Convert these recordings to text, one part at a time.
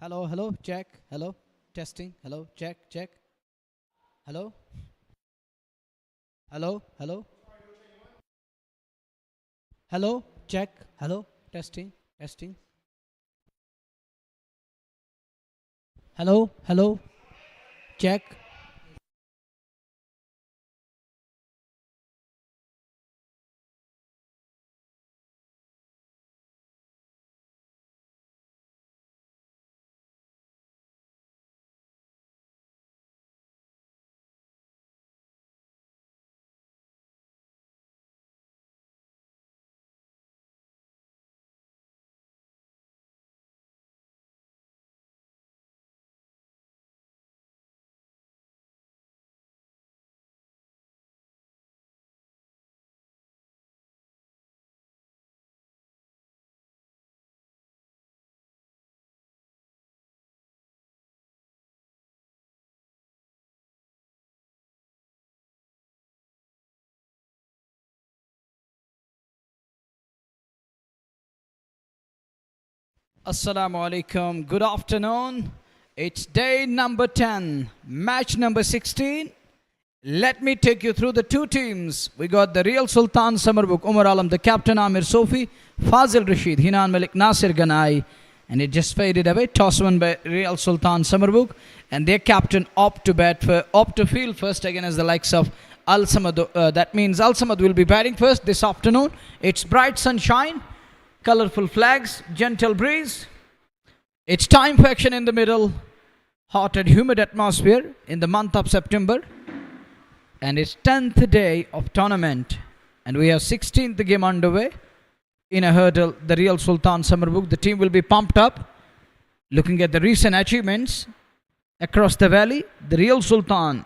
Hello, hello, check. Hello, testing. Hello, check, check. Hello, hello, hello. Hello, check. Hello, testing, testing. Hello, hello, check. Assalamu alaikum. Good afternoon. It's day number 10, match number 16. Let me take you through the two teams. We got the Real Sultan Sumerbugh, Umar Alam, the captain Amir Sofi, Fazil Rashid, Hinan Malik, Nasir Ganai, and it just faded away. Toss won by Real Sultan Sumerbugh, and their captain opt to field first against the likes of Al Samad. That means Al Samad will be batting first this afternoon. It's bright sunshine, colorful flags, gentle breeze. It's time for action in the middle. Hot and humid atmosphere in the month of September. And it's 10th day of tournament. And we have 16th game underway. In a hurdle, the Real Sultan Sumerbugh. The team will be pumped up. Looking at the recent achievements across the valley, the Real Sultan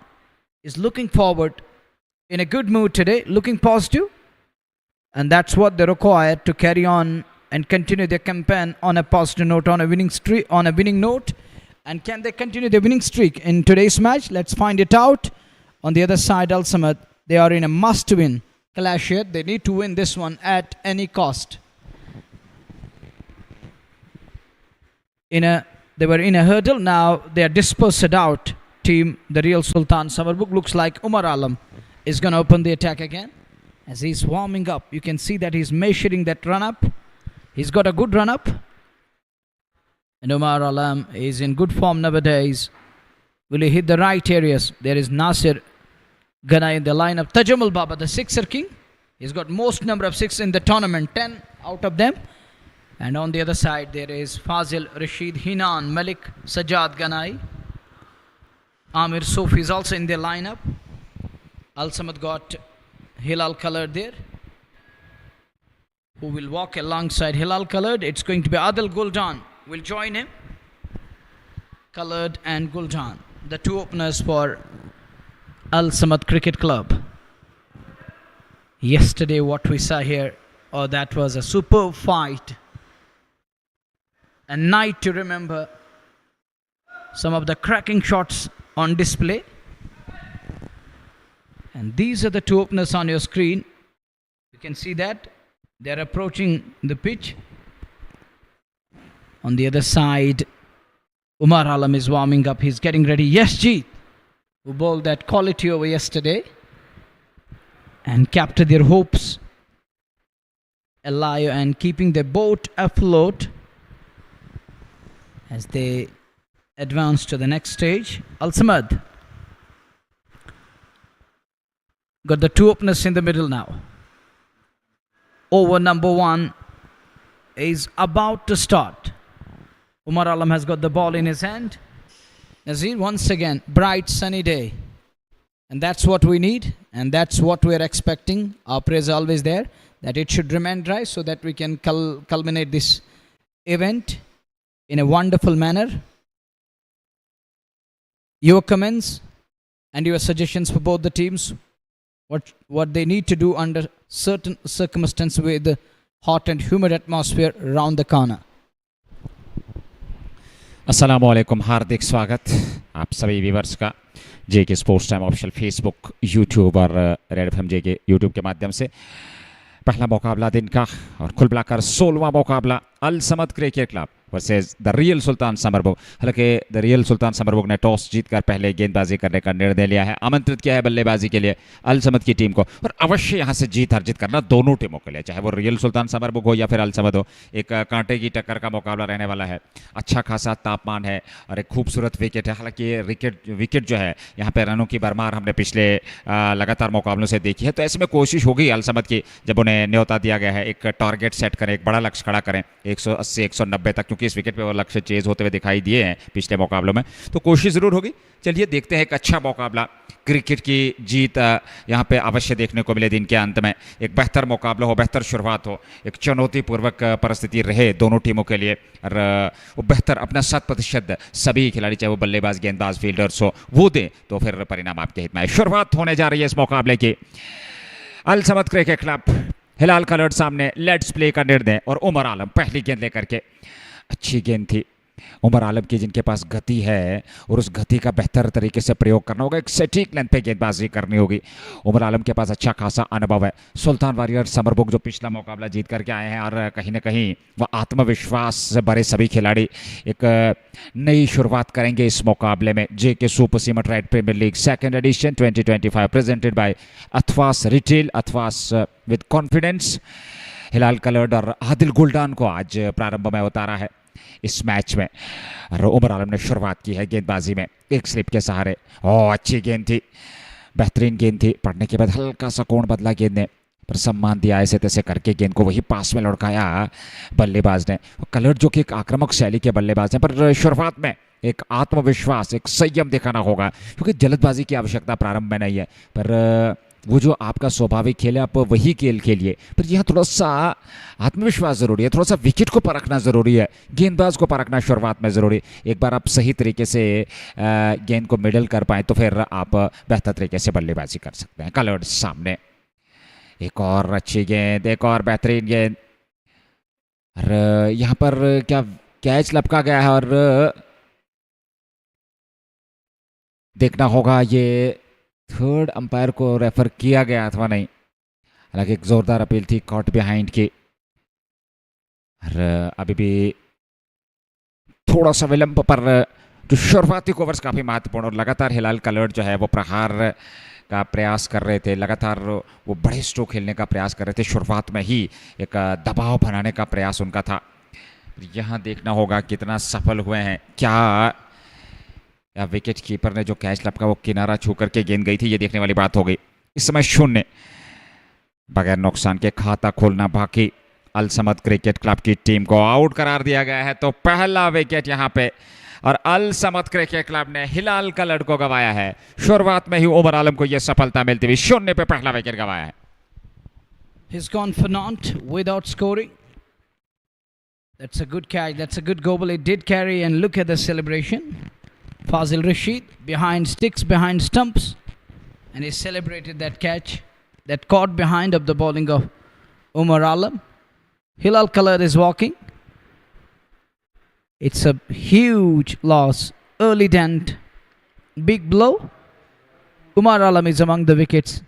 is looking forward in a good mood today, looking positive. And that's what they require to carry on and continue their campaign on a positive note, on a winning note. And can they continue their winning streak in today's match? Let's find it out. On the other side, Al Samad, they are in a must-win clash here. They need to win this one at any cost. They were in a hurdle. Now they are dispersed out. Team, the Real Sultan Sumerbugh. Looks like Umar Alam is going to open the attack again. As he's warming up, you can see that he's measuring that run-up. He's got a good run-up. And Umar Alam is in good form nowadays. Will he hit the right areas? There is Nasir Ganai in the lineup. Tajamul Baba, the sixer king. He's got most number of six in the tournament, 10 out of them. And on the other side, there is Fazil Rashid, Hinan Malik, Sajjad Ganai. Amir Sofi is also in their lineup. Al Samad got Hilal Colored there. Who will walk alongside Hilal Colored? It's going to be Adil Guldan. Will join him. Colored and Guldan, the two openers for Al Samad Cricket Club. Yesterday what we saw here, that was a superb fight. A night to remember. Some of the cracking shots on display. And these are the two openers on your screen. You can see that. They're approaching the pitch. On the other side, Umar Alam is warming up. He's getting ready. Yashjeet, who bowled that quality over yesterday and captured their hopes alive and keeping the boat afloat as they advance to the next stage. Al Samad got the two openers in the middle now. Over number 1 is about to start. Umar Alam has got the ball in his hand. Nazir, once again, bright sunny day. And that's what we need. And that's what we're expecting. Our praise is always there. That it should remain dry so that we can culminate this event in a wonderful manner. Your comments and your suggestions for both the teams. What they need to do under certain circumstances with the hot and humid atmosphere around the corner. अस्सलाम वालेकुम, हार्दिक स्वागत आप सभी viewers का JK sports time official Facebook, YouTube और red FM JK YouTube के माध्यम से पहला मुकाबला दिन का और कुल मिलाकर 16वां मुकाबला Al Samad cricket club versus the real सुल्तान समरबुग। हालांकि द रियल सुल्तान समरबुग ने टॉस जीतकर पहले गेंदबाजी करने का निर्णय लिया है, आमंत्रित किया है बल्लेबाजी के लिए अल समद की टीम को। और अवश्य यहां से जीत अर्जित करना दोनों टीमों के लिए, चाहे वो रियल सुल्तान समरबुग हो या फिर अल समद हो, एक कांटे की टक्कर का मुकाबला रहने वाला है। अच्छा खासा तापमान है और एक खूबसूरत विकेट है। हालांकि विकेट जो है यहाँ पे रनों की भरमार हमने पिछले लगातार मुकाबलों से देखी है, तो ऐसे में कोशिश होगी अल समद की, जब उन्हें न्योता दिया गया है, एक टारगेट सेट करें, एक बड़ा लक्ष्य खड़ा करें 180 190 तक, क्योंकि इस विकेट पे वो लक्ष्य चेज होते हुए दिखाई दिए हैं पिछले मुकाबलों में, तो कोशिश जरूर होगी। चलिए देखते हैं, एक अच्छा मुकाबला, क्रिकेट की जीत यहाँ पे अवश्य देखने को मिले दिन के अंत में। एक बेहतर मुकाबला हो, बेहतर शुरुआत हो, एक चुनौतीपूर्वक परिस्थिति रहे दोनों टीमों के लिए, और वो बेहतर अपना 100% सभी खिलाड़ी, चाहे वो बल्लेबाज, गेंदबाज, फील्डर्स हो, वो दें, तो फिर परिणाम आपके हित में है। शुरुआत होने जा रही है इस मुकाबले की। अल समद क्रिकेट क्लब हिलाल कलर्ड सामने लेट्स प्ले का निर्णय, और उमर आलम पहली गेंद लेकर के। अच्छी गेंद थी उमर आलम की, जिनके पास गति है और उस गति का बेहतर तरीके से प्रयोग करना होगा, एक सटीक लेंथ पे गेंदबाजी करनी होगी। उमर आलम के पास अच्छा खासा अनुभव है। सुल्तान वारियर समरबुग जो पिछला मुकाबला जीत करके आए हैं, और कहीं ना कहीं वह आत्मविश्वास से भरे सभी खिलाड़ी एक नई शुरुआत करेंगे इस मुकाबले में। JK super cement right premier league second edition 2025 presented by Athwas retail, Athwas with confidence. Hilal कलर्ड और आदिल गुलडान को आज प्रारंभ में उतारा है इस मैच में, और उमर आलम ने शुरुआत की है गेंदबाजी में एक स्लिप के सहारे। अच्छी गेंद थी, बेहतरीन गेंद थी, पढ़ने के बाद हल्का सा कोण बदला गेंद ने, पर सम्मान दिया ऐसे तैसे करके गेंद को वही पास में लुढ़काया बल्लेबाज ने। कलर्ड जो कि एक आक्रामक शैली के बल्लेबाज हैं, पर शुरुआत में एक आत्मविश्वास, एक संयम दिखाना होगा, क्योंकि जल्दबाजी की आवश्यकता प्रारंभ में नहीं है, पर वो जो आपका स्वाभाविक खेल है आप वही खेल खेलिए। पर यहाँ थोड़ा सा आत्मविश्वास जरूरी है, थोड़ा सा विकेट को परखना जरूरी है, गेंदबाज को परखना शुरुआत में जरूरी। एक बार आप सही तरीके से गेंद को मिडल कर पाए तो फिर आप बेहतर तरीके से बल्लेबाजी कर सकते हैं। कलर्ड सामने, एक और अच्छी गेंद, एक और बेहतरीन गेंद, और यहाँ पर क्या कैच लपका गया है, और देखना होगा ये थर्ड अंपायर को रेफर किया गया अथवा नहीं। हालांकि एक जोरदार अपील थी कॉट बिहाइंड की, और अभी भी थोड़ा सा विलंब, पर जो शुरुआती ओवर्स काफी महत्वपूर्ण, और लगातार हिलाल कलर्ड जो है वो प्रहार का प्रयास कर रहे थे, लगातार वो बड़े स्ट्रोक खेलने का प्रयास कर रहे थे, शुरुआत में ही एक दबाव बनाने का प्रयास उनका था। यहाँ देखना होगा कितना सफल हुए हैं, क्या या विकेट कीपर ने जो कैच लपका वो किनारा छू करके गेंद गई थी, ये देखने वाली बात हो गई। इस समय 0 बगैर नुकसान के खाता खोलना बाकी। अल समद क्रिकेट क्लब की टीम को आउट करार दिया गया है, तो पहला विकेट यहाँ पे, और अल समद क्रिकेट क्लब ने हिलाल कलर्ड को गवाया है। शुरुआत में ही उमर आलम को यह सफलता मिलती हुई 0 पे पहला विकेट गवाया है। He's gone for naught without scoring. That's a good catch. That's a good goal. It did carry, and look at the celebration. Fazil Rashid behind sticks, behind stumps, and he celebrated that catch that caught behind of the bowling of Umar Alam. Hilal Khaled is walking. It's a huge loss, early dent, big blow. Umar Alam is among the wickets.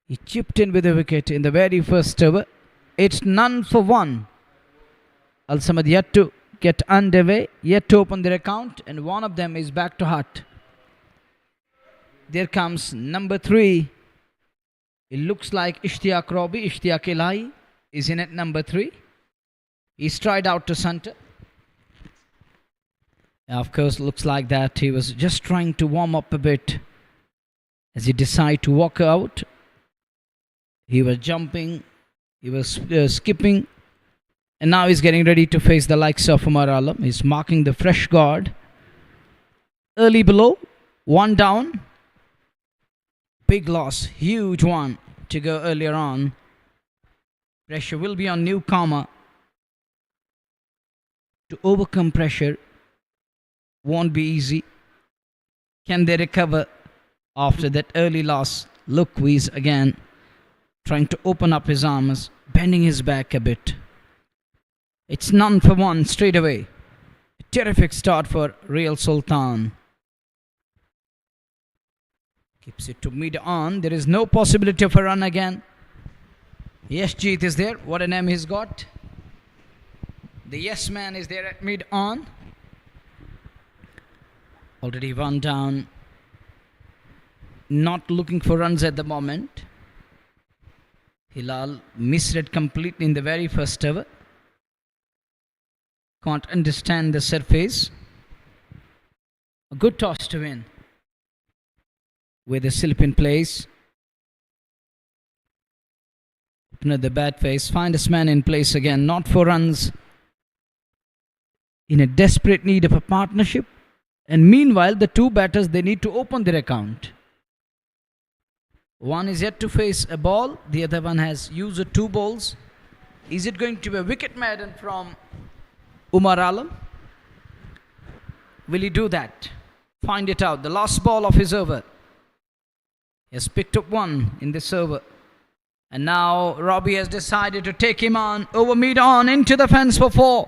He chipped in with a wicket in the very first over. It's none for one. Al Samad yet to get underway, yet to open their account, and one of them is back to Hut. There comes number 3. It looks like Ishtiyaq Robi, Ishtiyaq Ilahi is in at number 3. He stride out to center. Of course, looks like that he was just trying to warm up a bit as he decided to walk out. He was jumping, he was skipping, and now he's getting ready to face the likes of Umar Alam. He's marking the fresh guard. Early below, 1 down. Big loss, huge one to go earlier on. Pressure will be on newcomer. To overcome pressure won't be easy. Can they recover after that early loss? Look, he's again trying to open up his arms, bending his back a bit. It's none for one straight away. A terrific start for Real Sultan. Keeps it to mid on. There is no possibility of a run again. Yes, Jeet is there. What a name he's got. The yes man is there at mid on. Already one down. Not looking for runs at the moment. Hilal misread completely in the very first over. Can't understand the surface. A good toss to win. With the slip in place. Opener the bat face. Finds man in place again. Not for runs. In a desperate need of a partnership. And meanwhile, the two batters, they need to open their account. One is yet to face a ball. The other one has used 2 balls. Is it going to be a wicket maiden from Umar Alam? Will he do that? Find it out. The last ball of his over. He has picked up 1 in this over. And now Robbie has decided to take him on over mid on into the fence for 4.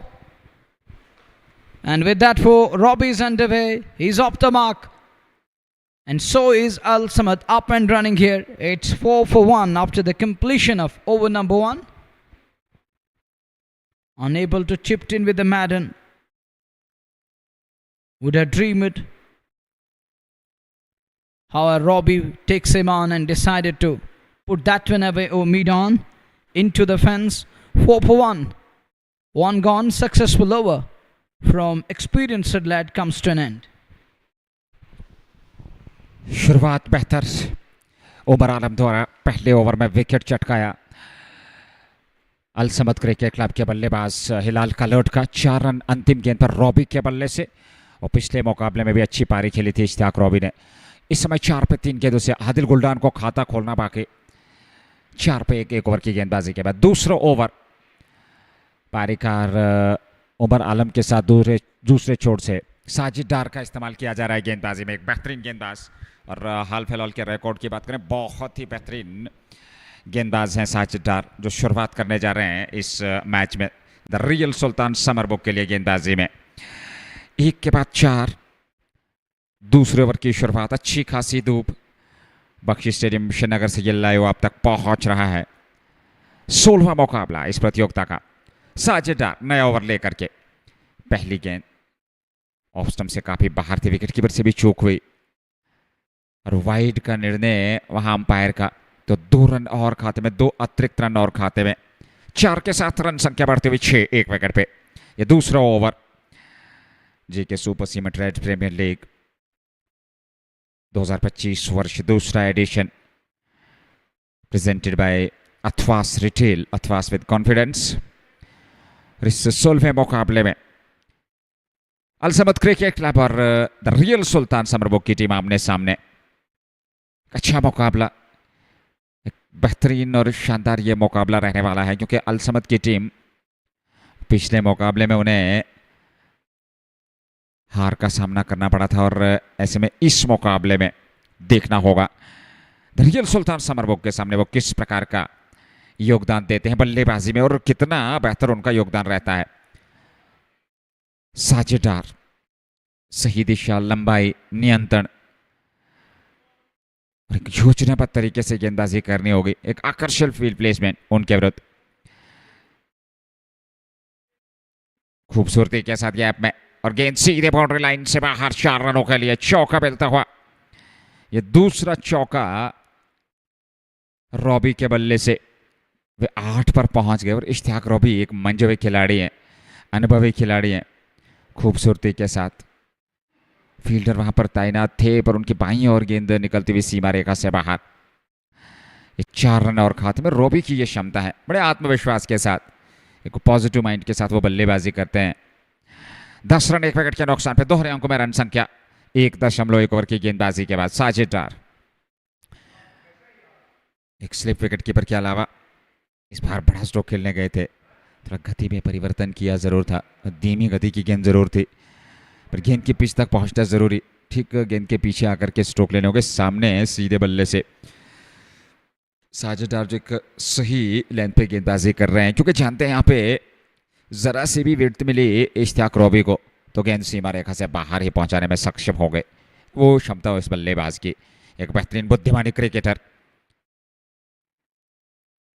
And with that 4, Robbie is underway. He's off the mark. And so is Al Samad up and running here. It's 4 for 1 after the completion of over number 1. Unable to chip in with the Madden. Would have dreamed. However, Robbie takes him on and decided to put that one away over mid on into the fence. 4 for 1. 1 gone, successful over from experienced lad comes to an end. शुरुआत बेहतर उमर आलम द्वारा पहले over में wicket चटकाया अल Samad cricket club के बल्लेबाज हिलाल कलर्ट का 4 run अंतिम गेंद पर रॉबी के बल्ले से और पिछले मुकाबले में भी अच्छी पारी खेली थी इश्तियाक रॉबी ने। इस समय 4 पे 3 गेंदों से आदिल गुलडान को खाता खोलना बाकी। 4 पे 1 ओवर की गेंदबाजी के बाद दूसरा ओवर पारीकार उमर आलम के साथ दूसरे छोर से साजिद डार का इस्तेमाल किया जा रहा है गेंदबाजी में। एक बेहतरीन गेंदबाज और हाल फिलहाल के रिकॉर्ड की बात करें बहुत ही बेहतरीन गेंदबाज हैं साजिद डार जो शुरुआत करने जा रहे हैं इस मैच में द रियल सुल्तान समरबुग के लिए गेंदबाजी में। 1 के बाद 4 दूसरे ओवर की शुरुआत। अच्छी खासी धूप बख्शी स्टेडियम श्रीनगर से ये लाइव आप तक पहुंच रहा है। 16वां मुकाबला इस प्रतियोगिता का। साजिद डार नया ओवर लेकर के पहली गेंद ऑफ स्टंप से काफी बाहर थी, विकेट कीपर से भी चूक हुई और वाइड का निर्णय वहां अंपायर का। तो 2 रन और खाते में, 2 अतिरिक्त रन और खाते में। 4 के साथ रन संख्या बढ़ती हुई 6 1 विकेट पे। ये दूसरा over J K super cement red premier league 2025 वर्ष दूसरा edition presented by Athwas retail, Athwas with confidence. इस 16वें मुकाबले में अल समद क्रिकेट क्लब और द रियल सुल्तान समरबुग की टीम आमने सामने। अच्छा मुकाबला, एक बेहतरीन और शानदार ये मुकाबला रहने वाला है क्योंकि अल समद की टीम पिछले मुकाबले में उन्हें हार का सामना करना पड़ा था और ऐसे में इस मुकाबले में देखना होगा द रियल सुल्तान समरबुग के सामने वो किस प्रकार का योगदान देते हैं बल्लेबाजी में और कितना बेहतर उनका योगदान रहता है। साजिद डार सही दिशा, लंबाई, नियंत्रण और एक योजनाबद्ध तरीके से गेंदबाजी करनी होगी। एक आकर्षक फील्ड प्लेसमेंट उनके विरुद्ध खूबसूरती के साथ गैप में और गेंद सीधे बाउंड्री लाइन से बाहर। 4 रनों के लिए चौका मिलता हुआ। यह दूसरा चौका रॉबी के बल्ले से वे 8 पर पहुंच गए और इश्तियाक रॉबी एक मंजे हुए खिलाड़ी हैं, अनुभवी खिलाड़ी हैं। खूबसूरती के साथ फील्डर वहां पर तैनात थे पर उनकी बाईं ओर गेंद निकलती हुई सीमा रेखा से बाहर। ये 4 रन और खाते में रॉबी की ये क्षमता है, बड़े आत्मविश्वास के साथ, एक पॉजिटिव माइंड के साथ वो बल्लेबाजी करते हैं। 10 रन 1 विकेट के नुकसान पे दोहरे अंकों में रन संख्या 1.1 ओवर की गेंदबाजी के बाद साजिद डार एक स्लिप विकेट कीपर के अलावा इस बार बड़ा स्ट्रोक खेलने गए थे। थोड़ा गति में परिवर्तन किया जरूर था, धीमी गति की गेंद जरूर थी पर गेंद की पिच तक पहुंचना जरूरी। ठीक गेंद के पीछे आकर के स्ट्रोक लेने होंगे सामने सीधे बल्ले से। साजिद डार जो एक सही लेंथ पे गेंदबाजी कर रहे हैं क्योंकि जानते हैं यहाँ पे जरा से भी विड्थ मिली इश्तियाक रॉबी को तो गेंद सीमा रेखा से बाहर ही पहुंचाने में सक्षम हो गए। वो क्षमता हो इस बल्लेबाज की। एक बेहतरीन बुद्धिमानी क्रिकेटर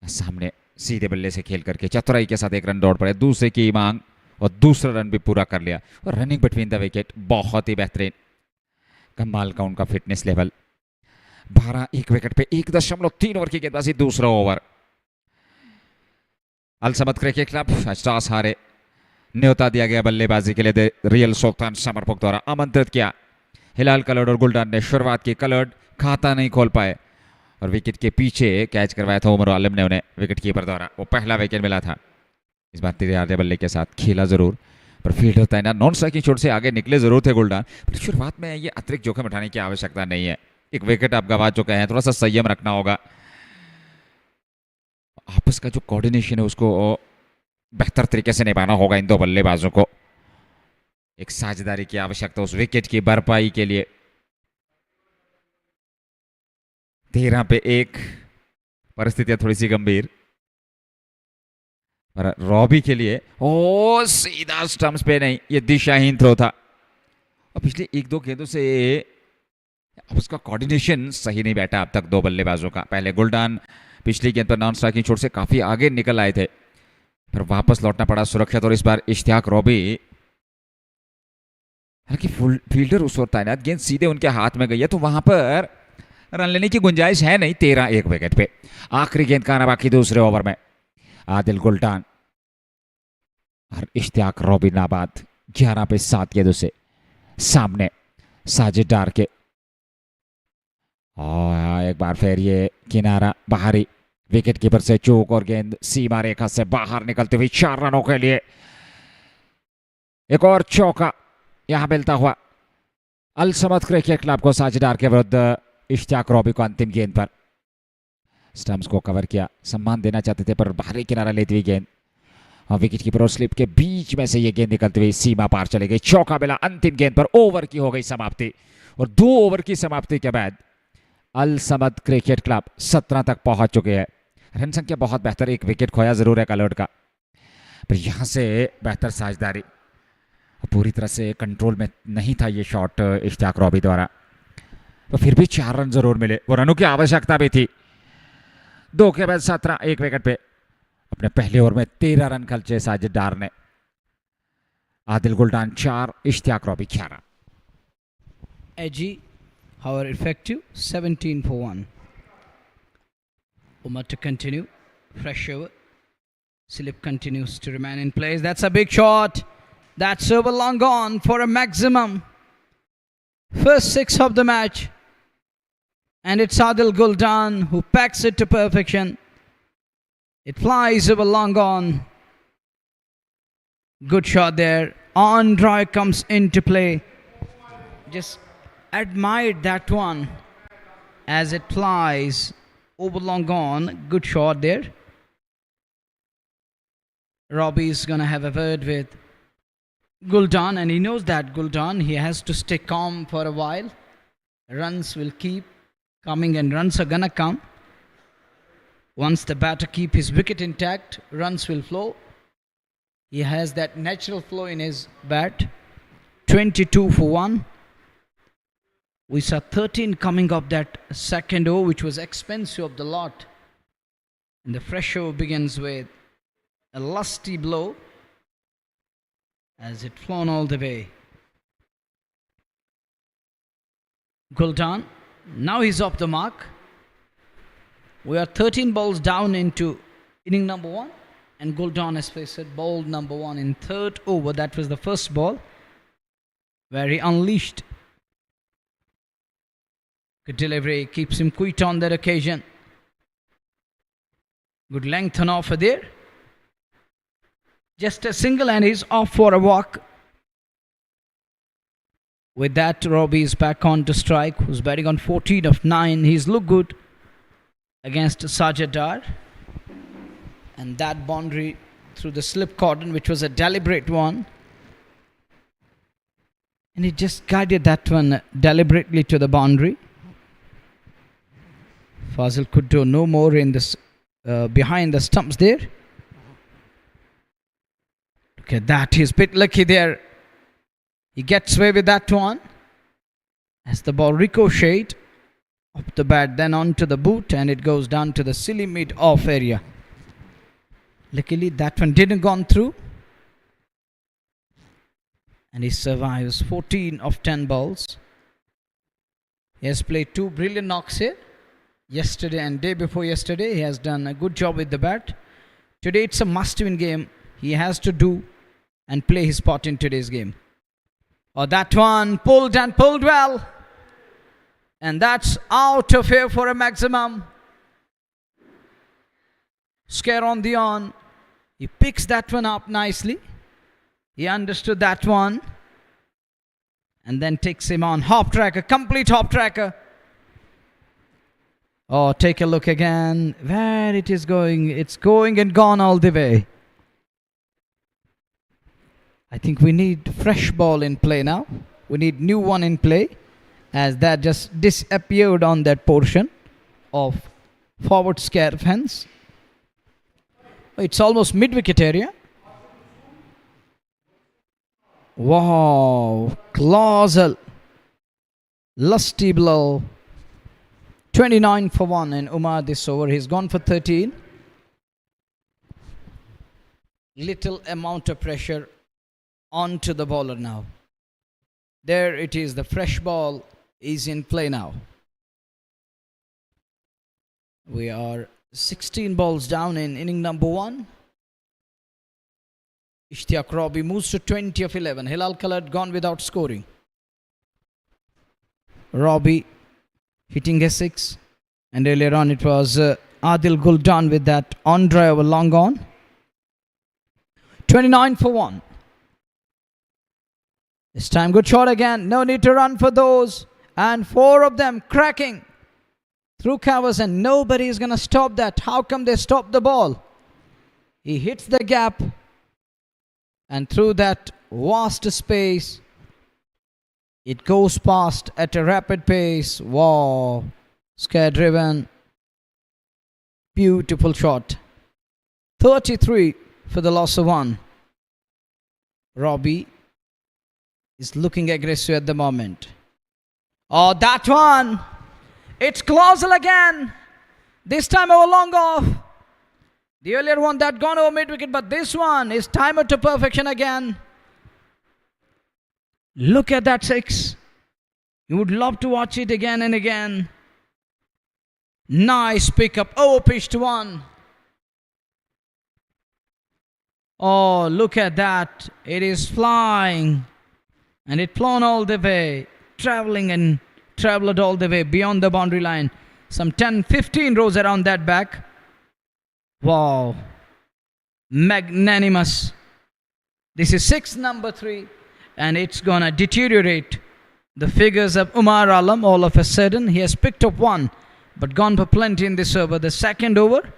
सामने सीधे बल्ले से खेल करके चतुराई के साथ 1 रन दौड़ पड़े। दूसरे की मांग और दूसरा रन भी पूरा कर लिया और रनिंग बिटवीन द विकेट बहुत ही बेहतरीन, कमाल का उनका फिटनेस लेवल। 12 एक विकेट पे 1.3 ओवर की गेंदबाजी, दूसरा over. Al Samad cricket club toss हारे, न्योता दिया गया बल्लेबाजी के लिए द रियल सुल्तान समरबुग द्वारा आमंत्रित किया। हिलाल कलर्ड और गुलडान ने शुरुआत की, कलर्ड खाता नहीं खोल पाए और विकेट के पीछे कैच करवाया था उमर आलिम ने उन्हें विकेट कीपर द्वारा, वो पहला विकेट मिला था। इस बार तिरछे बल्ले के साथ खेला जरूर, पर फील्डर तैनात, नॉन स्ट्राइकिंग चोट से आगे निकले जरूर थे गुलडान, पर शुरुआत में ये अतिरिक्त जोखिम उठाने की आवश्यकता नहीं है। एक विकेट आप गंवा चुके हैं, थोड़ा सा संयम रखना होगा। आपस का जो कोऑर्डिनेशन है उसको बेहतर तरीके से निभाना होगा इन दो बल्लेबाजों को। एक साझेदारी की आवश्यकता उस विकेट की भरपाई के लिए। 13 पे 1, परिस्थितियां थोड़ी सी गंभीर, पर रॉबी के लिए ओ सीधा स्टंप्स पे नहीं, ये दिशाहीन थ्रो था और पिछले 1-2 गेंदों से उसका कोऑर्डिनेशन सही नहीं बैठा अब तक दो बल्लेबाजों का। पहले गुलडान पिछली गेंद पर नॉन स्ट्राइकिंग चोट से काफी आगे निकल आए थे, फिर वापस लौटना पड़ा सुरक्षित, और इस बार इश्तियाक रॉबी, हालांकि फील्डर उस ओर तैनात, गेंद सीधे उनके हाथ में गई है तो वहां पर रन लेने की गुंजाइश है नहीं। 13 एक विकेट पे आखिरी गेंद का आना बाकी दूसरे ओवर में। आदिल गुलडान और इश्तियाक रॉबी नाबाद 11 पे 7 गेंदों से सामने साजिद डार के। और एक बार फिर ये किनारा बाहरी, विकेट कीपर से चूक और गेंद सीमा रेखा से बाहर निकलते हुए 4 रनों के लिए एक और चौका यहां मिलता हुआ अल समद क्रिकेट क्लब को। साजिद डार के विरुद्ध इश्तियाक रॉबी को अंतिम गेंद पर स्टंप्स को कवर किया, सम्मान देना चाहते थे पर बाहरी किनारा लेती हुई गेंद और विकेट कीपर और स्लिप के बीच में से ये गेंद निकलती हुई सीमा पार चली गई। चौका मिला अंतिम गेंद पर, ओवर की हो गई समाप्ति और 2 ओवर की समाप्ति के बाद अल समद क्रिकेट क्लब 17 तक पहुंच चुके हैं। रन संख्या बहुत बेहतर, एक विकेट खोया जरूर है कलर्ड का, पर यहां से बेहतर साझेदारी, पूरी तरह से कंट्रोल में नहीं था ये शॉट इश्तियाक रॉबी द्वारा, तो फिर भी 4 रन जरूर मिले, वो रनों की आवश्यकता भी थी। 2 के बाद 17 एक विकेट पे अपने पहले ओवर में 13 रन खर्चे साजिद डार ने। Adil Guldan 4, Ishtiyaq Robi 11। Edgy, however effective, 17 for 1. Umar to continue, fresh over. Slip continues to remain in place. That's a big shot. That's over long gone for a maximum. First 6 of the match. And it's Adil Guldan who packs it to perfection. It flies over long gone. Good shot there. On drive comes into play. Just admired that one as it flies over long gone. Good shot there. Robbie's gonna have a word with Guldan, and he knows that Guldan, he has to stay calm for a while. Runs will keep coming and runs are gonna come. Once the batter keep his wicket intact, runs will flow. He has that natural flow in his bat. 22 for 1. We saw 13 coming up that second over, which was expensive of the lot. And the fresh over begins with a lusty blow as it flown all the way. Guldan, now he's off the mark. We are 13 balls down into inning number 1, and Guldan has placed ball number 1 in 3rd over. That was the first ball where he unleashed. Good delivery, keeps him quite on that occasion. Good length and offer there. Just a single and he's off for a walk. With that, Robbie is back on to strike, who's batting on 14 of 9. He's looked good against Sajid Dar. And that boundary through the slip cordon, which was a deliberate one. And he just guided that one deliberately to the boundary. Fazil could do no more in this behind the stumps there. Look at that, he's a bit lucky there. He gets away with that one as the ball ricocheted off the bat, then onto the boot, and it goes down to the silly mid-off area. Luckily, that one didn't gone through. and he survives 14 of 10 balls. He has played 2 brilliant knocks here. Yesterday and day before yesterday, he has done a good job with the bat. Today it's a must-win game. He has to do and play his part in today's game. Oh, that one pulled and pulled well. And that's out of here for a maximum. Scare on the on. He picks that one up nicely. He understood that one. And then takes him on. Hop tracker, complete hop tracker. Oh, take a look again. Where it is going. It's going and gone all the way. I think we need fresh ball in play now. We need new one in play, as that just disappeared on that portion of forward scare fence. It's almost mid-wicket area. Wow, colossal, lusty blow. 29 for 1 in Umar this over. He's gone for 13. Little amount of pressure onto the bowler now. There it is. The fresh ball is in play now. We are 16 balls down in inning number 1. Ishtiaq Robbie moves to 20 of 11. Hilal Khalid gone without scoring. Robbie hitting a 6. And earlier on it was Adil Guldan with that on drive long on. 29 for 1. This time good shot again. No need to run for those. And 4 of them cracking through covers, and nobody is going to stop that. How come they stop the ball? He hits the gap, and through that vast space, it goes past at a rapid pace. Wow. Scare driven. Beautiful shot. 33 for the loss of 1. Robbie is looking aggressive at the moment. Oh, that one. It's colossal again. This time over long off. The earlier one that gone over mid-wicket, but this one is timer to perfection again. Look at that 6. You would love to watch it again and again. Nice pickup. Oh, pitched 1. Oh, look at that. It is flying. And it flown all the way. Traveling and traveled all the way beyond the boundary line. Some 10-15 rows around that back. Wow. Magnanimous. This is 6 number 3. And it's going to deteriorate the figures of Umar Alam all of a sudden. He has picked up 1, but gone for plenty in this over. The second over.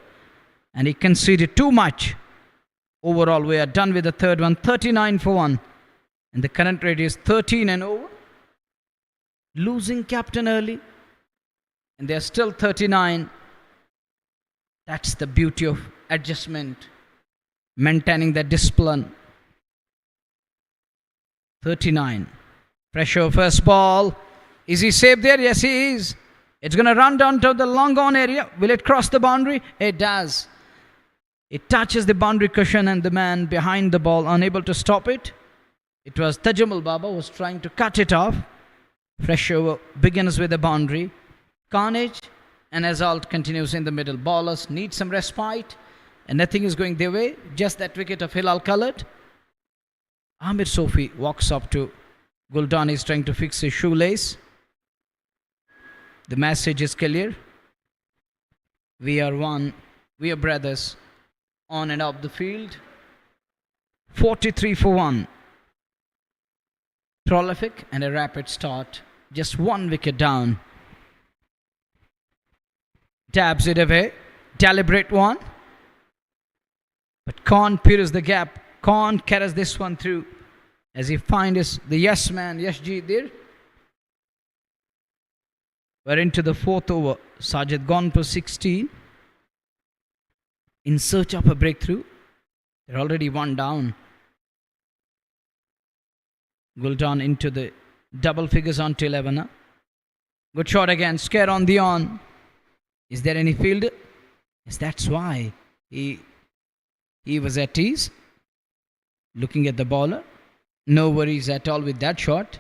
And he conceded too much. Overall, we are done with the third one. 39 for 1. And the current rate is 13 and over. Losing captain early. And they are still 39. That's the beauty of adjustment. Maintaining the discipline. 39. Pressure first ball. Is he safe there? Yes, he is. It's going to run down to the long on area. Will it cross the boundary? It does. It touches the boundary cushion, and the man behind the ball unable to stop it. It was Tajamul Baba who was trying to cut it off. Fresh over begins with the boundary. Carnage and assault continues in the middle. Ballers need some respite, and nothing is going their way. Just that wicket of Hilal Khalid. Amir Sofi walks up to Guldan. Is trying to fix his shoelace. The message is clear. We are one. We are brothers. On and off the field. 43 for 1. Prolific and a rapid start. Just 1 wicket down. Dabs it away. Deliberate one. But Khan pierces the gap. Khan carries this one through as he finds the yes man, Yashjeet there. We're into the 4th over. Sajid gone for 16. In search of a breakthrough. They're already 1 down. Guldan into the double figures on to 11. Huh? Good shot again. Scare on the on. Is there any fielder? Yes, that's why he was at ease. Looking at the bowler. No worries at all with that shot.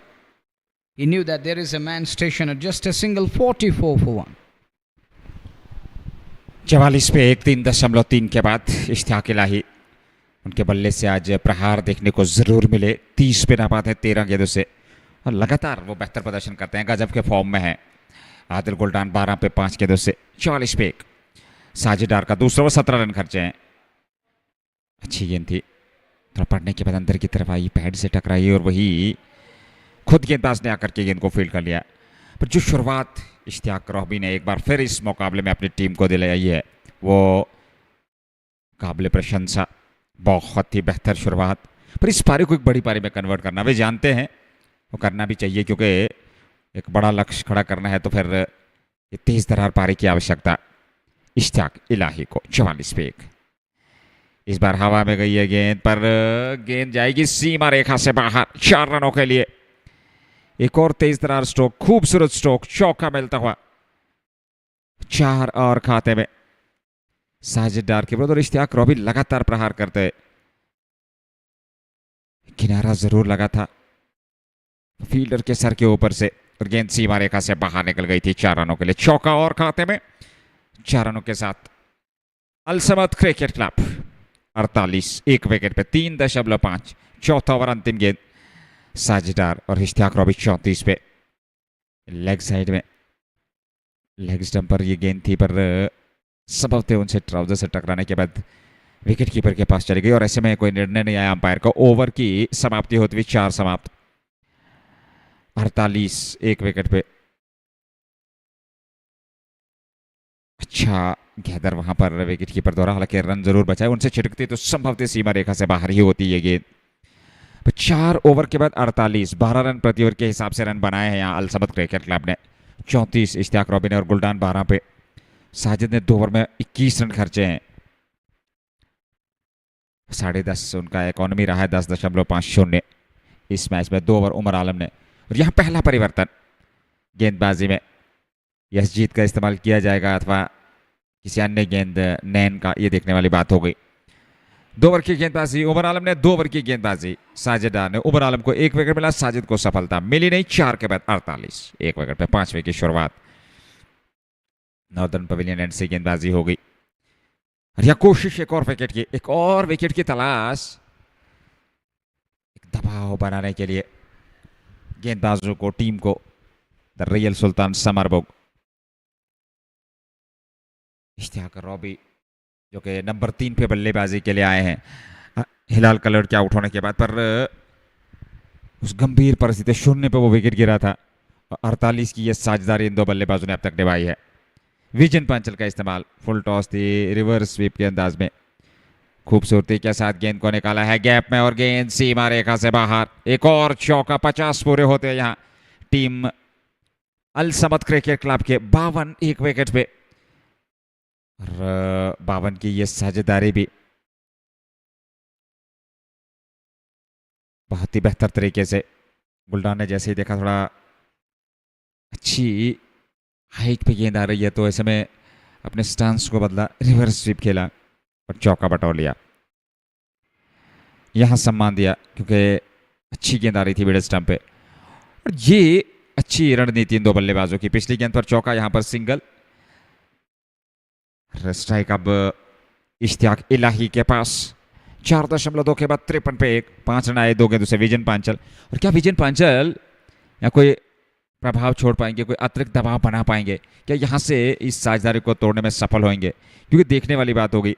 He knew that there is a man stationed at just a single 44 for 1. 44 पे 1 3.3 के बाद इश्तियाक इलाही उनके बल्ले से आज प्रहार देखने को जरूर मिले। 30 पे नाबाद है 13 गेंदों से और लगातार वो बेहतर प्रदर्शन करते हैं, गजब के फॉर्म में है। आदिल गुलडान 12 पे 5 गेंदों से 44 पे 1। साजिदार का दूसरा, वो 17 रन खर्चे हैं। अच्छी गेंद थी, थोड़ा पड़ने के बाद अंदर की तरफ आई, पैड से टकराई और वही खुद गेंदबाज ने आकर के गेंद को फील्ड कर लिया। पर जो शुरुआत इश्तियाक रॉबी ने एक बार फिर इस मुकाबले में अपनी टीम को दिलाई है वो काबिल प्रशंसा। बहुत ही बेहतर शुरुआत, पर इस पारी को एक बड़ी पारी में कन्वर्ट करना वे जानते हैं, वो करना भी चाहिए क्योंकि एक बड़ा लक्ष्य खड़ा करना है तो फिर ये तेज दरार पारी की आवश्यकता इश्तियाक इलाही को। 44 पे 1। इस बार हवा में गई है गेंद, पर गेंद जाएगी सीमा रेखा से बाहर 4 रनों के लिए। एक और तेज दरार स्ट्रोक, खूबसूरत स्ट्रोक, चौका मिलता हुआ 4 और खाते में। साजिद डार के विरुद्ध और इश्तियाक रॉबी लगातार प्रहार करते, किनारा जरूर लगा था फील्डर के सर के ऊपर से और गेंद सीमा रेखा से बाहर निकल गई थी 4 रनों के लिए। चौका और खाते में 4 रनों के साथ अलसमद क्रिकेट क्लब 48 1 विकेट पे 3.5। चौथा ओवर अंतिम गेंद साजिदार और इश्तियाक रॉबी 34 पे। लेग साइड में लेग स्टंप पर ये गेंद थी, पर संभवतः उनसे ट्राउजर से टकराने के बाद विकेट कीपर के पास चली गई और ऐसे में कोई निर्णय नहीं आया अंपायर को। ओवर की समाप्ति होती हुई 4 समाप्त 48 1 विकेट पे। अच्छा गैदर वहां पर विकेट कीपर द्वारा, हालांकि रन जरूर बचाए, उनसे छिटकती तो संभवतः सीमा रेखा से बाहर ही होती है गेंद। 4 ओवर के बाद 48 12 रन प्रति ओवर के हिसाब से रन बनाए हैं यहाँ अलसमद क्रिकेट क्लब ने। 34 इश्तियाक रॉबी ने और गुलडान 12 पे। साजिद ने 2 ओवर में 21 रन खर्चे हैं। 10.5 उनका इकोनॉमी रहा है 10.50 इस मैच में। 2 ओवर उमर आलम ने। और यहाँ पहला परिवर्तन गेंदबाजी में यशजीत का इस्तेमाल किया जाएगा अथवा किसी अन्य गेंद नैन का, ये देखने वाली बात हो गई। 2 ओवर की गेंदबाजी उमर आलम ने, 2 ओवर की गेंदबाजी साजिद डार ने। उमर आलम को 1 विकेट मिला, साजिद को सफलता मिली नहीं। 4 के बाद 48 1 विकेट पे 5वें की शुरुआत। नॉर्दर्न पवेलियन एंड से गेंदबाजी हो गई और यह कोशिश एक और विकेट की, एक और विकेट की तलाश, एक दबाव बनाने के लिए गेंदबाजों को, टीम को। द रियल सुल्तान समरबुग इश्तियाक रॉबी जो कि नंबर 3 पे बल्लेबाजी के लिए आए हैं हिलाल कलर के आउट होने के बाद, पर उस गंभीर परिस्थिति 0 पे वो विकेट गिरा था। 48 की ये साझेदारी इन 2 बल्लेबाजों ने अब तक निभाई है। विजन पांचल का इस्तेमाल, फुल टॉस थी, रिवर्स स्वीप के अंदाज में खूबसूरती के साथ गेंद को निकाला है गैप में और गेंद सीमा रेखा से बाहर। एक और चौका, 50 पूरे होते हैं यहाँ टीम अलसमद क्रिकेट क्लब के। 52 1 विकेट पे और 52 की ये साझेदारी भी बहुत ही बेहतर तरीके से गुलडान ने जैसे ही देखा थोड़ा अच्छी हाइट पे गेंद आ रही है तो ऐसे में अपने स्टांस को बदला, रिवर्स स्वीप खेला और चौका बटोर लिया। यहां सम्मान दिया क्योंकि अच्छी गेंद आ रही थी मिडल स्टंप पे और ये अच्छी रणनीति इन 2 बल्लेबाजों की। पिछली गेंद पर चौका, यहां पर सिंगल। स्ट्राइक अब इश्तियाक इलाही के पास। 4.2 के बाद 53 पे 1। 5 रन आए 2 गेंदों से विजन पांचल। और क्या विजन पांचल या कोई प्रभाव छोड़ पाएंगे, कोई अतिरिक्त दबाव बना पाएंगे क्या, यहां से इस साझेदारी को तोड़ने में सफल होंगे? क्योंकि देखने वाली बात होगी।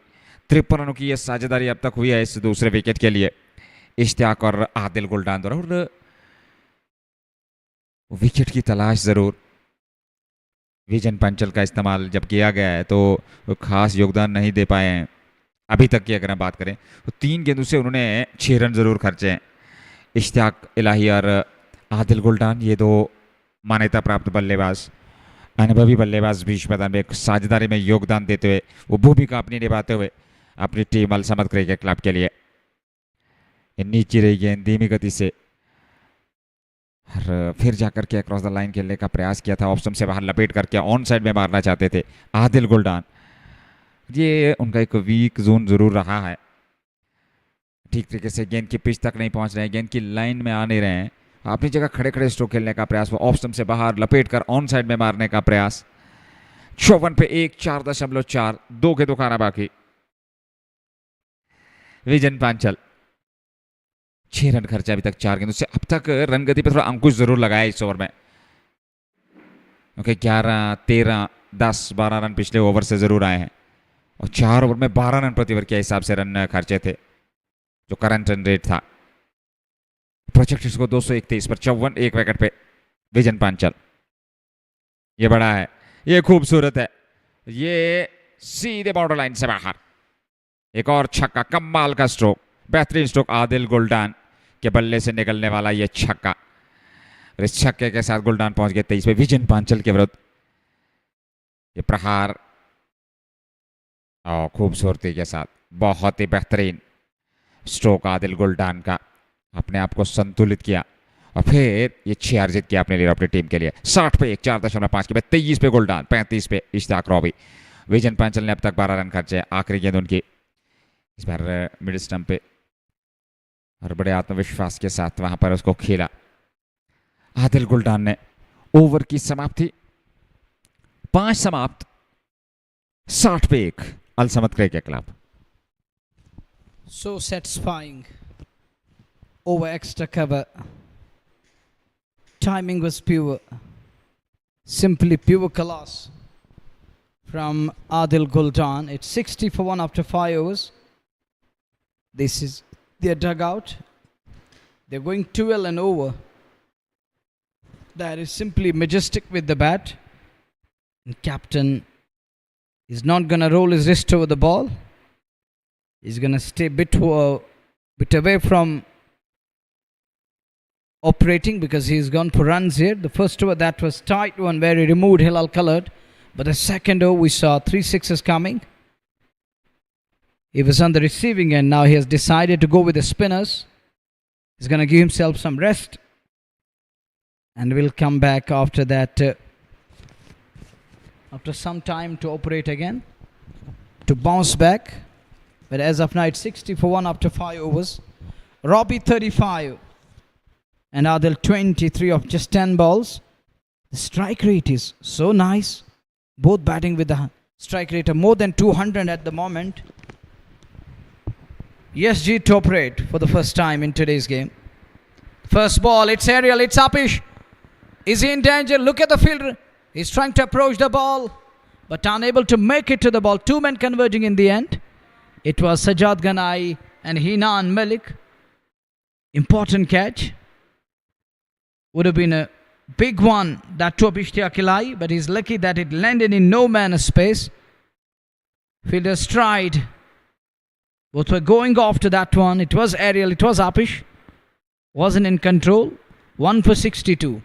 53 रनों की यह साझेदारी अब तक हुई है इस दूसरे विकेट के लिए इश्तियाक और आदिल गुलडान द्वारा। और विकेट की तलाश जरूर विजन पंचल का इस्तेमाल जब किया गया है तो खास योगदान नहीं दे पाए हैं अभी तक की। अगर हम बात करें तो 3 गेंदों से उन्होंने 6 रन जरूर खर्चे हैं। इश्तियाक इलाही और आदिल गुलडान ये 2 मान्यता प्राप्त बल्लेबाज, अनुभवी बल्लेबाज बीच मैदान में साझेदारी में योगदान देते हुए, वो भूमिका अपनी निभाते हुए अपनी टीम अलसमद क्रिकेट क्लब के लिए। नीचे रही गेंद धीमी गति से और फिर जाकर के अक्रॉस द लाइन खेलने का प्रयास किया था। ऑप्शन से बाहर लपेट करके ऑन साइड में मारना चाहते थे आदिल गुलडान। ये उनका एक वीक जोन जरूर रहा है। ठीक तरीके से गेंद की पिच तक नहीं पहुंच रहे हैं, गेंद की लाइन में आ नहीं रहे हैं। अपनी जगह खड़े खड़े स्ट्रोक खेलने का प्रयास, वो ऑफ स्टंप से बाहर लपेट कर ऑन साइड में मारने का प्रयास। 54 पे 1, 4.4, 2 के 2 खाना बाकी। विजन पांचल 6 रन खर्चा अभी तक 4 गेंदों से। अब तक रन गति पर थोड़ा अंकुश जरूर लगाया इस ओवर में, क्योंकि 11, 13, 10, 12 रन पिछले ओवर से जरूर आए हैं और 4 ओवर में 12 रन प्रति ओवर के हिसाब से रन खर्चे थे, जो करंट रन रेट था। प्रोजेक्ट स्कोर 231 पर 54, 1 विकेट पे विजन पांचल। ये बड़ा है, ये खूबसूरत है, ये सीधे बॉर्डर लाइन से बाहर। एक और छक्का, कमाल का स्ट्रोक, बेहतरीन स्ट्रोक आदिल गुलडान के बल्ले से निकलने वाला ये छक्का। और इस छक्के के साथ गुलडान पहुंच गए 23 पे विजन पांचल के विरुद्ध। ये प्रहार और खूबसूरती के साथ बहुत ही बेहतरीन स्ट्रोक आदिल गुलडान का, अपने आप को संतुलित किया और फिर ये 6 अर्जित किया अपने लिए, अपनी टीम के लिए। 60 पे 1, 4.5 के बाद 23 पे गुलडान, 35 पे इश्ताक रॉबी। विजन पांचल ने अब तक 12 रन खर्चे, आखिरी गेंद उनकी इस बार मिड स्टंप पे और बड़े आत्मविश्वास के साथ वहां पर उसको खेला आदिल गुलडान ने। ओवर की समाप्ति 5 समाप्त, 60 पे 1, Al Samad cricket club. So satisfying. Over extra cover. Timing was pure. Simply pure class from Adil Guldan. It's 60 for 1 after 5 overs. This is their dugout. They're going 12 and over. That is simply majestic with the bat. And captain is not going to roll his wrist over the ball. He's going to stay bit away from operating because he's gone for runs here. The first over, that was tight one where he removed Hilal Colored. But the second over, we saw 3 sixes coming. He was on the receiving end. Now he has decided to go with the spinners. He's going to give himself some rest. And will come back after that, after some time to operate again, to bounce back. But as of now, it's 60 for 1 after 5 overs. Robbie 35 and Adil 23 of just 10 balls. The strike rate is so nice. Both batting with the strike rate of more than 200 at the moment. ESG top rate for the first time in today's game. First ball, it's aerial, it's upish. Is he in danger? Look at the fielder. He's trying to approach the ball, but unable to make it to the ball. 2 men converging in the end. It was Sajjad Ganai and Hinan Malik. Important catch. Would have been a big one, that to Abishtiakilai, but he's lucky that it landed in no man's space. Fielder stride. Both were going off to that one. It was aerial, it was upish. Wasn't in control. 1 for 62.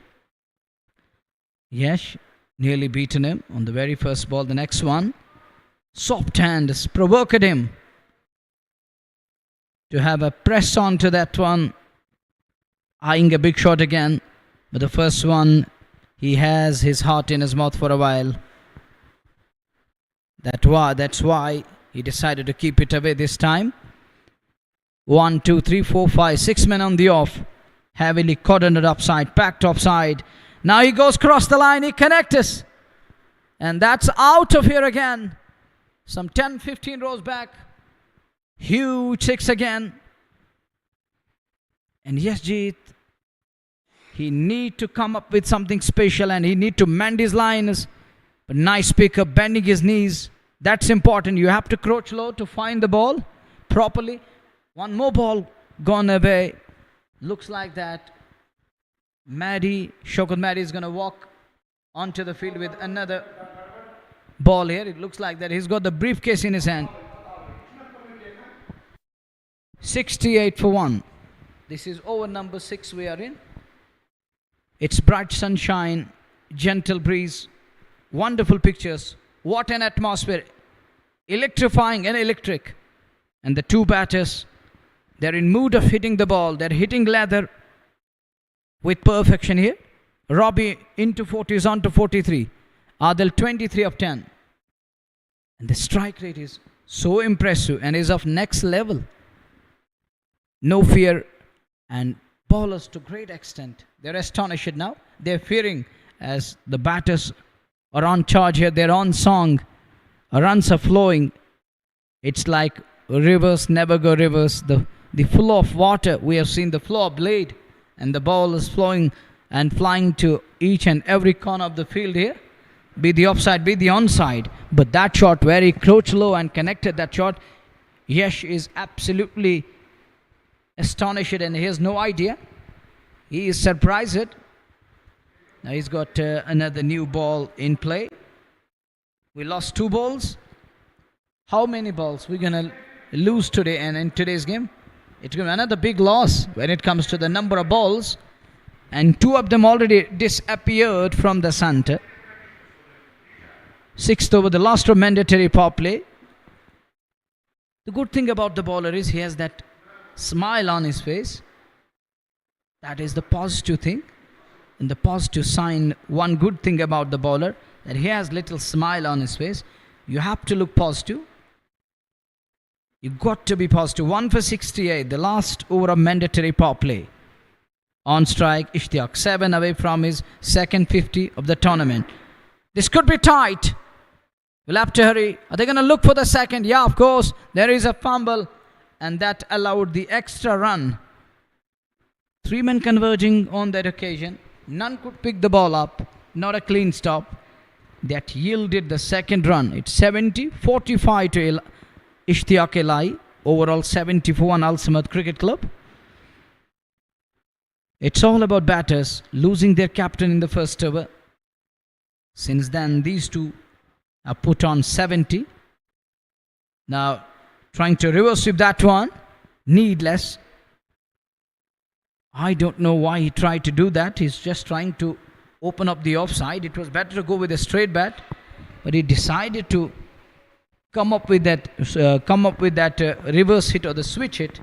Yes, nearly beaten him on the very first ball. The next one, soft hand has provoked him to have a press on to that one, eyeing a big shot again. But the first one, he has his heart in his mouth for a while. That's why he decided to keep it away this time. 1, 2, 3, 4, 5, 6 men on the off. Heavily cordoned upside, packed offside. Now he goes across the line, he connects. And that's out of here again. Some 10, 15 rows back. Huge 6 again. And yes, Jeet, he need to come up with something special and he need to mend his lines. But nice pickup, bending his knees. That's important. You have to crouch low to find the ball properly. One more ball gone away. Looks like that Shaukat Maddy is going to walk onto the field with another ball here. It looks like that he's got the briefcase in his hand. 68 for 1. This is over number 6 we are in. It's bright sunshine, gentle breeze, wonderful pictures. What an atmosphere. Electrifying and electric. And the two batters, they're in mood of hitting the ball. They're hitting leather with perfection here. Robbie into 40s on to 43. Adil 23 of 10. And the strike rate is so impressive and is of next level. No fear, and bowlers to great extent. They're astonished now. They're fearing as the batters are on charge here. They're on song. Runs are flowing. It's like rivers never go rivers. The flow of water. We have seen the flow of blade, and the ball is flowing and flying to each and every corner of the field here. Be the offside, be the onside. But that shot very close low and connected that shot. Yash is absolutely astonished and he has no idea. He is surprised. Now he's got another new ball in play. We lost 2 balls. How many balls we're going to lose today and in today's game? It's going to be another big loss when it comes to the number of balls. And 2 of them already disappeared from the center. 6th over, the last of mandatory power play. The good thing about the bowler is he has that smile on his face. That is the positive thing. And the positive sign, one good thing about the bowler, that he has little smile on his face. You have to look positive. You've got to be positive. 1 for 68, the last over of mandatory power play. On strike, Ishtiaq, 7 away from his second 50 of the tournament. This could be tight. We'll have to hurry. Are they going to look for the second? Yeah, of course. There is a fumble, and that allowed the extra run. 3 men converging on that occasion. None could pick the ball up. Not a clean stop. That yielded the second run. It's 70-45 to Ishtiaq Elai. Overall 74 on Al Samad Cricket Club. It's all about batters losing their captain in the first over. Since then, these two are put on 70. Now, trying to reverse sweep that one. Needless. I don't know why he tried to do that. He's just trying to open up the offside. It was better to go with a straight bat. But he decided to come up with that reverse hit or the switch hit.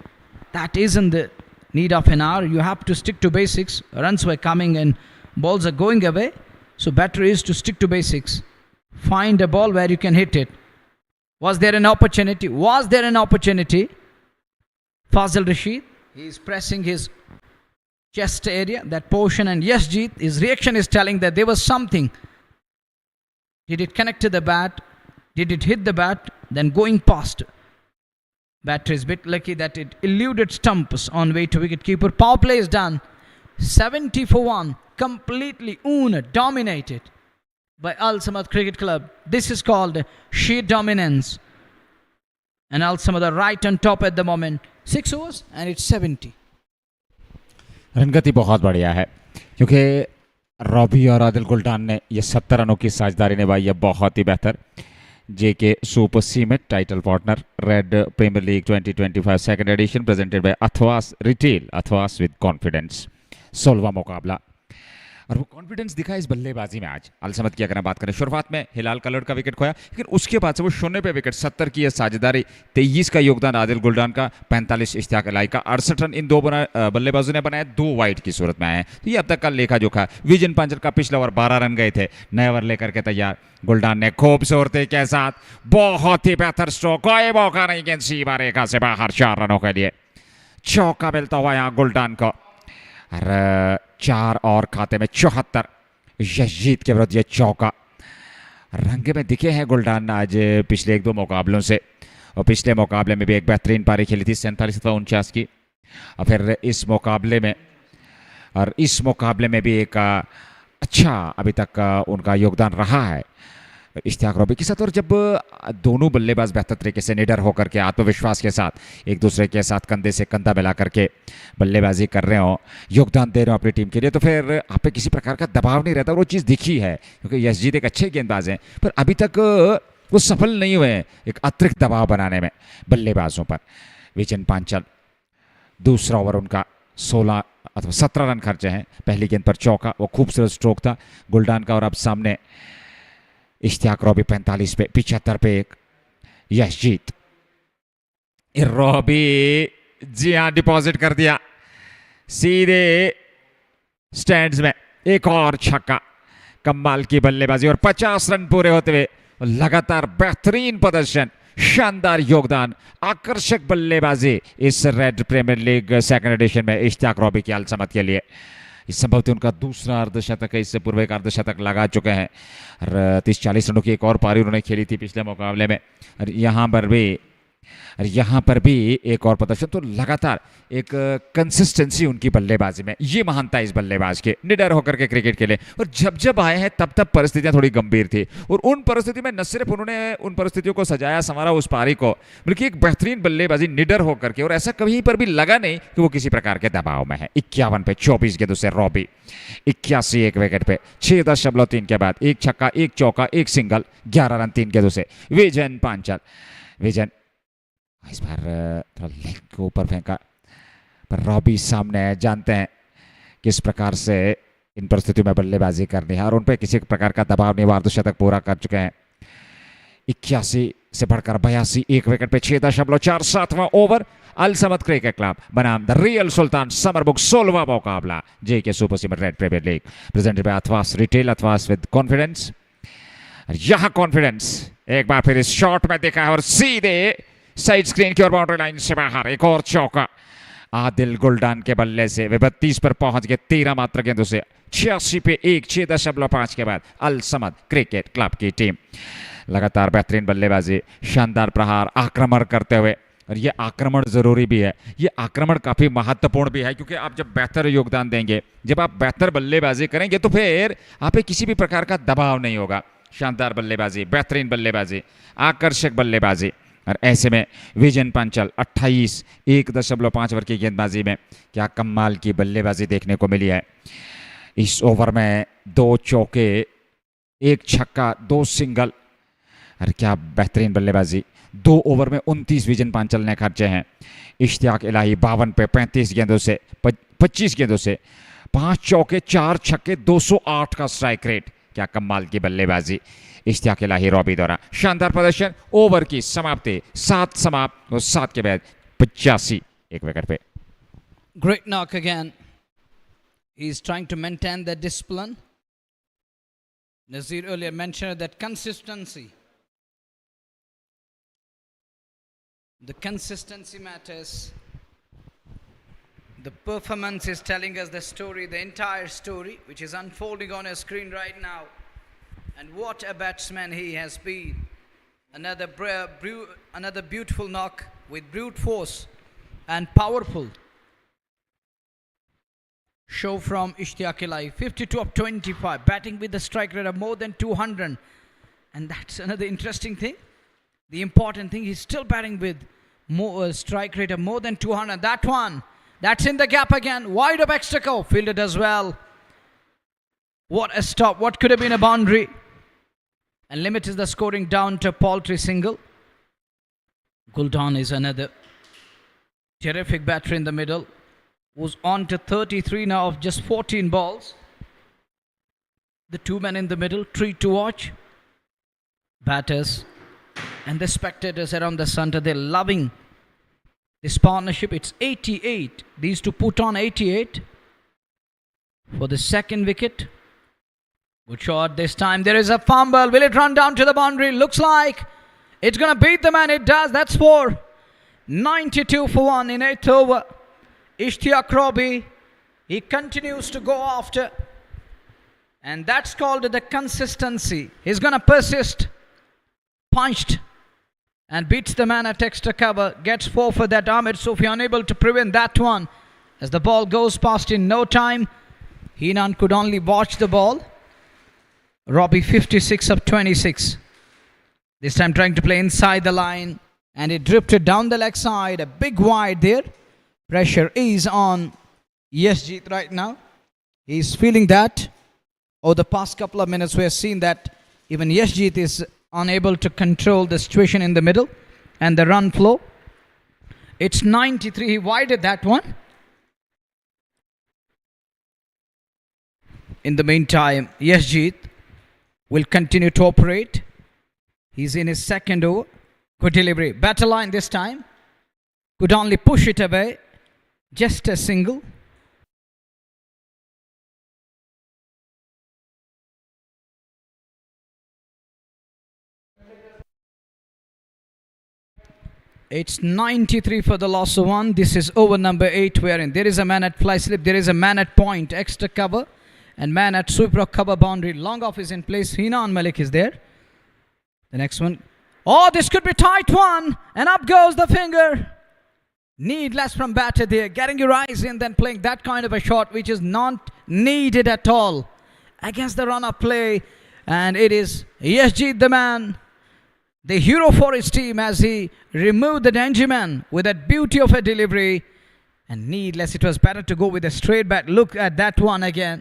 That isn't the need of an hour. You have to stick to basics. Runs were coming and balls are going away. So better is to stick to basics. Find a ball where you can hit it. Was there an opportunity? Was there an opportunity? Fazil Rashid, he is pressing his chest area, that portion, and Yashjeet, his reaction is telling that there was something. Did it connect to the bat? Did it hit the bat? Then going past. Batter is a bit lucky that it eluded stumps on way to wicketkeeper. Power play is done. 70 for 1. Completely dominated by Al Samad Cricket Club. This is called sheer dominance. And Al Samad are right on top at the moment. 6 overs and it's 70. रनगति बहुत बढ़िया है क्योंकि Robbie और आदिल गुल्टान ने ये 70 रनों की साझेदारी निभाई है बहुत ही बेहतर. JK super cement title partner red premier league 2025 second edition presented by Athwas retail, Athwas with confidence. 16वां मुकाबला और वो कॉन्फिडेंस दिखा इस बल्लेबाजी में आज. अल समद की अगर बात करें, शुरुआत में हिलाल कलर का विकेट खोया, लेकिन उसके बाद से वो 0 पे विकेट, 70 की है साझेदारी, 23 का योगदान आदिल गुल्डान का, 45 इश्तियाक अलाई का, 68 रन इन 2 बल्लेबाजों ने बनाए, 2 वाइड की सूरत में आए हैं. तो ये अब तक का लेखा जोखा. विजन पांचल का पिछला ओवर 12 रन गए थे, नए ओवर लेकर के तैयार. गुल्डान ने खूबसूरती के साथ बहुत ही बेहतर स्ट्रोक, कोई मौका नहीं गेंद सीमा रेखा से बाहर, 4 रनों के लिए चौका मिलता हुआ यहाँ गुल्डान को. और 4 और खाते में 74. यशजीत के विरुद्ध ये चौका. रंग में दिखे हैं गुल्डान आज पिछले 1-2 मुकाबलों से, और पिछले मुकाबले में भी एक बेहतरीन पारी खेली थी 47 अथवा 49 की. और फिर इस मुकाबले में भी एक अच्छा अभी तक उनका योगदान रहा है इश्तियाक रॉबी के साथ. और जब दोनों बल्लेबाज बेहतर तरीके से निडर होकर के आत्मविश्वास के साथ एक दूसरे के साथ कंधे से कंधा मिला करके बल्लेबाजी कर रहे हो, योगदान दे रहे हो अपनी टीम के लिए, तो फिर आप पे किसी प्रकार का दबाव नहीं रहता. और वो चीज़ दिखी है क्योंकि यशजीत एक अच्छे गेंदबाज हैं, पर अभी तक वो सफल नहीं हुए हैं एक अतिरिक्त दबाव बनाने में बल्लेबाजों पर. विजन पांचल, दूसरा ओवर उनका 16 अथवा 17 रन खर्चे हैं. पहली गेंद पर चौका, वो खूबसूरत स्ट्रोक था गुल्डान का. और अब सामने इश्तियाक रॉबी 45 पे, 75 पे एक यशजीत. रॉबी जी हाँ, डिपॉजिट कर दिया सीधे स्टैंड्स में. एक और छक्का, कमाल की बल्लेबाजी. और 50 रन पूरे होते हुए लगातार बेहतरीन प्रदर्शन शानदार योगदान, आकर्षक बल्लेबाजी इस red premier league second edition में इश्तियाक रॉबी की अलसमत के लिए। इस संभवतः उनका दूसरा अर्धशतक है, इससे पूर्व एक अर्धशतक लगा चुके हैं और 30-40 रनों की एक और पारी उन्होंने खेली थी पिछले मुकाबले में। और यहाँ पर भी एक और प्रदर्शन, तो लगातार एक कंसिस्टेंसी उनकी बल्लेबाजी में, ये महानता इस बल्लेबाज के, निडर होकर के क्रिकेट खेले। और जब जब आए हैं तब तब परिस्थितियां थोड़ी गंभीर थी और उन परिस्थितियों में न सिर्फ उन्होंने उन परिस्थितियों को सजाया संवारा उस पारी को, बल्कि एक बेहतरीन बल्लेबाजी निडर होकर के, और ऐसा कहीं पर भी लगा नहीं कि वो किसी प्रकार के दबाव में है। 51 पे 24 गेंदों से रॉबी, 81 एक विकेट पे, 6.3 के बाद एक छक्का, एक चौका, एक सिंगल, 11 रन 3 गेंदों से विजन पांचाल। विजन इस बार थोड़ा लेग को ऊपर फेंका, पर रॉबी सामने है, जानते हैं किस प्रकार से इन परिस्थितियों में बल्लेबाजी करनी है और उन पर किसी प्रकार का दबाव नहीं। अर्धशतक पूरा कर चुके हैं। 81 से बढ़कर 82, एक विकेट पे 6.47वां over. Al Samad cricket club बनाम द रियल सुल्तान समरबुक 16वां मुकाबला J K super cement red premier league presented by Athwas retail, Athwas with confidence. यहां कॉन्फिडेंस एक बार फिर इस शॉट में देखा है और सीधे साइड स्क्रीन की ओर बाउंड्री लाइन से बाहर। एक और चौका आदिल गुलडान के बल्ले से, वे 32 पर पहुंच गए 13 मात्र गेंदों से। 86 पे 1, 6.5 के बाद अल समद क्रिकेट क्लब की टीम लगातार बेहतरीन बल्लेबाजी, शानदार प्रहार, आक्रमण करते हुए। और ये आक्रमण जरूरी भी है, ये आक्रमण काफी महत्वपूर्ण भी है, क्योंकि आप जब बेहतर योगदान देंगे, जब आप बेहतर बल्लेबाजी करेंगे, तो फिर आप पे किसी भी प्रकार का दबाव नहीं होगा। शानदार बल्लेबाजी, बेहतरीन बल्लेबाजी, आकर्षक बल्लेबाजी। और ऐसे में विजन पांचाल 28, 1.5 ओवर की गेंदबाजी में क्या कमाल की बल्लेबाजी देखने को मिली है। इस ओवर में 2 चौके, 1 छक्का, 2 सिंगल, और क्या बेहतरीन बल्लेबाजी। 2 ओवर में 29 विजन पांचाल ने खर्चे हैं। इश्तियाक इलाही 52 पे 35 गेंदों से 25 गेंदों से 5 चौके, 4 छक्के, 208 का स्ट्राइक रेट। क्या कमाल की बल्लेबाजी इश्तियाक इलाही रॉबी द्वारा। शानदार प्रदर्शन। ओवर की समाप्ति 7 समाप्त और 7 के बाद 85 एक विकेट पे। Great knock again. He's trying to maintain that discipline. Nazir earlier mentioned that consistency. The consistency matters. The performance is telling us the story, the entire story, which is unfolding on your screen right now. And what a batsman he has been. Another beautiful knock with brute force and powerful show from Ishtiaq Ilai. 52 of 25, batting with a strike rate of more than 200. And that's another interesting thing. The important thing, he's still batting with more strike rate of more than 200. That one, that's in the gap again. Wide of Extraco, fielded as well. What a stop. What could have been a boundary. And limits the scoring down to a paltry single. Guldan is another terrific batter in the middle, who's on to 33 now of just 14 balls. The two men in the middle, treat to watch. Batters and the spectators around the center, they're loving this partnership. It's 88. These two put on 88 for the second wicket. Good shot this time. There is a fumble. Will it run down to the boundary? Looks like it's going to beat the man. It does. That's 4. 92 for 1 in 8th over. Ishtiaq Robi, he continues to go after. And that's called the consistency. He's going to persist. Punched. And beats the man at extra cover. Gets 4 for that. Ahmed Sufi unable to prevent that one. As the ball goes past in no time. Heenan could only watch the ball. Robbie 56 of 26. This time trying to play inside the line. And it drifted down the leg side. A big wide there. Pressure is on Yesjeet right now. He's feeling that. Over the past couple of minutes we have seen that even Yesjeet is unable to control the situation in the middle. And the run flow. It's 93. He wided that one. In the meantime, Yesjeet will continue to operate. He's in his second over. Good delivery. Batter line this time. Could only push it away. Just a single. It's 93 for the loss of 1. This is over number 8 wherein there is a man at fly slip, there is a man at point, extra cover, and man at sweeper cover boundary. Long off is in place. Hinan Malik is there. The next one. Oh, this could be tight one. And up goes the finger. Needless from batter there. Getting your eyes in, then playing that kind of a shot which is not needed at all against the run-up play. And it is Yashjeet the man, the hero for his team, as he removed the danger man with that beauty of a delivery. And needless, it was better to go with a straight bat. Look at that one again.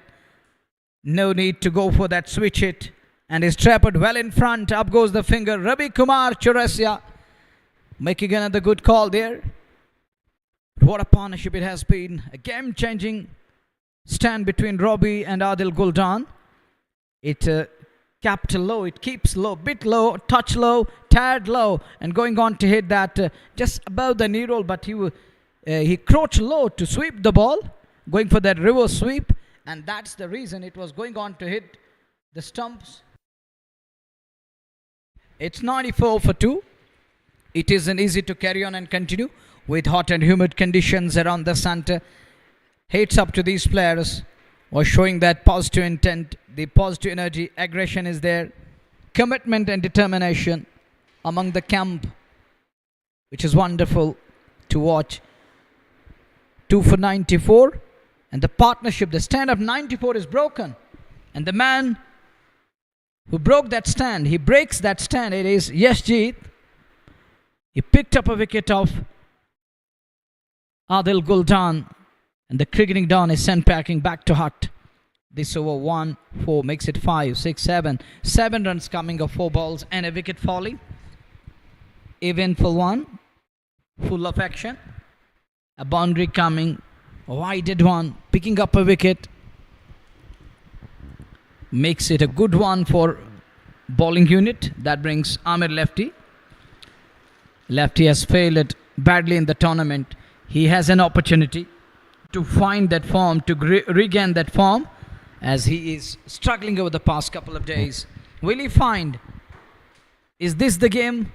No need to go for that switch hit. And he's trapped well in front. Up goes the finger. Ravi Kumar Chaurasia making another good call there. What a partnership it has been. A game-changing stand between Robbie and Adil Guldan. It capped low, it keeps low, bit low, touch low, tad low, and going on to hit that just above the knee roll, but he crouched low to sweep the ball, going for that reverse sweep, and that's the reason it was going on to hit the stumps. It's 94 for 2. It isn't easy to carry on and continue with hot and humid conditions around the center. Hits up to these players was showing that positive intent, the positive energy, aggression is there, commitment and determination among the camp, which is wonderful to watch. 2 for 94, and the partnership, the stand of 94 is broken, and the man who broke that stand, he breaks that stand, it is Yashjeet. He picked up a wicket of Adil Guldan, and the cricketing dawn is sent packing back to hut. This over 1-4 makes it 5, 6, 7. 7 runs coming of 4 balls and a wicket falling. Eventful one, full of action. A boundary coming, a wided one, picking up a wicket. Makes it a good one for bowling unit. That brings Amir lefty. Lefty has failed it badly in the tournament. He has an opportunity to find that form, to regain that form, as he is struggling over the past couple of days. Will he find? Is this the game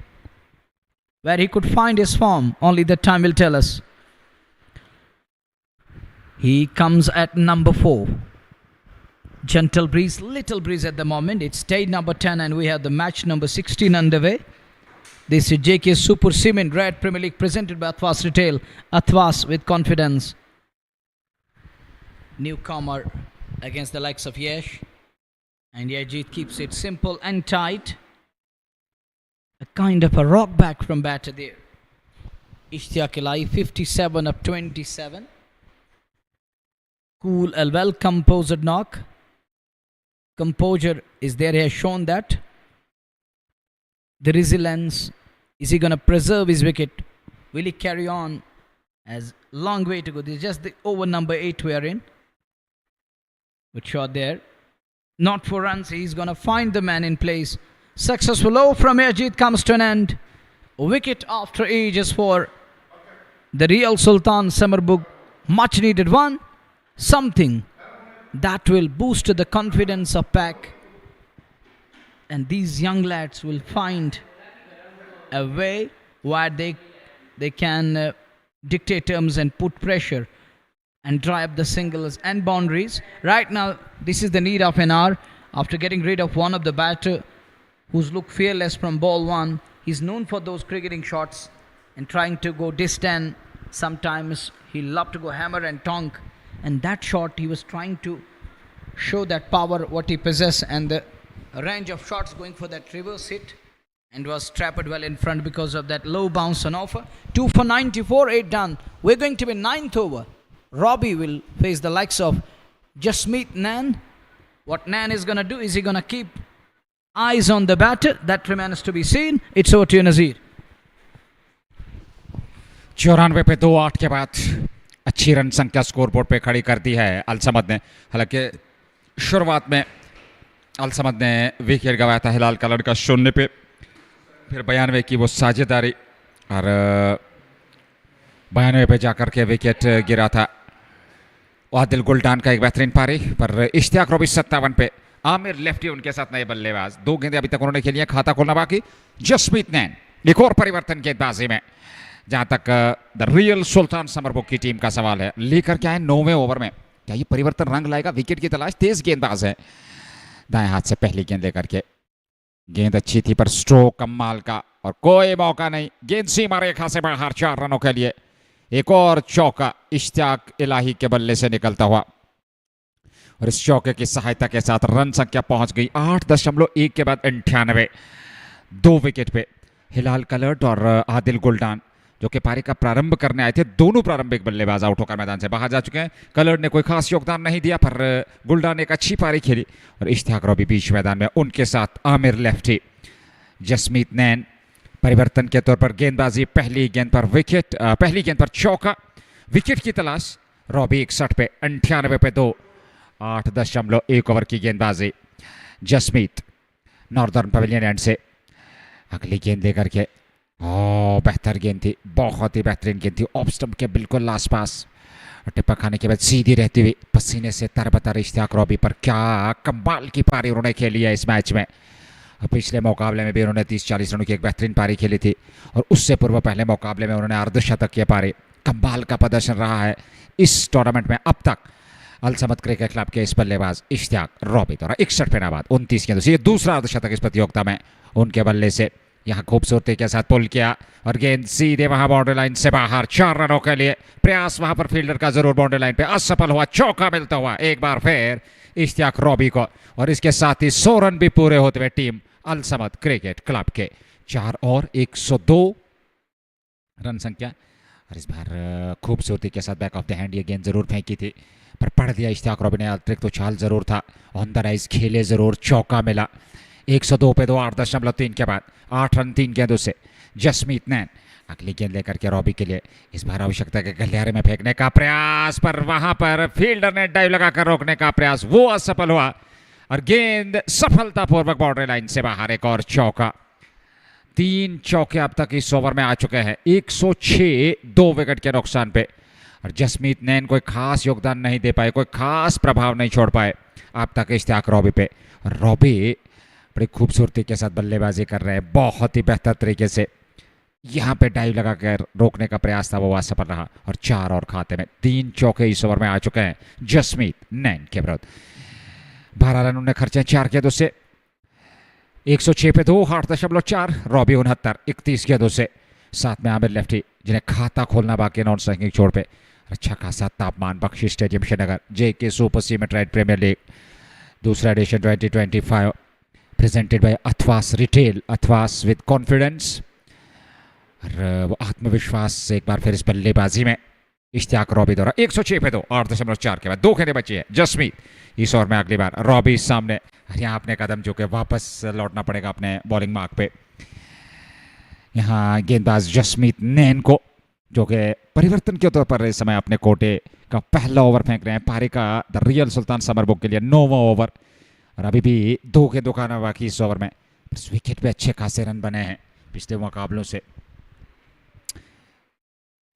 where he could find his form? Only the time will tell us. He comes at number 4. Gentle breeze, little breeze at the moment. It's day number 10 and we have the match number 16 underway. This is JK Super Cement Red Premier League presented by Athwas Retail. Athwas with confidence. Newcomer against the likes of Yash. And Yashjeet keeps it simple and tight. A kind of a rock back from batter there. Ishtiyaq Ilai, 57 of 27. Cool, a well composed knock. Composure is there, he has shown that. The resilience. Is he going to preserve his wicket? Will he carry on? As long way to go. This is just the over number 8 we are in. Good shot there. Not 4 runs. He's going to find the man in place. Successful over from Yashjeet comes to an end. A wicket after ages for the real Sultan Sumerbugh. Much needed one. Something that will boost the confidence of pack. And these young lads will find a way where they can dictate terms and put pressure and drive the singles and boundaries. Right now, this is the need of an hour. After getting rid of one of the batter who's looked fearless from ball 1, he's known for those cricketing shots and trying to go distant. Sometimes he loved to go hammer and tonk, and that shot he was trying to show that power what he possessed, and the range of shots going for that reverse hit, and was trapped well in front because of that low bounce on offer. 2 for 94, 8 done. We're going to be 9th over. Robbie will face the likes of Jasmeet Nan. What Nan is going to do, is he going to keep eyes on the batter? That remains to be seen. It's over to you, Nazir. 94 पे 2-8 के बाद अच्छी run संख्या score board पे खड़ी कर दी है अलसमद ने। हालांकि शुरुआत में अलसमद ने विकेट गंवाया था हिलाल का लड़का 0 पे, फिर 92 की वो साझेदारी और 92 पे जाकर के विकेट गिरा था आदिल गुल्टान का एक बेहतरीन पारी पर। इश्तियाक रोबी 57 पे, आमिर लेफ्टी उनके साथ नए बल्लेबाज, 2 गेंदें अभी तक उन्होंने खेली हैं, खाता खोलना बाकी। जसमीत नैन एक और परिवर्तन गेंदबाजी में, जहां तक द रियल सुल्तान समरबुक की टीम का सवाल है। लेकर क्या है 9वें ओवर में, क्या ये परिवर्तन रंग लाएगा? विकेट की तलाश, तेज गेंदबाज है, दाएं हाथ से पहली गेंद लेकर के। गेंद अच्छी थी पर स्ट्रोक कमाल का, और कोई मौका नहीं, गेंद सीमा रेखा से बाहर, 4 रनों के लिए। एक और चौका इश्तियाक इलाही के बल्ले से निकलता हुआ, और इस चौके की सहायता के साथ रन संख्या पहुंच गई 8.1 के बाद 98। 2 विकेट पे हिलाल कलर्ट और आदिल गुलडान, जो कि पारी का प्रारंभ करने आए थे, दोनों प्रारंभिक बल्लेबाज आउट होकर मैदान से बाहर जा चुके हैं। कलर्ट ने कोई खास योगदान नहीं दिया, पर गुलडान ने एक अच्छी पारी खेली, और इश्तियाक रॉबी बीच मैदान में, उनके साथ आमिर लेफ्टी। जसमीत नैन परिवर्तन के तौर पर गेंदबाजी, पहली गेंद पर चौका, विकेट की तलाश। रॉबी 61 पे, 98 पे 2, 8.1 ओवर की गेंदबाजी। जसमीत नॉर्दर्न पवेलियन एंड से अगली गेंद लेकर के, बेहतर गेंद थी, बहुत ही बेहतरीन गेंद थी, ऑफ स्टंप के बिल्कुल आसपास, टिप्पा खाने के बाद सीधी रहती हुई पसीने से तरबतर इश्तियाक रॉबी पर। क्या कमाल की पारी उन्होंने खेली है इस मैच में। पिछले मुकाबले में भी उन्होंने 30-40 रनों की एक बेहतरीन पारी खेली थी, और उससे पूर्व पहले मुकाबले में उन्होंने अर्धशतक की पारी। कमाल का प्रदर्शन रहा है इस टूर्नामेंट में अब तक अल समद क्रिकेट क्लब के इस बल्लेबाज इश्तियाक रॉबी द्वारा। 61 पे नाबाद, 29 गेंदों से, ये दूसरा अर्धशतक इस प्रतियोगिता में उनके बल्ले से। यहाँ खूबसूरती के साथ पुल किया, और गेंद सीधे वहां बाउंड्री लाइन से बाहर, 4 रनों के लिए। प्रयास वहां पर फील्डर का जरूर बाउंड्री लाइन पे असफल हुआ, चौका मिलता हुआ एक बार फिर इश्तियाक रॉबी को, और इसके साथ ही 100 रन भी पूरे होते हुए टीम अल समद क्रिकेट क्लब के। 4 और 102 रन संख्या, और इस बार खूबसूरती के साथ बैक ऑफ द हैंड ये गेंद जरूर फेंकी थी, पर पढ़ दिया इश्तियाक रॉबी ने। अतिरिक्त उछाल जरूर था, ऑन द राइज खेले जरूर, चौका मिला। 102 पे 2, 8.3 के बाद 8 रन 3 गेंदों से। जसमीत नैन अगली गेंद लेकर के रॉबी के लिए, इस बार आवश्यकता के गलियारे में फेंकने का प्रयास, पर वहां पर फील्डर ने डाइव लगाकर रोकने का प्रयास, वो असफल हुआ, और गेंद सफलतापूर्वक बाउंड्री लाइन से बाहर। एक और चौका। 3 चौके अब तक इस ओवर में आ चुके हैं, 106, 2 विकेट के नुकसान पे, और जसमीत नैन कोई खास योगदान नहीं दे पाए, कोई खास प्रभाव नहीं छोड़ पाए अब तक इश्तियाक रॉबी पे। रॉबी बड़ी खूबसूरती के साथ बल्लेबाजी कर रहे हैं, बहुत ही बेहतर तरीके से। यहाँ पे डाइव लगाकर रोकने का प्रयास था, वो असफल रहा, और 4 और खाते में। 3 चौके इस ओवर में आ चुके हैं जसमीत नैन के विरुद्ध। 12 रन उन्होंने खर्चे 4 गेंदों से। 106 पे 2, 8.4। रॉबी 69, 31 गेंदों से। साथ में आमिर लेफ्टी, जिन्हें खाता खोलना बाकी नॉन स्ट्राइकिंग छोड़ पे। अच्छा खासा तापमान Bakshi stadium Srinagar, JK super cement premier league दूसरा edition 2025, presented by Athwas retail, Athwas with confidence. और वो आत्मविश्वास से एक बार फिर इस बल्लेबाजी में इश्तियाक रॉबी द्वारा। 106 पे 2, 8.4 के बाद 2 गेंदें बची है। जसमीत इस ओवर में अगली बार रॉबी सामने, और यहाँ अपने कदम जो के वापस लौटना पड़ेगा अपने बॉलिंग मार्क पे। यहाँ गेंदबाज जसमीत नैन को, जो कि परिवर्तन के तौर पर इस समय अपने कोटे का पहला ओवर फेंक रहे हैं पारी का द रियल सुल्तान समरबुक के लिए, 9वां ओवर, और अभी भी 2 गेंदों का बाकी इस ओवर में। इस विकेट पे अच्छे खासे रन बने हैं पिछले मुकाबलों से।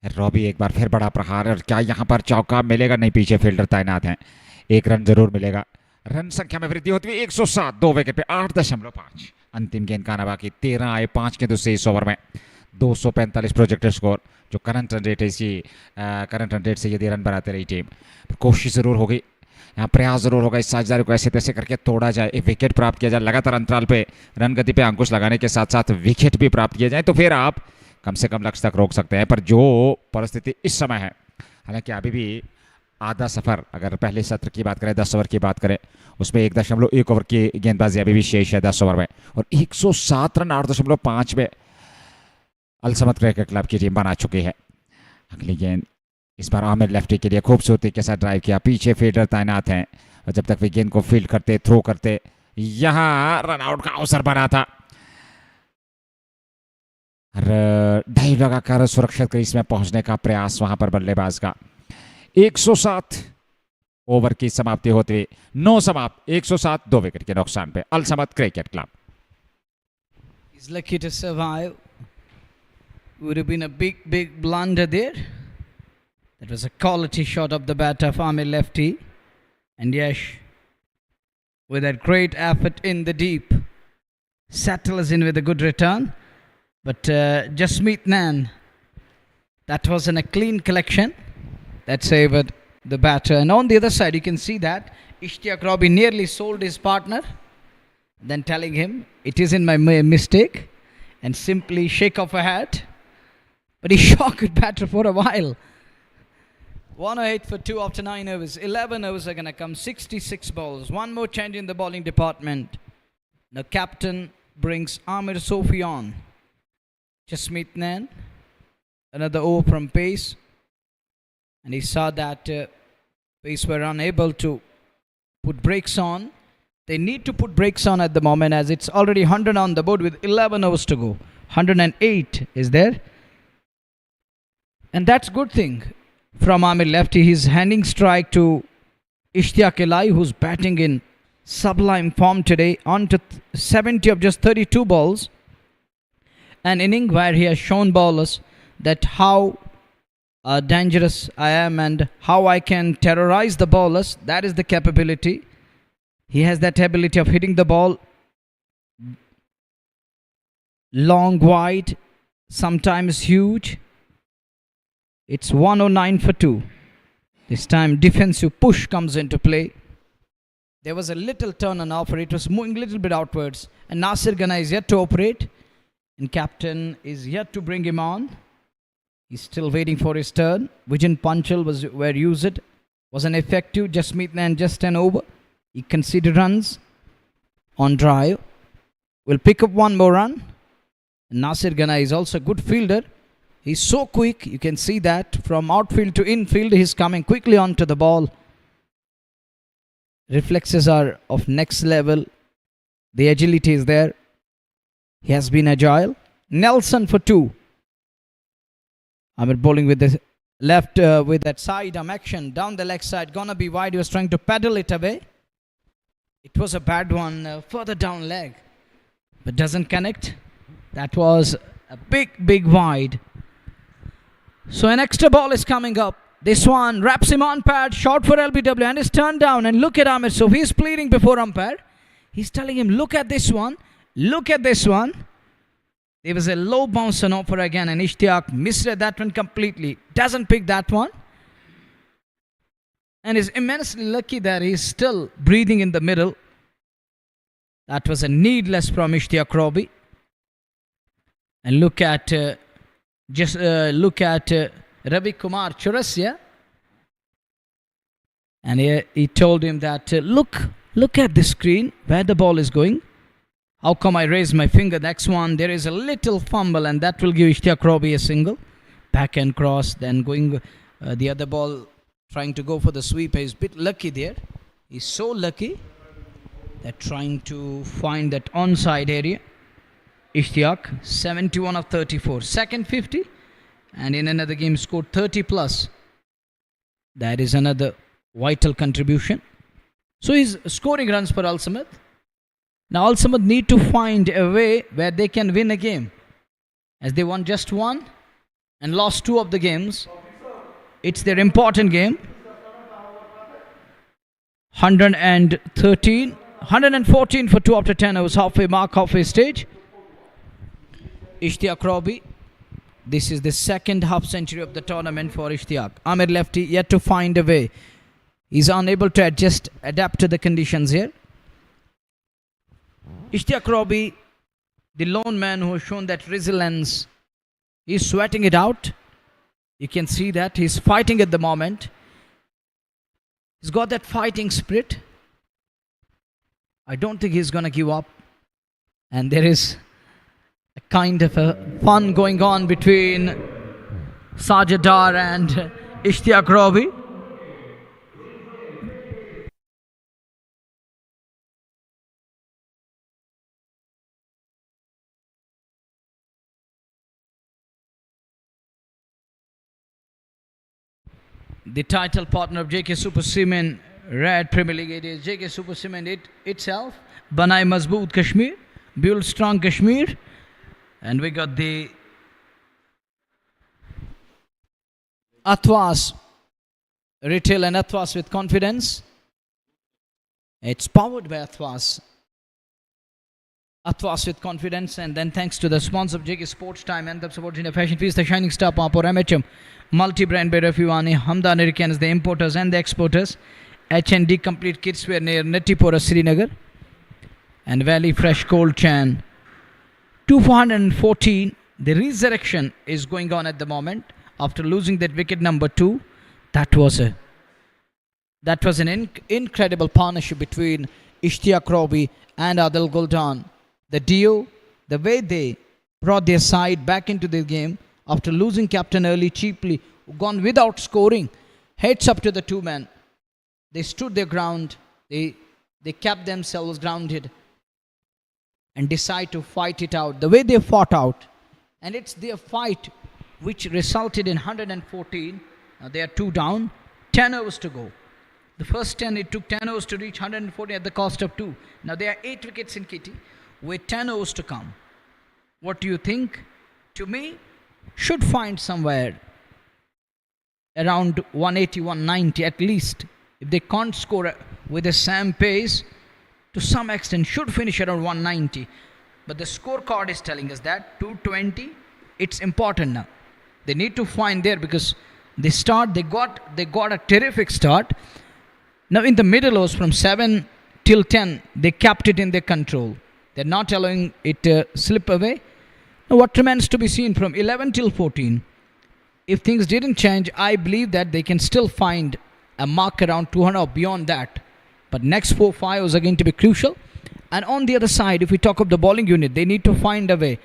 रॉबी एक बार फिर बड़ा प्रहार, और क्या यहाँ पर चौका मिलेगा? नहीं, पीछे फील्डर तैनात हैं, 1 रन जरूर मिलेगा। रन संख्या में वृद्धि होती हुई 107, 2 विकेट पे 8.5। अंतिम गेंद का बाकी 13 आए 5 गेंदों से इस ओवर में। 245 प्रोजेक्टेड स्कोर, जो करंट रन रेट से यदि रन बनाते रही टीम। कोशिश जरूर होगी, यहाँ प्रयास जरूर होगा इस साझेदारी को ऐसे तैसे करके तोड़ा जाए, एक विकेट प्राप्त किया जाए, लगातार अंतराल पे रन गति पे अंकुश लगाने के साथ साथ विकेट भी प्राप्त किए जाए, तो फिर आप कम से कम लक्ष्य तक रोक सकते हैं। पर जो परिस्थिति इस समय है, हालांकि अभी भी आधा सफर, अगर पहले सत्र की बात करें, 10 ओवर की बात करें, उसमें 1.1 ओवर की गेंदबाजी अभी भी शेष है 10 ओवर में, और 107 रन 8.5 में अल समद क्रिकेट क्लब की टीम बना चुकी है। अगली गेंद इस बार आमिर लेफ्टी के लिए खूबसूरती के साथ ड्राइव किया, पीछे फील्डर तैनात हैं, और जब तक वे गेंद को फील्ड करते, थ्रो करते, यहाँ रन आउट का अवसर बना था। डाइव लगाकर सुरक्षित क्रीज में पहुंचने का प्रयास वहां पर बल्लेबाज का। 107 ओवर की समाप्ति होती हुई 9 समाप्त, 107, 2 विकेट के नुकसान पे Al Samad cricket club. He's lucky to survive. Would have been a big blunder there. That was a quality shot of the batter of Amir Lefty, and Yash, with that great effort in the deep, settles in with a good return. But Jasmeet Nan, that wasn't a clean collection that saved the batter. And on the other side, you can see that Ishtiaq Robbie nearly sold his partner, then telling him, it isn't my mistake, and simply shake off a hat. But he shocked batter for a while. 108 for 2 after 9 overs. 11 overs are going to come. 66 balls. One more change in the bowling department. The captain brings Amir Sofi on. Jasmeet Nan. Another over from pace. And he saw that pace were unable to put brakes on. They need to put brakes on at the moment, as it's already 100 on the board with 11 overs to go. 108 is there. And that's good thing. From Amir lefty, he's handing strike to Ishtiaq Elai, who's batting in sublime form today, on to 70 of just 32 balls. An inning where he has shown bowlers that how dangerous I am and how I can terrorize the bowlers. That is the capability. He has that ability of hitting the ball long, wide, sometimes huge. It's 109 for 2. This time defensive push comes into play. There was a little turn and offer. It was moving a little bit outwards. And Nasir Ghana is yet to operate. And captain is yet to bring him on. He's still waiting for his turn. Vijay Panchal were used. Was an effective. Jasmeet Nan just an over. He conceded runs on drive. Will pick up one more run. And Nasir Ghana is also a good fielder. He's so quick. You can see that from outfield to infield. He's coming quickly onto the ball. Reflexes are of next level. The agility is there. He has been agile. Nelson for 2. Amir bowling with the left, with that side arm action down the leg side. Gonna be wide. He was trying to paddle it away. It was a bad one further down leg, but doesn't connect. That was a big wide. So an extra ball is coming up. This one wraps him on pad, short for LBW, and is turned down. And look at Amir. So he's pleading before umpire. He's telling him, look at this one. Look at this one. There was a low bounce and offer again, and Ishtiaq misread that one completely. Doesn't pick that one. And is immensely lucky that he's still breathing in the middle. That was a needless from Ishtiaq Robbie. And look at Ravi Kumar Chaurasia. And he told him that, look at the screen where the ball is going. How come I raise my finger? Next one, there is a little fumble, and that will give Ishtiaq Robbie a single. Back and cross, then going the other ball, trying to go for the sweep. He's a bit lucky there. He's so lucky that trying to find that onside area. Ishtiaq, 71 of 34. Second 50. And in another game scored 30 plus. That is another vital contribution. So he's scoring runs for Al Samad. Now Al Samad need to find a way where they can win a game. As they won just one and lost 2 of the games. It's their important game. 114 for 2 after 10 overs. Halfway stage. Ishtiaq Robbie. This is the second half century of the tournament for Ishtiaq. Amir lefty yet to find a way. He's unable to adapt to the conditions here. Ishtiaq Robbie, the lone man who has shown that resilience, he's sweating it out. You can see that he's fighting at the moment. He's got that fighting spirit. I don't think he's going to give up. And there is a kind of a fun going on between Sajid Dar and Ishtiaq Robbie. The title partner of JK Super Cement Red Premier League, it is JK Super Cement itself. Banai Mazboot Kashmir, Build Strong Kashmir. And we got the Athwas, Retail and Athwas with Confidence. It's powered by Athwas. Athwas with confidence, and then thanks to the sponsor of JK Sports Time and the support in the Fashion Feast, the Shining Star Pump or MHM, multi-brand by Rafiwani, Hamda Americans, the importers and the exporters, H&D complete kids wear near Nettipora, Srinagar, and Valley Fresh Cold Chan. 214, the resurrection is going on at the moment after losing that wicket number 2. That was an incredible partnership between Ishtiaq Robi and Adil Guldan. The duo, the way they brought their side back into the game after losing captain early cheaply, gone without scoring, heads up to the two men. They stood their ground, they kept themselves grounded and decide to fight it out. The way they fought out, and it's their fight which resulted in 114. Now they are 2 down, 10 overs to go. The first 10, it took 10 overs to reach 140 at the cost of 2. Now there are 8 wickets in kitty with 10 overs to come. What do you think? To me, should find somewhere around 180, 190 at least. If they can't score with the same pace, to some extent should finish around 190. But the scorecard is telling us that 220, it's important now. They need to find there because they got a terrific start. Now in the middle overs from 7 till 10, they kept it in their control. They're not allowing it to slip away. Now what remains to be seen from 11 till 14? If things didn't change, I believe that they can still find a mark around 200 or beyond that. But next 4-5 are going to be crucial. And on the other side, if we talk of the bowling unit, they need to find a way,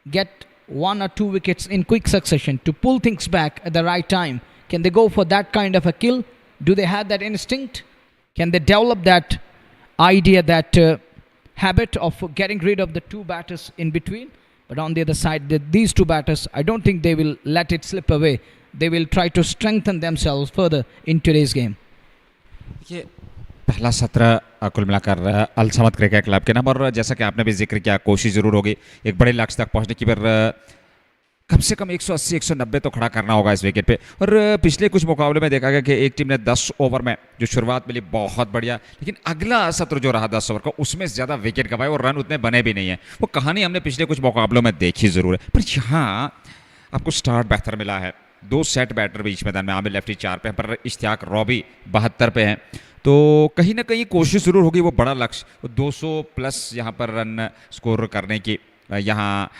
get 1 or 2 wickets in quick succession to pull things back at the right time. Can they go for that kind of a kill? Do they have that instinct? Can they develop that idea, that habit of getting rid of the 2 batters in between? But on the other side, these 2 batters, I don't think they will let it slip away. They will try to strengthen themselves further in today's game. ये पहला सत्र कुल मिलाकर अल Samad cricket club के नाम, और जैसा कि आपने भी जिक्र किया, कोशिश जरूर होगी एक बड़े लक्ष्य तक पहुंचने की, पर कम से कम 180-190 तो खड़ा करना होगा इस विकेट पे। और पिछले कुछ मुकाबले में देखा गया कि एक टीम ने 10 ओवर में जो शुरुआत मिली बहुत बढ़िया, लेकिन अगला सत्र जो रहा 10 ओवर का, उसमें ज़्यादा विकेट गंवाए और रन उतने बने भी नहीं है। वो कहानी हमने पिछले कुछ मुकाबलों में देखी ज़रूर है, पर यहाँ आपको स्टार्ट बेहतर मिला है। 2 सेट बैटर बीच मैदान में, आमिर लेफ्टी 4 पे हैं, पर इश्तियाक रॉबी 72 पे हैं। तो कहीं ना कहीं कोशिश ज़रूर होगी वो बड़ा लक्ष्य 200 प्लस यहाँ पर रन स्कोर करने की, यहाँ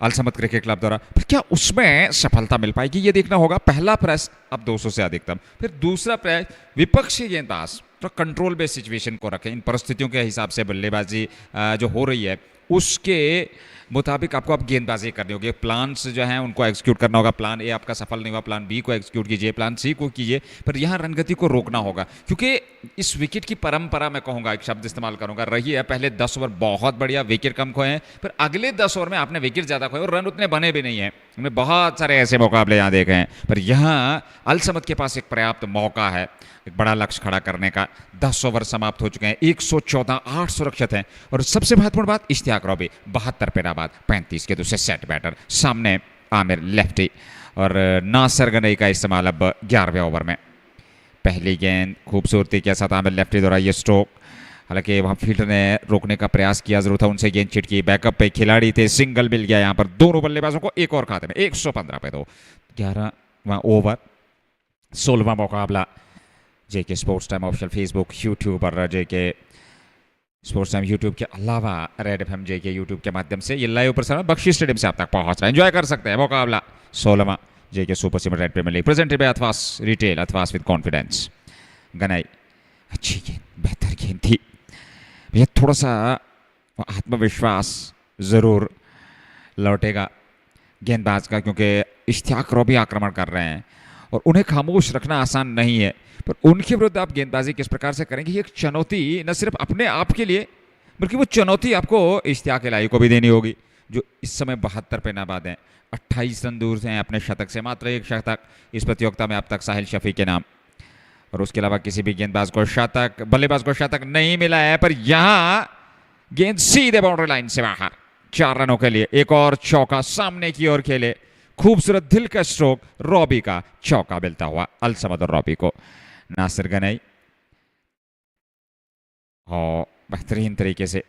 अल समद क्रिकेट क्लब द्वारा, पर क्या उसमें सफलता मिल पाएगी ये देखना होगा। पहला प्रयास अब 200 से अधिकतम, फिर दूसरा प्रयास विपक्षी गेंदबाज तो कंट्रोल बेस्ड सिचुएशन को रखें, इन परिस्थितियों के हिसाब से बल्लेबाजी जो हो रही है उसके मुताबिक आपको अब गेंदबाजी करनी होगी। प्लान्स जो हैं उनको एग्जीक्यूट करना होगा। प्लान ए आपका सफल नहीं हुआ, प्लान बी को एग्जीक्यूट कीजिए, प्लान सी को कीजिए, पर यहाँ रनगति को रोकना होगा, क्योंकि इस विकेट की परंपरा मैं कहूँगा, एक शब्द इस्तेमाल करूँगा, रही है। पहले 10 ओवर बहुत बढ़िया विकेट कम खोए हैं, पर अगले 10 ओवर में आपने विकेट ज़्यादा खोए और रन उतने बने भी नहीं हैं। हमने बहुत सारे ऐसे मुकाबले यहाँ देखे हैं, पर यहाँ अल समद के पास एक पर्याप्त मौका है एक बड़ा लक्ष्य खड़ा करने का। 10 ओवर समाप्त हो चुके हैं, 114, 8 सुरक्षित हैं, और सबसे महत्वपूर्ण बात, इश्तियाक रॉबी 72 पे नाबाद, 35 के दूसरे सेट बैटर, सामने आमिर लेफ्टी, और नासिर गनई का इस्तेमाल अब 11वें ओवर में। पहली गेंद खूबसूरती के साथ आमिर लेफ्टी द्वारा ये स्ट्रोक, हालांकि वहाँ फील्डर ने रोकने का प्रयास किया जरूर था, उनसे गेंद छिटकी, बैकअप पे खिलाड़ी थे, सिंगल मिल गया यहाँ पर दोनों बल्लेबाजों को एक और खाते में, 115 पे 2। 11वां ओवर, 16वां मुकाबला। JK sports time official Facebook, YouTube और जेके स्पोर्ट्स टाइम यूट्यूब के अलावा रेड एफएम जेके यूट्यूब के माध्यम से ये लाइव प्रसारण बख्शी स्टेडियम से आप तक पहुंच रहा है, एंजॉय कर सकते हैं। मुकाबला 16वां JK super cement red premier league presented by Athwas retail, Athwas with confidence. Ganai अच्छी गेंद, बेहतर गेंद थी भैया, थोड़ा सा आत्मविश्वास जरूर लौटेगा गेंदबाज का, क्योंकि इश्तियाक रॉबी आक्रमण कर रहे हैं और उन्हें खामोश रखना आसान नहीं है, पर उनके विरुद्ध आप गेंदबाजी किस प्रकार से करेंगे, ये एक चुनौती न सिर्फ अपने आप के लिए, बल्कि वो चुनौती आपको इश्तियाक इलाही को भी देनी होगी, जो इस समय 72 पे नाबाद हैं, 28 रन दूर हैं अपने शतक से, मात्र 1 शतक इस प्रतियोगिता में अब तक साहिल शफी के नाम, और उसके अलावा किसी भी गेंदबाज को शतक, बल्लेबाज को शतक नहीं मिला है। पर यहाँ गेंद सीधे बाउंड्री लाइन से बाहर, 4 रनों के लिए एक और चौका सामने की ओर खेले, खूबसूरत दिल का स्ट्रोक, रॉबी का चौका मिलता हुआ अल समद और रॉबी को। नासिर गनई और बेहतरीन तरीके से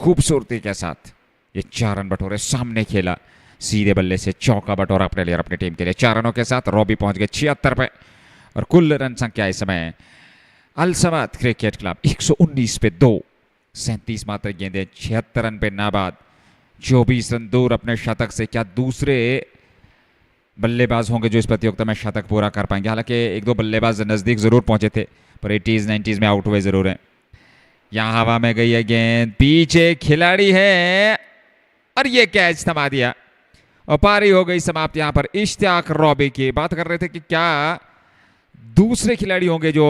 खूबसूरती के साथ ये 4 रन बटोरे, सामने खेला, सीधे बल्ले से चौका बटोरा अपने लिए और अपनी टीम के लिए। 4 रनों के साथ रॉबी पहुंच गए 76 पे और कुल रन संख्या इस समय अल समाद क्रिकेट क्लब 119 पे 2, 37 मात्र गेंदे, 76 रन पे नाबाद, 24 रन दूर अपने शतक से। क्या दूसरे बल्लेबाज होंगे जो इस प्रतियोगिता में शतक पूरा कर पाएंगे? हालांकि एक दो बल्लेबाज नजदीक जरूर पहुंचे थे पर 80s 90s में आउट हुए जरूर हैं। यहां हवा में गई है गेंद, पीछे खिलाड़ी है और ये कैच थमा दिया और पारी हो गई समाप्त। यहां पर इश्तियाक रॉबी की बात कर रहे थे कि क्या दूसरे खिलाड़ी होंगे जो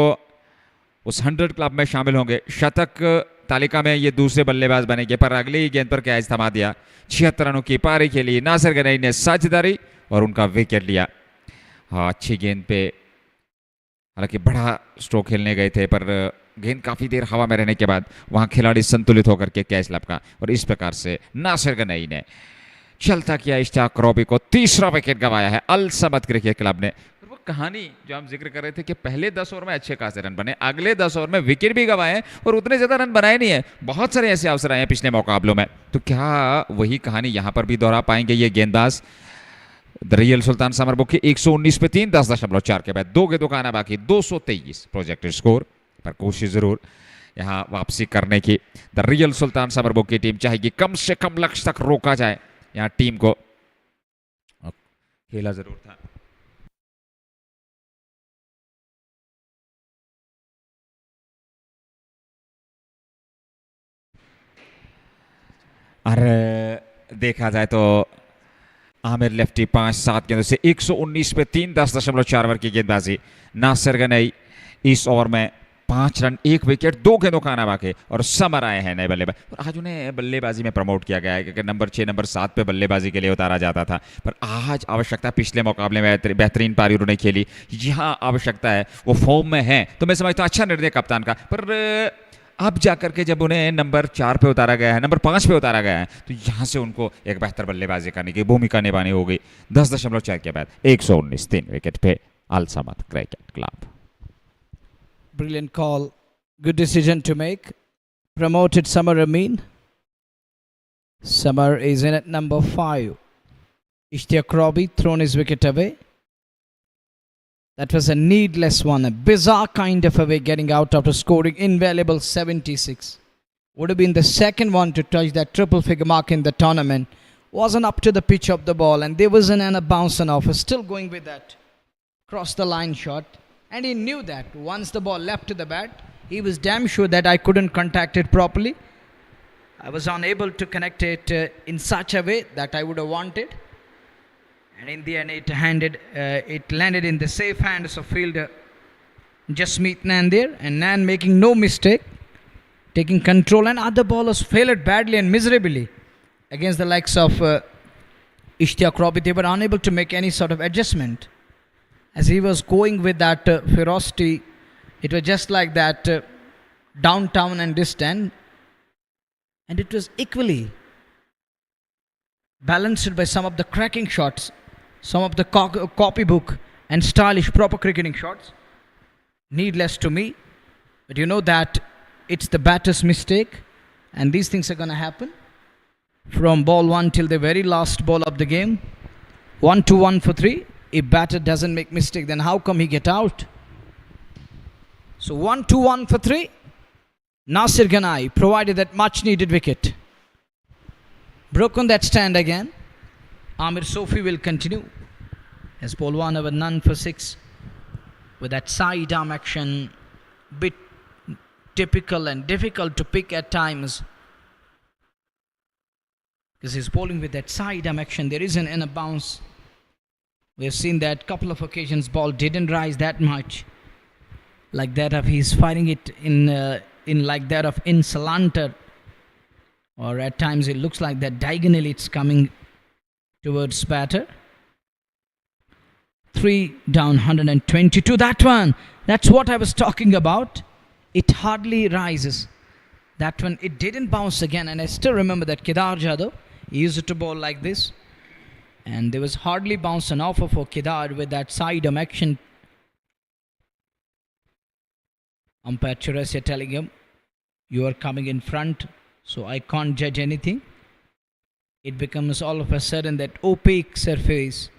उस 100 क्लब में शामिल होंगे, शतक तालिका में ये दूसरे बल्लेबाज बनेंगे, पर अगली ही गेंद पर कैच थमा दिया। 76 रनों की पारी के लिए नासिर गनई ने साझेदारी और उनका विकेट लिया। हाँ, अच्छी गेंद पे, हालांकि बड़ा स्ट्रोक खेलने गए थे पर गेंद काफी देर हवा में रहने के बाद वहां खिलाड़ी संतुलित होकर के कैच लपका और इस प्रकार से नासिर गनई ने चलता किया इश्तियाक रॉबी को तीसरा विकेट गंवाया है अल समद क्रिकेट क्लब ने। और वो कहानी जो हम जिक्र कर रहे थे कि पहले 10 ओवर में अच्छे खासे रन बने, अगले 10 ओवर में विकेट भी गंवाए और उतने ज्यादा रन बनाए नहीं है। बहुत सारे ऐसे अवसर आए हैं पिछले मुकाबलों में, तो क्या वही कहानी यहां पर भी दोहरा पाएंगे ये गेंदबाज? द रियल सुल्तान समरबुग की 119 पे 3, 10.4 के बाद 2 गेंदों का आना बाकी, 223 प्रोजेक्टेड स्कोर, पर कोशिश जरूर यहां वापसी करने की द रियल सुल्तान समरबुग की टीम चाहेगी। कम से कम लक्ष्य तक रोका जाए यहां टीम को, खेला जरूर था। और देखा जाए तो आमिर लेफ्टी 5-7 गेंदों से 119 पे 3, 10.4 ओवर की गेंदबाजी। नासिर गनई इस ओवर में 5 रन 1 विकेट, 2 गेंदों का आना बाकी और समर आए हैं नए बल्लेबाज। और आज उन्हें बल्लेबाजी में प्रमोट किया गया है क्योंकि नंबर 6 नंबर 7 पे बल्लेबाजी के लिए उतारा जाता था, पर आज आवश्यकता, पिछले मुकाबले में बेहतरीन पारी उन्होंने खेली, यहाँ आवश्यकता है, वो फॉर्म में है, तो मैं समझता हूँ अच्छा निर्णय कप्तान का। पर अब जाकर के जब उन्हें नंबर 4 पे उतारा गया है, नंबर 5 पे उतारा गया है, तो यहाँ से उनको एक बेहतर बल्लेबाजी करने की भूमिका निभानी होगी। 10.4 के बाद 119, 3 विकेट पे Al Samad cricket club. Brilliant call. Good decision to make. Promoted Samar Amin. Samar is in at number 5. Ishtiaq Robi thrown his wicket away. That was a needless one. A bizarre kind of away, getting out after scoring invaluable 76. Would have been the second one to touch that triple figure mark in the tournament. Wasn't up to the pitch of the ball and there was an bounce and off. Still going with that cross the line shot. And he knew that once the ball left to the bat, he was damn sure that I couldn't contact it properly. I was unable to connect it in such a way that I would have wanted. And in the end, it landed in the safe hands of fielder Jasmeet Nan there. And Nan making no mistake, taking control. And other bowlers failed badly and miserably against the likes of Ishtiaq Robi. They were unable to make any sort of adjustment. As he was going with that ferocity, it was just like that downtown and distant, and it was equally balanced by some of the cracking shots, some of the copybook and stylish proper cricketing shots. Needless to me, but you know that it's the batter's mistake, and these things are going to happen from ball 1 till the very last ball of the game. 1-1 for 3. If batter doesn't make mistake, then how come he get out? So 1-1 for 3. Nasir Ghanai provided that much needed wicket. Broken that stand again. Amir Sofi will continue. As ball 1 over none for 6. With that side arm action, bit typical and difficult to pick at times. Because he's bowling with that side arm action. There is an inner bounce. We have seen that couple of occasions ball didn't rise that much, like that of he's firing it in like that of in Salanter, or at times it looks like that diagonally it's coming towards batter. 3 down, 122. That one, that's what I was talking about. It hardly rises. That one, it didn't bounce again, and I still remember that Kedar Jadhav, he used to bowl like this. And there was hardly bounce and offer for Kedar with that side arm action. Umpire Churasia telling him, you are coming in front, so I can't judge anything. It becomes all of a sudden that opaque surface,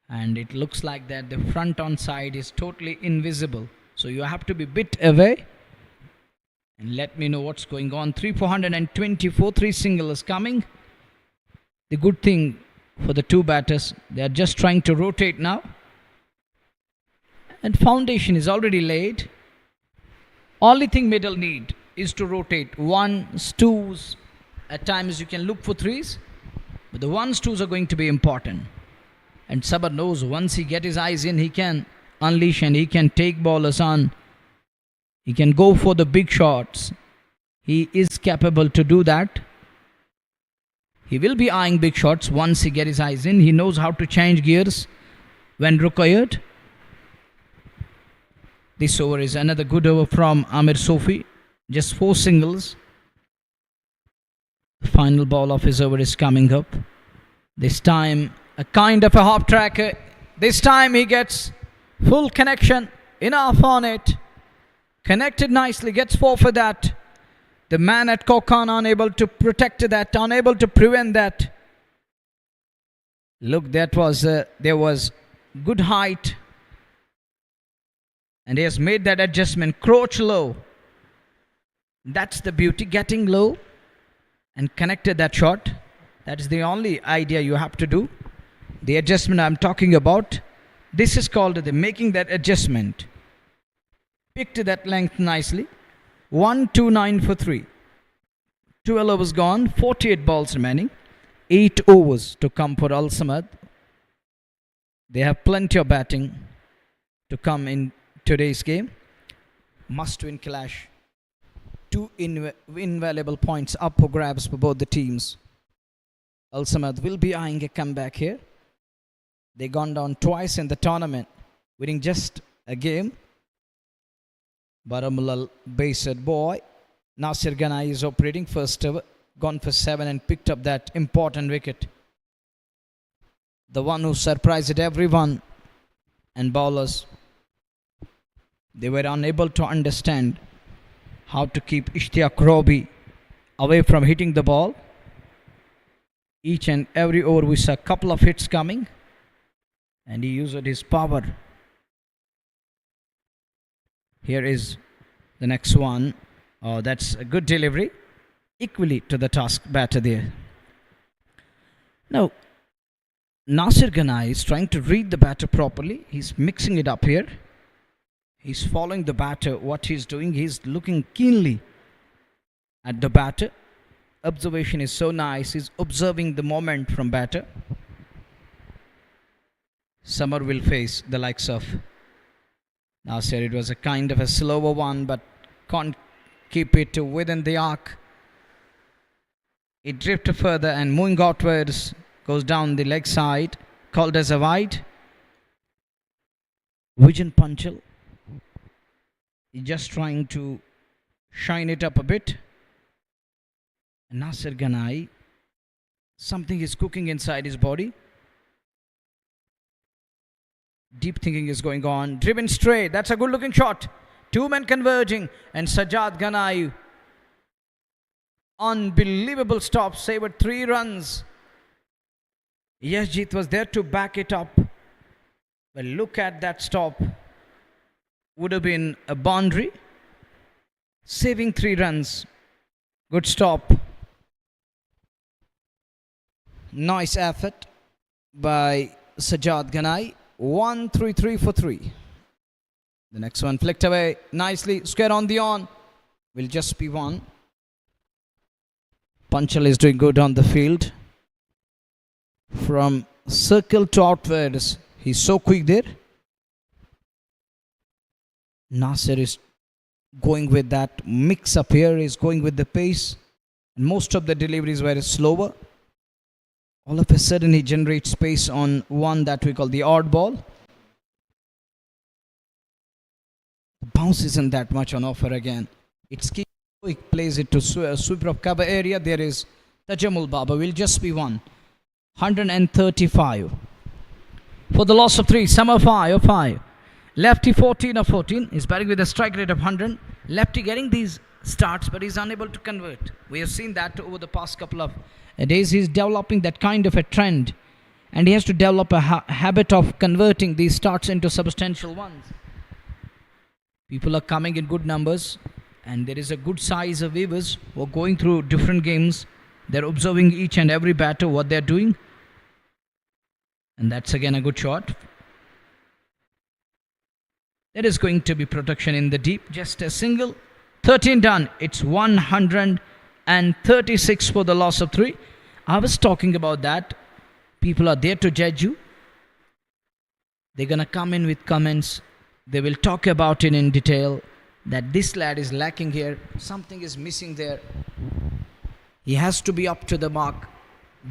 and it looks like that the front on side is totally invisible, so you have to be bit away and let me know what's going on. 424, 3 single is coming. The good thing for the two batters, they are just trying to rotate now, and foundation is already laid. Only thing middle need is to rotate ones, twos. At times you can look for threes, but the ones, twos are going to be important. And Sabar knows once he get his eyes in, he can unleash and he can take bowlers on. He can go for the big shots. He is capable to do that. He will be eyeing big shots once he get his eyes in. He knows how to change gears when required. This over is another good over from Amir Sofi. Just 4 singles. The final ball of his over is coming up. This time a kind of a hop tracker. This time he gets full connection. Enough on it. Connected nicely. Gets 4 for that. The man at Kokon unable to protect that. Unable to prevent that. Look, that was there was good height. And he has made that adjustment. Crouch low. That's the beauty. Getting low and connected that shot. That is the only idea you have to do. The adjustment I'm talking about, this is called the making that adjustment. Picked that length nicely. 129 for 3. 12 overs gone, 48 balls remaining. 8 overs to come for Al Samad. They have plenty of batting to come in today's game. Must win clash. 2 invaluable points up for grabs for both the teams. Al Samad will be eyeing a comeback here. They gone down twice in the tournament, winning just a game. Baramullal based boy Nasir Ganai is operating first over, gone for 7 and picked up that important wicket. The one who surprised everyone and bowlers. They were unable to understand how to keep Ishtiaq Robi away from hitting the ball. Each and every over we saw a couple of hits coming, and he used his power. Here is the next one. Oh, that's a good delivery. Equally to the task batter there. Now, Nasir Ganai is trying to read the batter properly. He's mixing it up here. He's following the batter. What he's doing, he's looking keenly at the batter. Observation is so nice. He's observing the moment from batter. Summer will face the likes of Nasir. It was a kind of a slower one, but can't keep it within the arc. It drifted further and moving outwards, goes down the leg side, called as a wide. Vijan Panchal is just trying to shine it up a bit. And Nasir Ganai, something is cooking inside his body. Deep thinking is going on. Driven straight. That's a good looking shot. 2 men converging. And Sajjad Ganai. Unbelievable stop. Saved 3 runs. Yashjeet was there to back it up. But look at that stop. Would have been a boundary. Saving 3 runs. Good stop. Nice effort by Sajjad Ganai. 1-3-3 for 3. The next one flicked away nicely. Square on the on. Will just be 1. Panchal is doing good on the field. From circle to outwards. He's so quick there. Nasir is going with that mix up here. He's going with the pace. And most of the deliveries were slower. All of a sudden he generates space on one that we call the odd ball. The bounce isn't that much on offer again. It's keep. He plays it to sweeper of cover area. There is Tajamul Baba. Will just be 1. 135. For the loss of 3. Summer 5 of 5. Lefty 14 of 14. He's batting with a strike rate of 100. Lefty getting these starts, but he's unable to convert. We have seen that over the past couple of days. He's developing that kind of a trend, and he has to develop a habit of converting these starts into substantial ones. People are coming in good numbers, and there is a good size of viewers who are going through different games. They're observing each and every batter, what they're doing. And that's again a good shot. There is going to be protection in the deep. Just a single. 13 done. It's 136 for the loss of 3. I was talking about that. People are there to judge you. They're going to come in with comments. They will talk about it in detail. That this lad is lacking here. Something is missing there. He has to be up to the mark.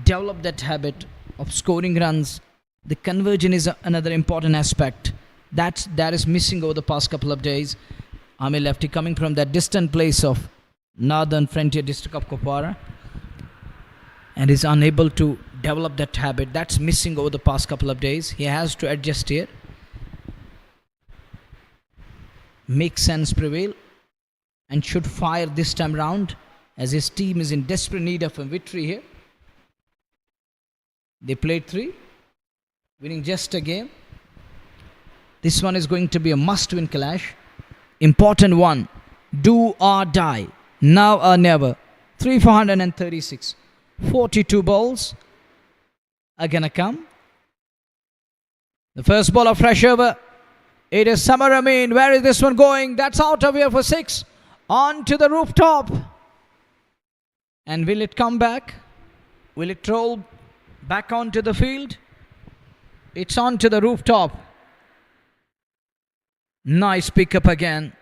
Develop that habit of scoring runs. The conversion is another important aspect. That is missing over the past couple of days. Amir lefty coming from that distant place of Northern Frontier District of Kupwara, and is unable to develop that habit. That's missing over the past couple of days. He has to adjust here. Make sense prevail, and should fire this time round, as his team is in desperate need of a victory here. They played 3, winning just a game. This one is going to be a must-win clash. Important one. Do or die. Now or never. 3 for 136. 42 balls are gonna come. The first ball of fresh over. It is Samar Amin. Where is this one going? That's out of here for 6. On to the rooftop. And will it come back? Will it roll back onto the field? It's on to the rooftop. Nice pickup again.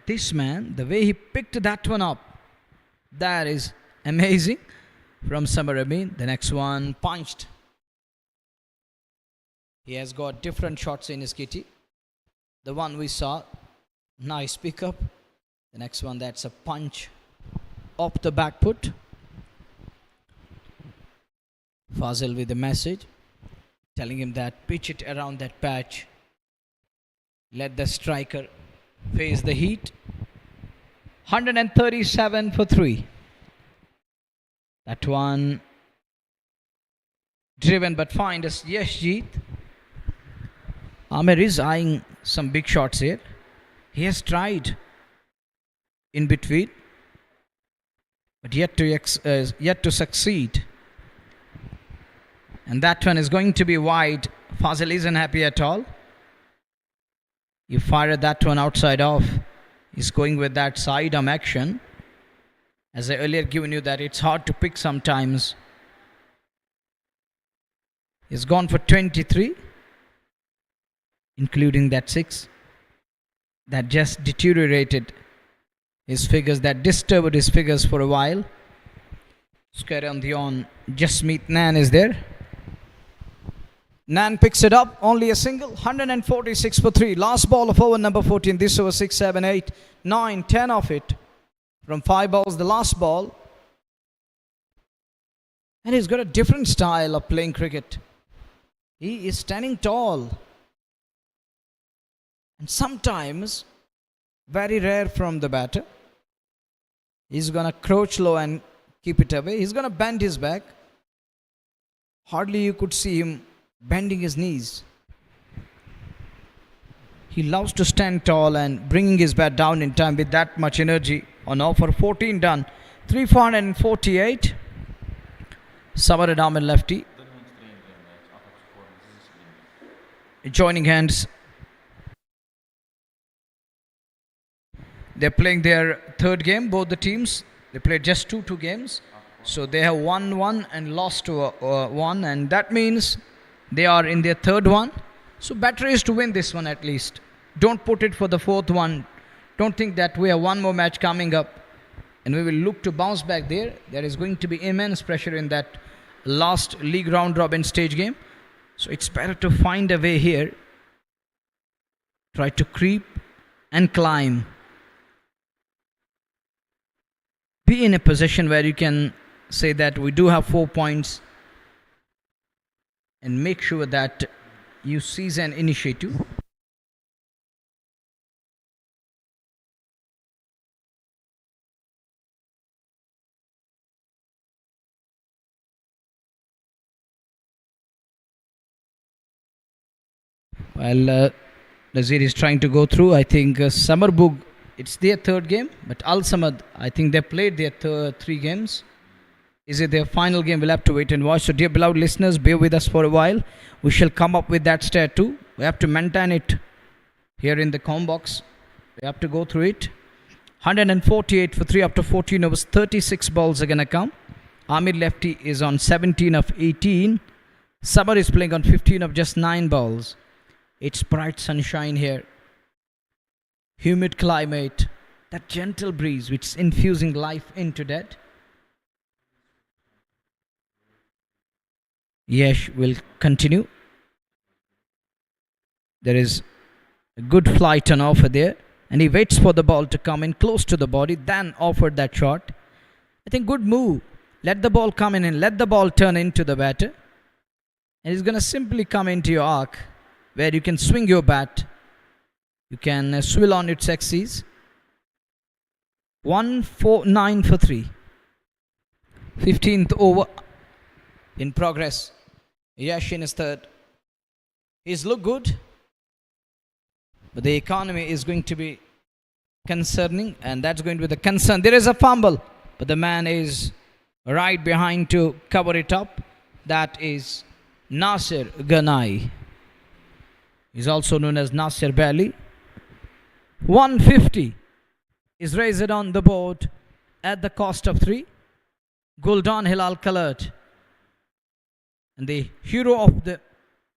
This man, the way he picked that one up, that is amazing from Samar Amin. The next one punched. He has got different shots in his kitty. The one we saw, nice pickup. The next one, that's a punch off the back foot. Fazil with a message telling him that pitch it around that patch. Let the striker face the heat. 137 for 3. That one driven but fine as Yashjeet. Amir is eyeing some big shots here. He has tried in between, but yet to succeed. And that one is going to be wide. Fazil isn't happy at all. You fired that one outside off. He's going with that side arm action. As I earlier given you that it's hard to pick sometimes. He's gone for 23, including that 6. That just deteriorated his figures, that disturbed his figures for a while. Carry on the on. Jasmeet Nan is there. Nan picks it up, only a single. 146 for 3. Last ball of over number 14. This over 6, 7, 8, 9, 10 of it. From 5 balls, the last ball. And he's got a different style of playing cricket. He is standing tall. And sometimes, very rare from the batter, he's going to crouch low and keep it away. He's going to bend his back. Hardly you could see him bending his knees. He loves to stand tall and bringing his bat down in time with that much energy. On offer, 14 done. 3 for 148. Samar Amir lefty. Joining hands. They're playing their third game, both the teams. They played just two games. So they have won one and lost one. And that means they are in their third one. So better is to win this one at least. Don't put it for the fourth one. Don't think that we have one more match coming up and we will look to bounce back there. There is going to be immense pressure in that last league round robin stage game. So it's better to find a way here. Try to creep and climb. Be in a position where you can say that we do have 4 points and make sure that you seize an initiative. While Nazir is trying to go through, I think Sumerbugh, it's their third game, but Al Samad, I think they played their three games. Is it their final game? We'll have to wait and watch. So, dear beloved listeners, bear with us for a while. We shall come up with that stat too. We have to maintain it here in the com box. We have to go through it. 148 for 3 after 14 overs. 36 balls are going to come. Amir Lefty is on 17 of 18. Samar is playing on 15 of just 9 balls. It's bright sunshine here. Humid climate. That gentle breeze which is infusing life into that. Yash will continue. There is a good flight on offer there. And he waits for the ball to come in close to the body. Then offered that shot. I think good move. Let the ball come in and let the ball turn into the batter. And it's going to simply come into your arc. Where you can swing your bat. You can swivel on its axis. 149 for 3. 15th over in progress. Yashin is third. He's looked good. But the economy is going to be concerning. And that's going to be the concern. There is a fumble. But the man is right behind to cover it up. That is Nasir Ganai. He's also known as Nasir Bali. 150 is raised on the board at the cost of 3. Guldan Hilal colored. And the hero of the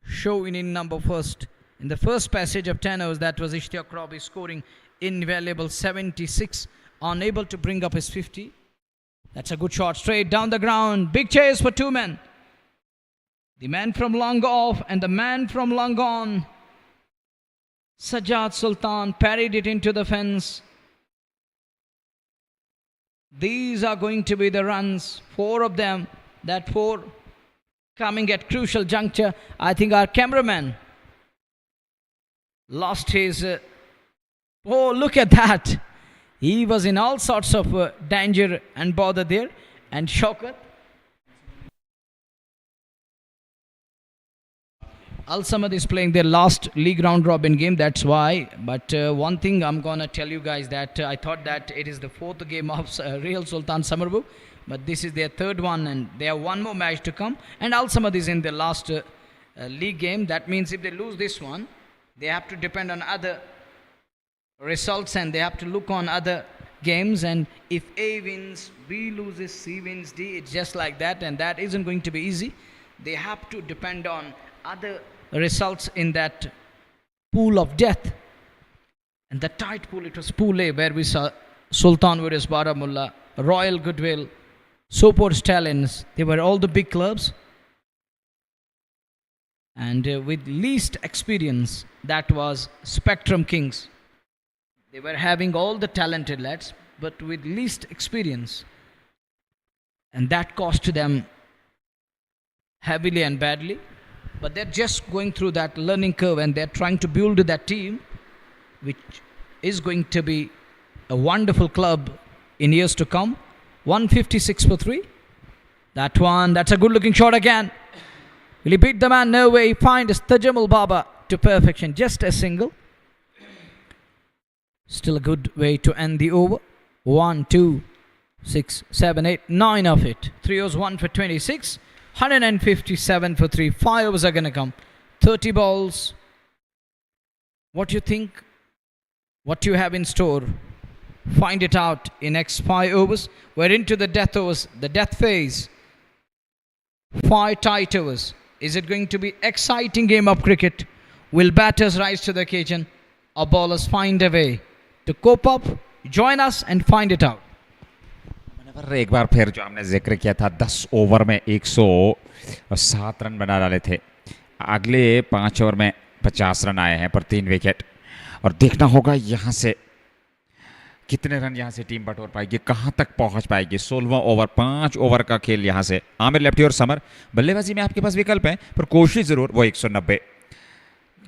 show in number first. In the first passage of 10 overs, that was Ishtiaq Rabi scoring invaluable 76. Unable to bring up his 50. That's a good shot. Straight down the ground. Big chase for 2 men. The man from long off and the man from long on. Sajjad Sultan parried it into the fence. These are going to be the runs. 4 of them. That 4 coming at crucial juncture. I think our cameraman lost his... oh, look at that. He was in all sorts of danger and bother there. And Shaukat. Al Samad is playing their last league round robin game. That's why. But one thing I'm going to tell you guys that I thought that it is the 4th game of Real Sultan Sumerbugh. But this is their 3rd one and they have one more match to come. And Al Samad is in their last league game. That means if they lose this one, they have to depend on other results and they have to look on other games. And if A wins, B loses, C wins, D, it's just like that. And that isn't going to be easy. They have to depend on other results in that pool of death. And the tight pool, it was Pool A where we saw Sultan versus Baramulla, Royal Goodwill, Sopor Stallions. They were all the big clubs. And with least experience, that was Spectrum Kings. They were having all the talented lads, but with least experience. And that cost them heavily and badly. But they're just going through that learning curve and they're trying to build that team, which is going to be a wonderful club in years to come. 156 for 3. That one, that's a good looking shot again. Will he beat the man? No way. He finds Tajamul Baba to perfection. Just a single. Still a good way to end the over. 1, 2, 6, 7, 8, 9 of it. 3 overs, 1 for 26. 157 for 3. 5 overs are going to come. 30 balls. What do you think? What do you have in store? Find it out in next 5 overs. We're into the death overs, the death phase. 5 tight overs. Is it going to be exciting game of cricket? Will batters rise to the occasion or bowlers find a way to cope up? Join us and find it out. एक बार फिर जो हमने जिक्र किया था 10 over में 107 run बना डाले थे. अगले 5 ओवर में 50 रन आए हैं पर 3 विकेट. और देखना होगा यहाँ से कितने रन यहाँ से टीम बटोर पाएगी, कहाँ तक पहुँच पाएगी. 16वां ओवर, 5 ओवर का खेल यहाँ से. आमिर लेफ्टी और समर बल्लेबाजी में आपके पास विकल्प हैं पर कोशिश ज़रूर वो 190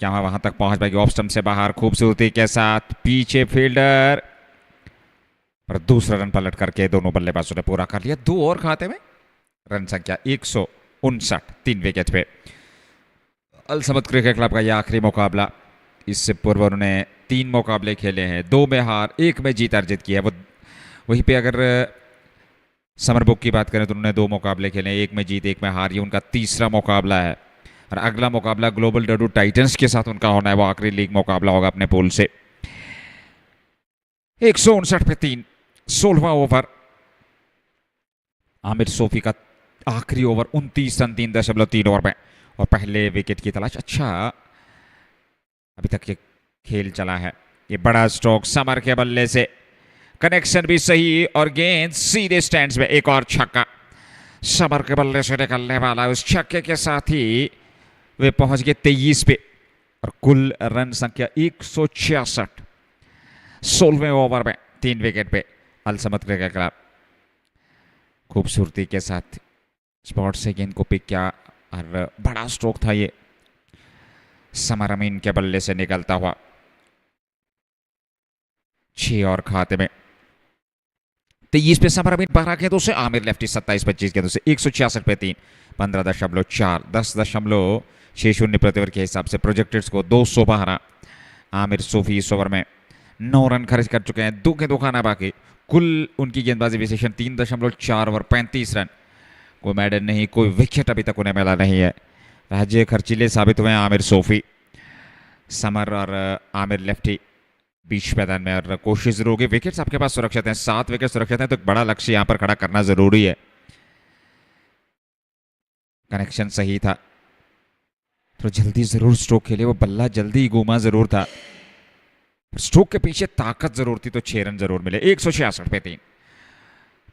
यहाँ वहाँ तक पहुँच पाएगी. ऑफ स्टंप से बाहर खूबसूरती के साथ पीछे फील्डर पर दूसरा रन पलट करके दोनों बल्लेबाजों ने पूरा कर लिया. 2 ओवर खाते में रन संख्या 159, 3 विकेट पे. अल समद क्रिकेट क्लब का यह आखिरी मुकाबला। इससे पूर्व उन्होंने 3 मुकाबले खेले हैं, 2 में हार, 1 में जीत अर्जित की है। वो वहीं पे अगर समरबुक की बात करें तो उन्होंने 2 मुकाबले खेले हैं, 1 में जीत 1 में हार। ये उनका तीसरा मुकाबला है और अगला मुकाबला ग्लोबल डडू टाइटंस के साथ उनका होना है। वो आखिरी लीग मुकाबला होगा अपने पूल से। 159 पे 3, 16वां ओवर। आमिर सोफी का आखिरी ओवर 29 रन 3.3 ओवर में और पहले विकेट की तलाश। अच्छा, अभी तक ये खेल चला है। ये बड़ा स्ट्रोक समर के बल्ले से, कनेक्शन भी सही और गेंद सीधे स्टैंड्स में। एक और छक्का समर के बल्ले से निकलने वाला। उस छक्के के साथ ही वे पहुंच गए 23 पे और कुल रन संख्या 166। 16वें ओवर में 3 विकेट पे अल समद क्रिकेट क्लब खूबसूरती के साथ स्पॉट से गेंद को पिक किया और बड़ा स्ट्रोक था ये समर अमीन के बल्ले से निकलता हुआ। 6 और खाते में 23 पे समर अमीन 12 गेंदों से, आमिर लेफ्टी 27-25 गेंदों से। 166 पे 3, 15.4, 10.60 प्रति ओवर के हिसाब से प्रोजेक्टेड को 212। आमिर सूफी इस ओवर में 9 रन खर्च कर चुके हैं, 2 गेंदों खाना बाकी। कुल उनकी गेंदबाजी विशेषण 3.4 ओवर 35 रन। कोई मेडल नहीं, कोई विकेट अभी तक उन्हें मिला नहीं है। राज्य खर्चीले साबित हुए हैं आमिर सोफी। समर और आमिर लेफ्टी बीच मैदान में और कोशिश जरूर होगी। विकेट्स आपके पास सुरक्षित हैं, 7 विकेट सुरक्षित हैं, तो एक बड़ा लक्ष्य यहां पर खड़ा करना जरूरी है। कनेक्शन सही था तो जल्दी जरूर स्ट्रोक खेले, वो बल्ला जल्दी घूमा जरूर था, स्ट्रोक के पीछे ताकत जरूर थी, तो 6 रन जरूर मिले। 166 पे 3,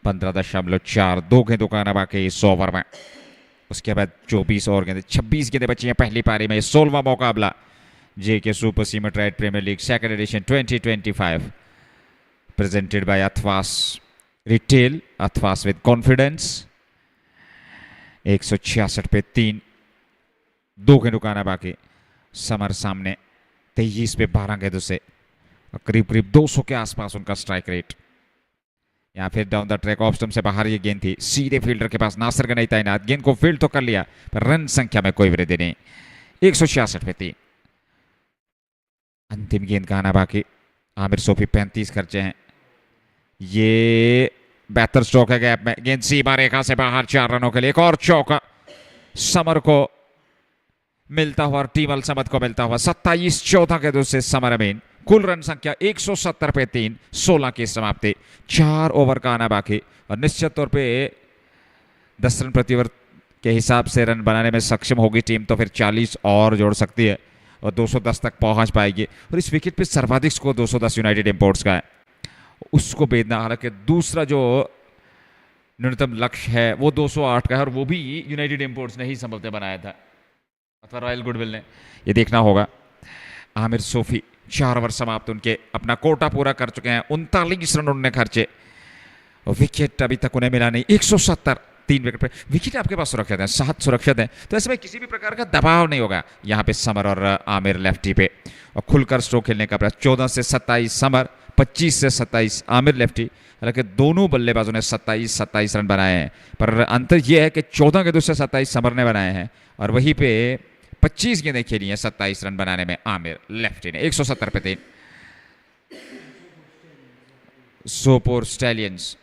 15.4, 2 गेंदों का बाकी इस ओवर में। उसके बाद 24 और गेंदें, 26 गेंदें बची हैं पहली पारी में। 16वां मुकाबला JK super cement right premier league second edition 2025 presented by Athwas retail, Athwas with confidence. 166 पे 3, 2 गेंदों का बाकी। समर सामने 23 पे 12 गेंदों से, करीब करीब 200 के आसपास उनका स्ट्राइक रेट। यहाँ फिर down the track off stump से बाहर ये गेंद थी, सीधे फील्डर के पास नासिर का नहीं तैनात। गेंद को फील्ड तो कर लिया पर रन संख्या में कोई वृद्धि नहीं। 166 पे 3, अंतिम गेंद का आना बाकी। आमिर सोफी 35 खर्चे हैं। ये बेहतर स्ट्रोक है गैप में, गेंद सीमा रेखा से बाहर, 4 रनों के लिए। एक और चौका समर को मिलता हुआ और टीम अल समद को मिलता हुआ। 27-14 गेंदों से समर अमीन। कुल रन संख्या 170 पे 3, 16 की समाप्ति। 4 ओवर का आना बाकी और निश्चित तौर पे 10 रन प्रति ओवर के हिसाब से रन बनाने में सक्षम होगी टीम, तो फिर 40 और जोड़ सकती है और 210 तक पहुंच पाएगी। और इस विकेट पे सर्वाधिक स्कोर 210 यूनाइटेड इंपोर्ट्स का है, उसको बेदना। हालांकि दूसरा जो न्यूनतम लक्ष्य है वो 208 का है और वो भी यूनाइटेड इंपोर्ट्स ने ही संभवतः बनाया था अथवा रॉयल गुडविल ने, ये देखना होगा। आमिर सोफी 4 ओवर समाप्त, उनके अपना कोटा पूरा कर चुके हैं। 39 रन उन्होंने खर्चे, विकेट अभी तक उन्हें मिला नहीं। 170, 3 विकेट पे। विकेट आपके पास सुरक्षित है, 7 सुरक्षित है, तो ऐसे में किसी भी प्रकार का दबाव नहीं होगा यहाँ पे समर और आमिर लेफ्टी पे। और खुलकर स्ट्रोक खेलने का प्रयास। 14 से 27 समर, 25 से 27 आमिर लेफ्टी। हालांकि दोनों बल्लेबाजों ने 27-27 रन बनाए हैं, पर अंतर यह है कि 14 गेंदों से 27 समर ने बनाए हैं और वहीं पे 25 गेंदें खेली हैं 27 रन बनाने में आमिर लेफ्टी ने। 170 पे 3। सोपोर स्टैलियंस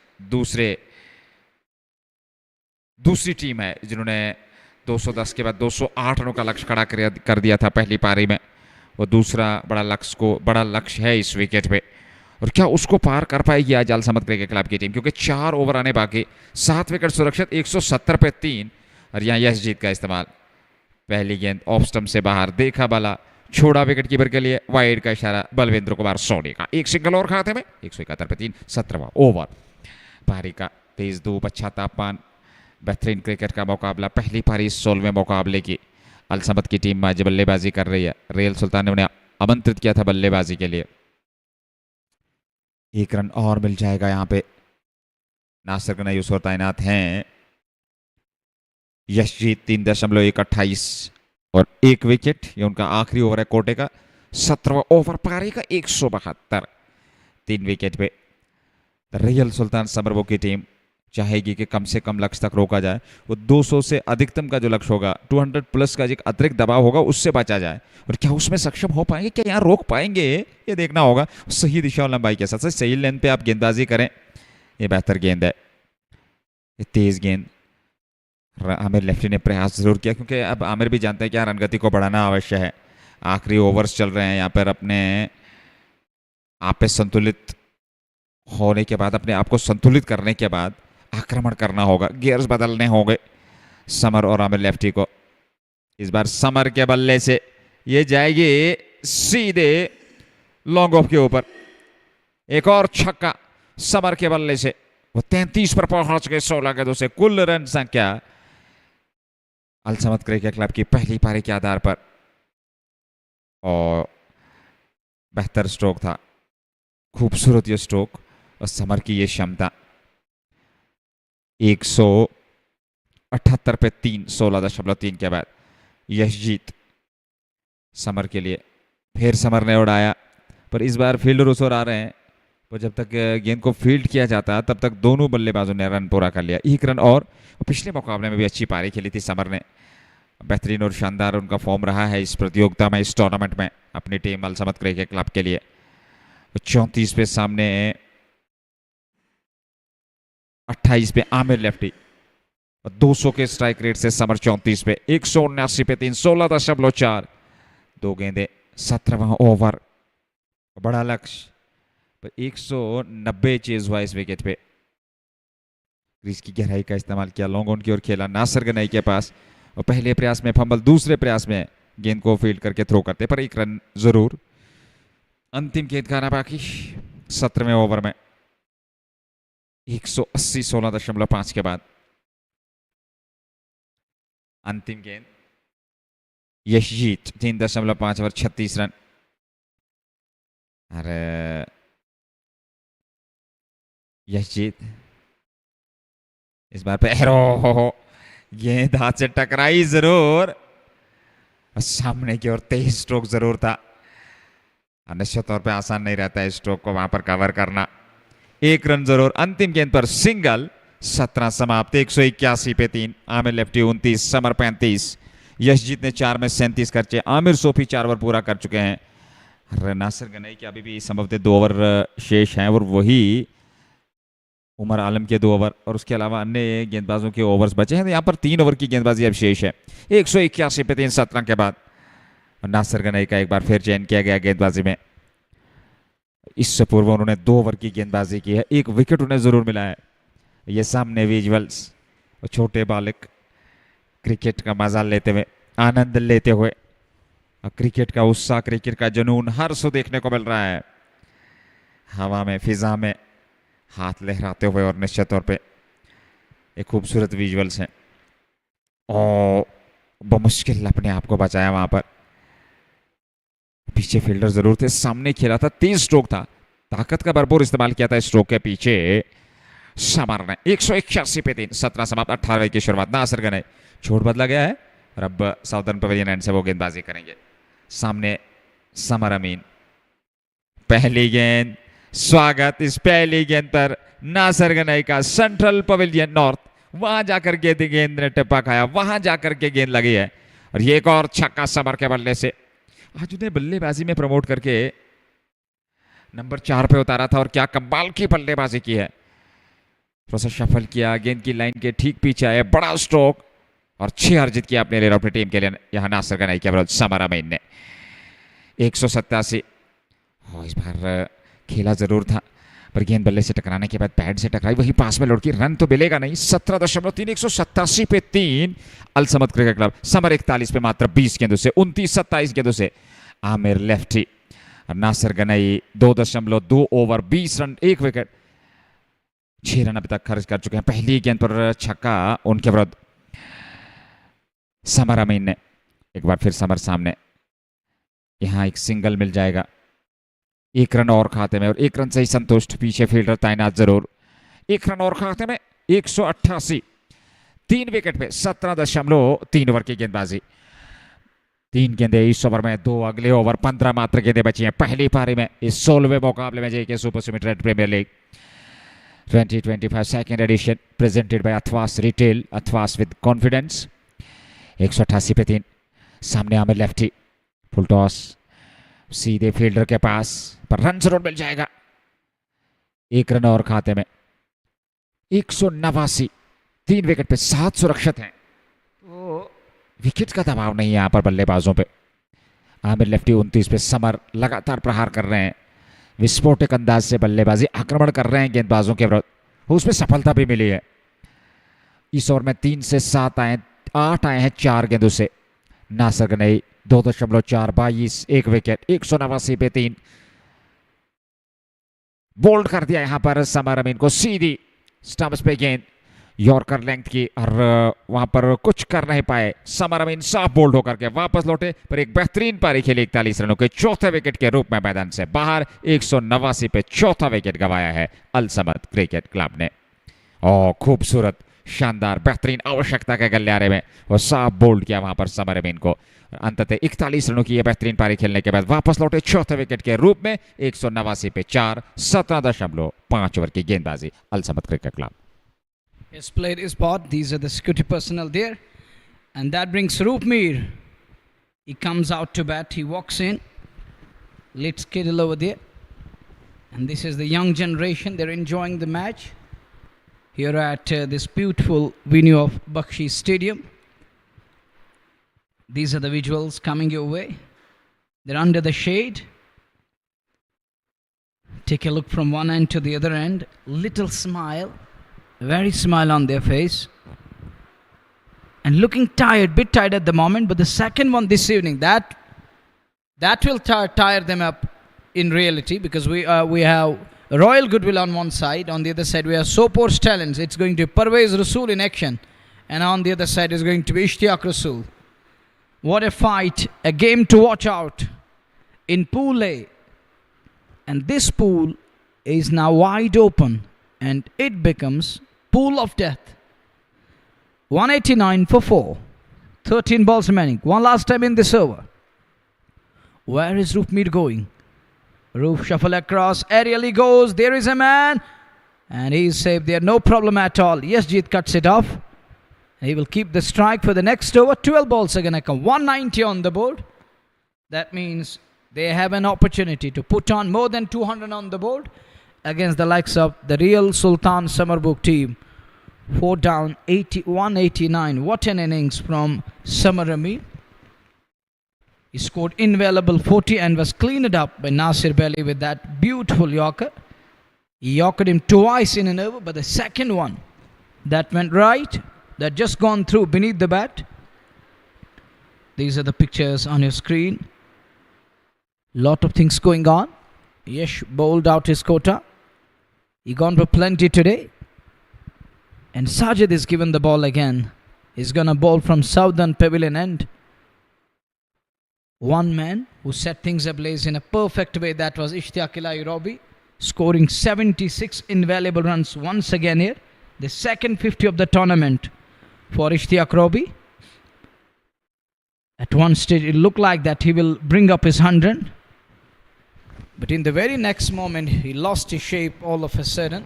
दूसरी टीम है जिन्होंने 210 के बाद 208 रनों का लक्ष्य खड़ा कर दिया था पहली पारी में। वो दूसरा बड़ा लक्ष्य है इस विकेट पे, और क्या उसको पार कर पाएगी आज अल समद क्रिकेट क्लब की टीम, क्योंकि 4 ओवर आने बाकी, 7 विकेट सुरक्षित। 170 पे 3 और यहाँ यश जीत का इस्तेमाल। पहली गेंद ऑफ स्टंप से बाहर, देखा बाला, छोड़ा विकेट कीपर के लिए, वाइड का इशारा बलविंद्र कुमार सोनी का। एक सिंगल और खाते में। 171 पे 3, 17वां ओवर। पारी का तेज धूप, अच्छा तापमान, बेहतरीन क्रिकेट का मुकाबला। पहली पारी 16वें मुकाबले की अल समद की टीम आज बल्लेबाजी कर रही है। रियल सुल्तान ने उन्हें आमंत्रित किया था बल्लेबाजी के लिए। 1 रन और मिल जाएगा यहाँ पे। नासिर का नई तैनात हैं। यशजीत 3.128 और 1 विकेट। ये उनका आखिरी ओवर है कोटे का। 17वां ओवर पारी का 172, 3 विकेट पे। रियल सुल्तान समरबुग की टीम चाहेगी कि कम से कम लक्ष्य तक रोका जाए। वो 200 से अधिकतम का जो लक्ष्य होगा, 200 प्लस का जो एक अतिरिक्त दबाव होगा, उससे बचा जाए। और क्या उसमें सक्षम हो पाएंगे, क्या यहाँ रोक पाएंगे, ये देखना होगा। सही दिशा और लंबाई के साथ सही लेंथ पे आप गेंदबाजी करें, ये बेहतर गेंद है। ये तेज गेंद, आमिर लेफ्टी ने प्रयास जरूर किया, क्योंकि अब आमिर भी जानते हैं कि रन गति को बढ़ाना आवश्यक है। आखिरी ओवर्स चल रहे हैं, यहाँ पर अपने आप पे संतुलित होने के बाद, अपने आप को संतुलित करने के बाद आक्रमण करना होगा, गियर्स बदलने होंगे समर और आमिर लेफ्टी को। इस बार समर के बल्ले से ये जाएगी सीधे लॉन्ग ऑफ के ऊपर। एक और छक्का समर के बल्ले से, वो 33 पर पहुंच गए 16 गेंदों से। कुल रन संख्या अल समद क्रिकेट क्लब की पहली पारी के आधार पर, और बेहतर स्ट्रोक था, खूबसूरत ये स्ट्रोक और समर की ये क्षमता। 178 पे 3, 16.3 के बाद यशजीत समर के लिए। फिर समर ने उड़ाया, पर इस बार फील्डर उस ओर आ रहे हैं, पर जब तक गेंद को फील्ड किया जाता तब तक दोनों बल्लेबाजों ने रन पूरा कर लिया। 1 रन और पिछले मुकाबले में भी अच्छी पारी खेली थी समर ने। बेहतरीन और शानदार उनका फॉर्म रहा है इस प्रतियोगिता में, इस टूर्नामेंट में अपनी टीम अल समद क्रिकेट क्लब के लिए। 34 पे सामने 28 पे आमिर लेफ्टी, 200 के स्ट्राइक रेट से समर 34 पे। 179 पे 3, 16.4, 2 गेंदे 17वां ओवर, बड़ा लक्ष्य पर 190 चेज हुआ इस विकेट पे। क्रीज की गहराई का इस्तेमाल किया, लॉन्ग ऑन की ओर खेला नासिर गनई के पास, और पहले प्रयास में फंबल, दूसरे प्रयास में गेंद को फील्ड करके थ्रो करते, पर 1 रन जरूर। अंतिम गेंद का आना बाकी 17वें ओवर में। 180, 16.5 के बाद अंतिम गेंद यशजीत, 3.5 ओवर 36 रन। अरे यशजीत इस बार पे गेंद हाथ से टकराई जरूर, सामने की ओर तेज स्ट्रोक जरूर था। निश्चित तौर पे आसान नहीं रहता है स्ट्रोक को वहां पर कवर करना। 1 रन जरूर। अंतिम गेंद पर सिंगल, 17 समाप्त। 181 पे 3, आमिर लेफ्टी 29, समर 35। यशजीत ने 4 में 37 खर्चे, आमिर सोफी 4 ओवर पूरा कर चुके हैं। नासिर गनई के अभी भी संभवतः 2 ओवर शेष हैं, और वही उमर आलम के 2 ओवर, और उसके अलावा अन्य गेंदबाजों के ओवर्स बचे हैं। तो यहाँ पर 3 ओवर की गेंदबाजी अब शेष है। 181 पे 3, 17 के बाद नासिर गनई का एक बार फिर चयन किया गया गेंदबाजी में। इससे पूर्व उन्होंने 2 ओवर की गेंदबाजी की है, 1 विकेट उन्हें जरूर मिला है। ये सामने विजुअल्स, छोटे बालक क्रिकेट का मजा लेते हुए, आनंद लेते हुए, क्रिकेट का उत्साह, क्रिकेट का जुनून, हर्ष देखने को मिल रहा है। हवा में, फिजा में हाथ लहराते हुए, और निश्चित तौर पे एक खूबसूरत विजुअल्स हैं। और बमुश्किल अपने आप को बचाया वहां पर। पीछे फील्डर जरूर थे, सामने खेला था, तेज स्ट्रोक था, ताकत का भरपूर इस्तेमाल किया था स्ट्रोक के पीछे समर ने। 181 पे 3, 17 समाप्त। 18 की शुरुआत। नासिर गनई, छोड़ बदला गया है, और अब साउदर्न पवेलियन एंड से वो गेंदबाजी करेंगे। सामने समर अमीन, पहली गेंद, स्वागत इस पहली गेंद पर नासिर गनई का। सेंट्रल पवेलियन नॉर्थ, वहां जाकर गेंद ने टिप्पा खाया, वहां जाकर के गेंद लगी है, और ये एक और छक्का समर के बल्ले से। आज उन्हें बल्लेबाजी में प्रमोट करके नंबर 4 पे उतारा था, और क्या कमाल की बल्लेबाजी की है। थोड़ा सा शफल किया, गेंद की लाइन के ठीक पीछे आए, बड़ा स्ट्रोक, और 6 अर्जित किया अपने लिए, अपनी टीम के लिए। यहाँ नासिर गनई के विरुद्ध समर अमीन ने 187। इस बार खेला जरूर था, पर गेंद बल्ले से टकराने के बाद पैड से टकराई, वही पास में लौटकी, रन तो मिलेगा नहीं। 17.3, 187 पे 3, अल समद क्रिकेट क्लब। समर 41 पे मात्र 20 गेंदों से, 29-27 गेंदों से Aamir lefty. Nasir Ganai 2.2 over 20 run, 1 wicket, 6 run अभी तक खर्च कर चुके हैं। पहली गेंद पर छक्का उनके विरुद्ध समर अमीन ने। एक बार फिर समर सामने, यहां एक सिंगल मिल जाएगा। 1 रन और खाते में, और 1 रन से ही संतुष्ट, पीछे फील्डर तैनात जरूर। 1 रन और खाते में। 188, 3 विकेट पे 17.3 ओवर की गेंदबाजी। 3 गेंदे इस ओवर में, 2 अगले ओवर, 15 मात्र गेंदे बची हैं पहली पारी में इस 16वें मुकाबले में JK super cement red premier league. 2025 second edition presented by Athwas Retail, Athwas with confidence. 188 पे 3 सामने आमिर लेफ्टी, फुल टॉस सीधे फील्डर के पास पर रन जरूर मिल जाएगा। 1 रन और खाते में। 189, 3 विकेट पे 7 सुरक्षित हैं। विकेट का दबाव नहीं है यहाँ पर बल्लेबाजों पे। आमिर लेफ्टी 29 पे, समर लगातार प्रहार कर रहे हैं, विस्फोटक अंदाज से बल्लेबाजी आक्रमण कर रहे हैं गेंदबाजों के विरुद्ध, उसमें सफलता भी मिली है। इस ओवर में 3 से 7 आए, 8 आए हैं 4 गेंदों से। नासिर गनई 2.4, 22, 1 विकेट, 189 पे 3। बोल्ड कर दिया यहाँ पर समर अमीन को, सीधी स्टंप्स पे गेंद यॉर्कर लेंथ की, और वहां पर कुछ कर नहीं पाए। समर अमीन साफ बोल्ड होकर के वापस लौटे, पर एक बेहतरीन पारी खेली 41 रनों के, चौथे विकेट के रूप में मैदान से बाहर। 189 पे चौथा विकेट गंवाया है अल समद क्रिकेट क्लब ने। और खूबसूरत, शानदार, बेहतरीन आवश्यकता के गलियारे में वो साफ बोल्ड किया वहां पर समर अमीन को। अंततः 41 रनों की यह बेहतरीन पारी खेलने के बाद वापस लौटे चौथे विकेट के रूप में। 189 पे 4, 17.5 ओवर की गेंदबाजी Al Samad cricket club. Has played his part. These are the security personnel there. And that brings Roopmeer. He comes out to bat. He walks in. Let's Kittle over there. And this is the young generation. They're enjoying the match here at this beautiful venue of Bakshi Stadium. These are the visuals coming your way. They're under the shade. Take a look from one end to the other end. Little smile. Very smile on their face. And looking tired, bit tired at the moment. But the second one this evening, that will tire them up in reality, because we have Royal Goodwill on one side. On the other side, we have Sopor's Talents. It's going to be Parvez Rasool in action. And on the other side is going to be Ishtiaq Rasool. What a fight. A game to watch out in Pool A. And this pool is now wide open. And it becomes pool of death. 189 for 4. 13 balls remaining. One last time in this over. Where is Roopmeer going? Roof shuffle across. Aerial he goes. There is a man. And he is safe there. No problem at all. Yasjeet cuts it off. He will keep the strike for the next over. 12 balls are going to come. 190 on the board. That means they have an opportunity to put on more than 200 on the board against the likes of the real Sultan Sumerbugh team. 4 down, 189. What an innings from Samar Amin. He scored invaluable 40 and was cleaned up by Nasir Belli with that beautiful Yorker. He Yorkered him twice in an over, but the second one that went right, that just gone through beneath the bat. These are the pictures on your screen. Lot of things going on. Yesh bowled out his quota. He gone for plenty today. And Sajid is given the ball again. He's going to bowl from southern pavilion end. One man who set things ablaze in a perfect way, that was Ishtiaq Ilahi Robi, scoring 76 invaluable runs once again here. The second 50 of the tournament for Ishtiaq Robi. At one stage it looked like that he will bring up his 100. But in the very next moment, he lost his shape all of a sudden.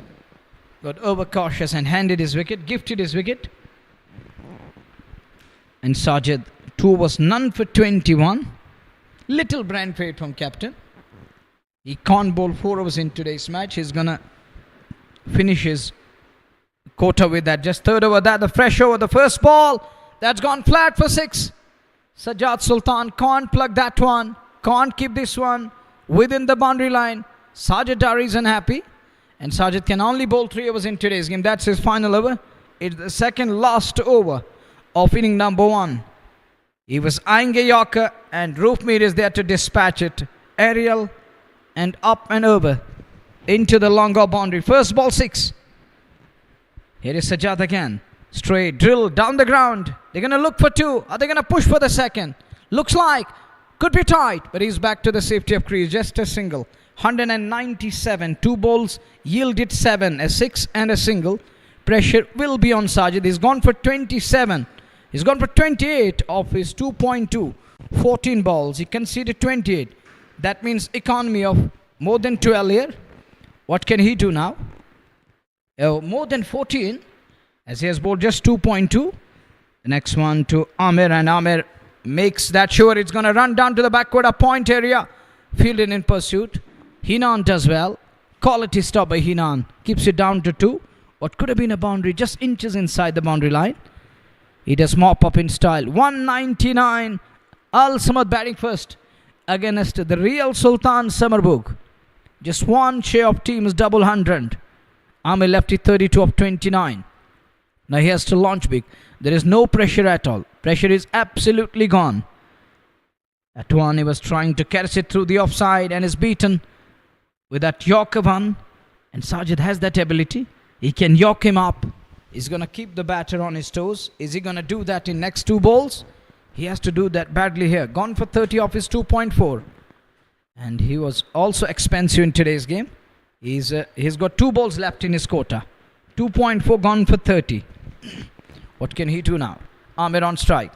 Got overcautious and handed his wicket, gifted his wicket. And Sajid, 2 was none for 21. Little brain fade from captain. He can't bowl 4 overs in today's match. He's going to finish his quota with that. Just third over that, the fresh over, the first ball. That's gone flat for 6. Sajjad Sultan can't plug that one. Can't keep this one within the boundary line. Sajid Dari is unhappy, and Sajid can only bowl 3 overs in today's game. That's his final over. It's the second last over of inning number 1. He was eyeing a Yorker, and Roopmeer is there to dispatch it. Aerial and up and over into the longer boundary. First ball 6. Here is Sajjad again. Straight drill down the ground. They're going to look for 2. Are they going to push for the second? Looks like could be tight, but he's back to the safety of crease. Just a single. 197. 2 balls yielded 7. A 6 and a single. Pressure will be on Sajid. He's gone for 27. He's gone for 28 of his 2.2. 14 balls. He conceded 28. That means economy of more than 12 here. What can he do now? more than 14, as he has bowled just 2.2. The next one to Amir, and Amir makes that sure it's going to run down to the backward up point area. Fielded in pursuit. Hinan does well. Quality stop by Hinan. Keeps it down to 2. What could have been a boundary, just inches inside the boundary line. He does mop up in style. 199. Al Samad batting first against the real Sultan Sumerbugh. Just one share of team's double 100. Amir lefty 32 of 29. Now he has to launch big. There is no pressure at all. Pressure is absolutely gone. That one he was trying to carry it through the offside and is beaten with that Yorker one. And Sajid has that ability. He can york him up. He's going to keep the batter on his toes. Is he going to do that in next 2 balls? He has to do that badly here. Gone for 30 off his 2.4. And he was also expensive in today's game. He's got 2 balls left in his quota. 2.4 gone for 30. What can he do now? Amir on strike.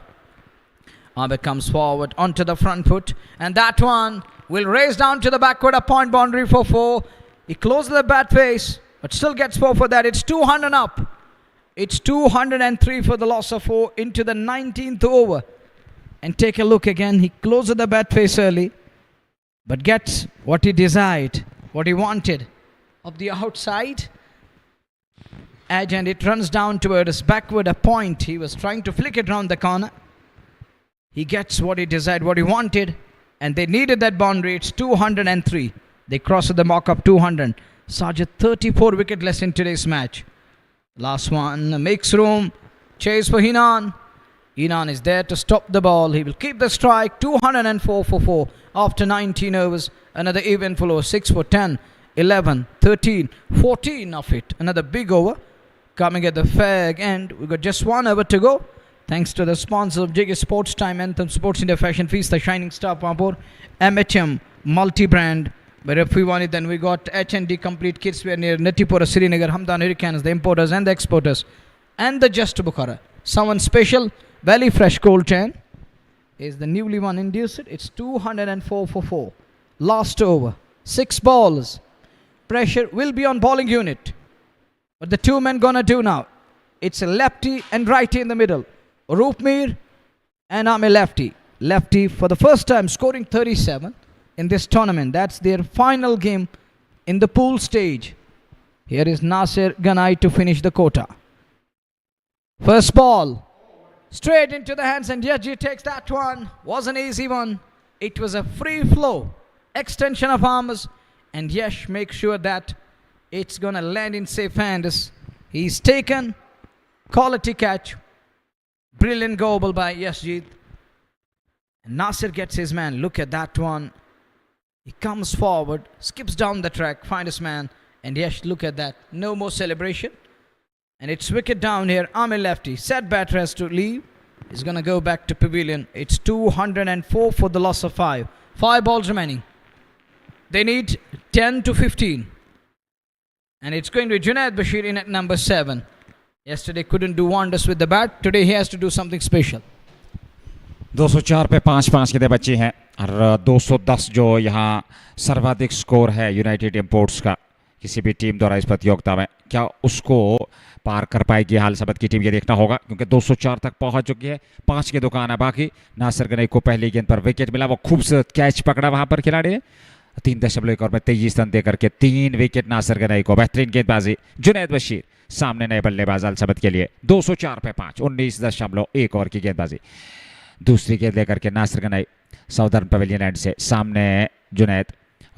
Amir comes forward onto the front foot. And that one will race down to the backward up point boundary for 4. He closes the bat face, but still gets 4 for that. It's 200 up. It's 203 for the loss of 4 into the 19th over. And take a look again. He closes the bat face early, but gets what he desired, what he wanted. Of the outside edge, and it runs down towards backward a point. He was trying to flick it round the corner. He gets what he desired, what he wanted, and they needed that boundary. It's 203. They crossed the mark of 200. Sajid 34 wicketless in today's match. Last one makes room. Chase for Hinan. Hinan is there to stop the ball. He will keep the strike. 204 for 4 after 19 overs. Another eventful over. 6 for 10. 11, 13, 14 of it. Another big over coming at the fag end. We've got just 1 over to go. Thanks to the sponsor of Jiggy Sports Time, Anthem Sports India Fashion Feast, the Shining Star Pampur, MHM multi-brand. But if we want it, then we got H&D Complete Kids Wear near Natipura, Srinagar, Hamdan Hurricanes, the importers and the exporters, and the Just Bukhara. Someone special, Valley Fresh Cold Chain is the newly one induced. It's 204 for 4. Last over. 6 balls. Pressure will be on bowling unit. What the 2 men gonna do now? It's a lefty and righty in the middle. Roopmeer and Amir lefty. Lefty for the first time scoring 37 in this tournament. That's their final game in the pool stage. Here is Nasir Ganai to finish the quota. First ball. Straight into the hands, and Yaji takes that one. Was an easy one. It was a free flow. Extension of arms. And Yash makes sure that it's going to land in safe hands. He's taken. Quality catch. Brilliant goal by Yashjeet. And Nasir gets his man. Look at that one. He comes forward, skips down the track, finds his man. And Yash, look at that. No more celebration. And it's wicket down here. Amir lefty. Set batter has to leave. He's going to go back to pavilion. It's 204 for the loss of 5. 5 balls remaining. They need 10 to 15. And it's going to be Junaid Bashir in at number 7. Yesterday couldn't do wonders with the bat. Today he has to do something special. 204 पे 5-5 के बच्चे हैं और 210 जो यहाँ सर्वाधिक score है United imports का किसी भी टीम द्वारा इस प्रतियोगिता में, क्या उसको पार कर पाएगी हाल सबत की टीम, ये देखना होगा क्योंकि 204 तक पहुंच चुकी है। 5 की दुकान है बाकी। नासिर गनई को पहली गेंद पर विकेट मिला, वो खूबसूरत कैच पकड़ा वहां पर खिलाड़ी ने। 3.1 में 23 रन देकर के 3 विकेट नासिर गनई को। बेहतरीन गेंदबाजी जुनैद बशीर, सामने नए बल्लेबाज अल सबत के लिए। 204 पे 5, 19.1 ओवर की गेंदबाजी। दूसरी गेंद लेकर के Nasir Ganai southern pavilion end से, सामने जुनैद,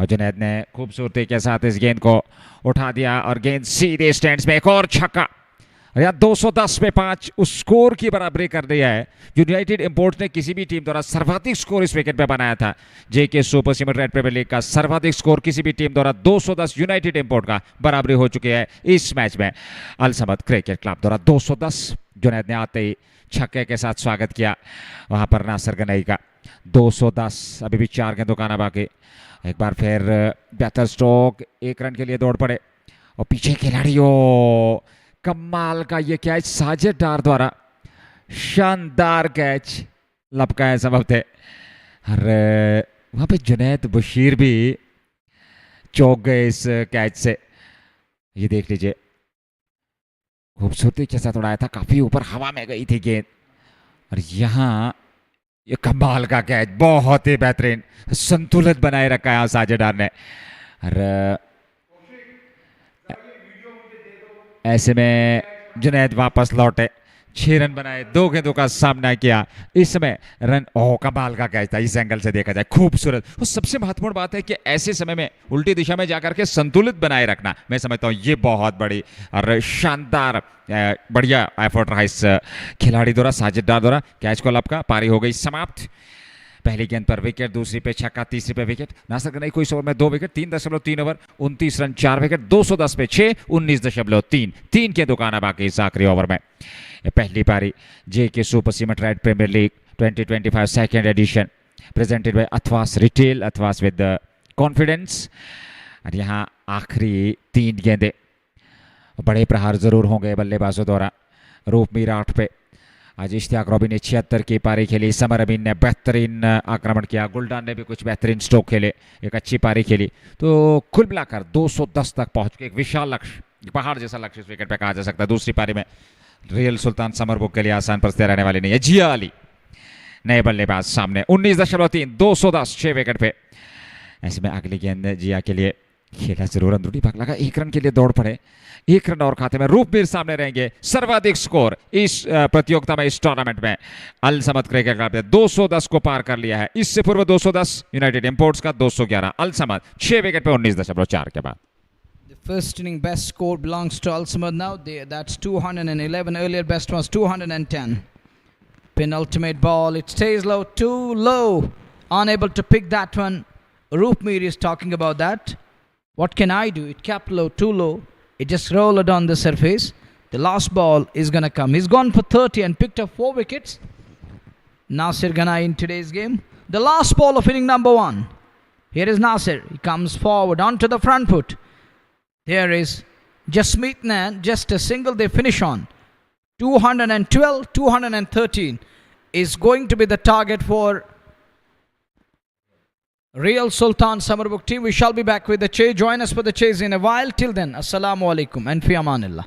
और जुनैद ने खूबसूरती के साथ इस गेंद को उठा दिया और गेंद सीधे स्टैंड्स में। एक और छक्का। या 210 पे 5 उस स्कोर की बराबरी कर दिया है। यूनाइटेड इंपोर्ट्स ने किसी भी टीम द्वारा सर्वाधिक स्कोर इस विकेट पे बनाया था। JK super cement red premier league का सर्वाधिक स्कोर किसी भी टीम द्वारा 210 यूनाइटेड इंपोर्ट का बराबरी हो चुकी है इस मैच में। अल समद क्रिकेट क्लब द्वारा 210। जुनैद ने आते ही छक्के के साथ स्वागत किया वहां पर नासिर गनई का। 210, अभी भी 4 गेंदों का बाकी। एक बार फिर बेहतर स्ट्रोक, 1 रन के लिए दौड़ पड़े और पीछे खिलाड़ियों। कमाल का ये कैच साजिद डार द्वारा, शानदार कैच लपका है सबब थे। अरे वहां पे जुनैद बशीर भी चौंक गए इस कैच से। ये देख लीजिए, खूबसूरती के साथ उड़ाया था, काफी ऊपर हवा में गई थी गेंद। और यहाँ ये कमाल का कैच, बहुत ही बेहतरीन संतुलन बनाए रखा है साझेदार ने। और ऐसे में जुनैद वापस लौटे, 6 रन बनाए, 2 गेंदों का सामना किया। इस समय रन, ओह कमाल का कैच था इस एंगल से देखा जाए, खूबसूरत। और सबसे महत्वपूर्ण बात है कि ऐसे समय में उल्टी दिशा में जाकर के संतुलित बनाए रखना, मैं समझता हूँ ये बहुत बड़ी और शानदार बढ़िया एफर्ट रहा इस खिलाड़ी द्वारा, साजिददार द्वारा। कैच को लपका, पारी हो गई समाप्त। पहली गेंद पर विकेट, दूसरी पे छक्का, तीसरी पे विकेट। नासिर गनाई को इस ओवर में 2 विकेट, 3.3 ओवर, 29 रन, 4 विकेट, 210 पे 6, 19.3, 3 के दुकाना बाकी इस आखिरी ओवर में। पहली पारी J K super cement red premier league 2025 second edition presented by Athwas retail, Athwas with confidence. और यहाँ आखिरी 3 गेंदे, बड़े प्रहार जरूर होंगे बल्लेबाजों द्वारा। रूप मीरा 8 पे, आज इश्तियाक रॉबी ने 76 की पारी खेली, समर अमीन ने बेहतरीन आक्रमण किया, गुलडान ने भी कुछ बेहतरीन स्ट्रोक खेले, एक अच्छी पारी खेली। तो कुल मिलाकर 210 तक पहुंच के एक विशाल लक्ष्य, पहाड़ जैसा लक्ष्य इस विकेट पे कहा जा सकता है। दूसरी पारी में रियल सुल्तान समरबुक के लिए आसान परिस्थितियां रहने वाली नहीं है। जिया अली नए बल्लेबाज सामने, 19.3, 210, 6 विकेट पे। ऐसे में अगली गेंद जिया के लिए खेला जरूर, अंदरूनी भाग लगा, 1 रन के लिए दौड़ पड़े, 1 रन और खाते में। रूपमीर सामने रहेंगे, सर्वाधिक स्कोर इस प्रतियोगिता में, इस टूर्नामेंट में। अल समद क्रिकेट क्लब ने 210 को पार कर लिया है। इससे पूर्व 210 यूनाइटेड इंपोर्ट्स का, 211 अल समद, 6 विकेट पे 19.4 के बाद। The first inning best score belongs to Al Samad now. That's 211. Earlier best was 210. Penultimate ball. It stays low. Too low. Unable to pick that one. Roopmeer is talking about that. What can I do? It kept low. Too low. It just rolled on the surface. The last ball is going to come. He's gone for 30 and picked up 4 wickets. Nasir Ganai in today's game. The last ball of inning number 1. Here is Nasir. He comes forward onto the front foot. There is Jasmeet Nan, just a single they finish on. 212, 213 is going to be the target for Real Sultan Sumerbugh team. We shall be back with the chase. Join us for the chase in a while. Till then, Assalamu alaikum and fi amanillah.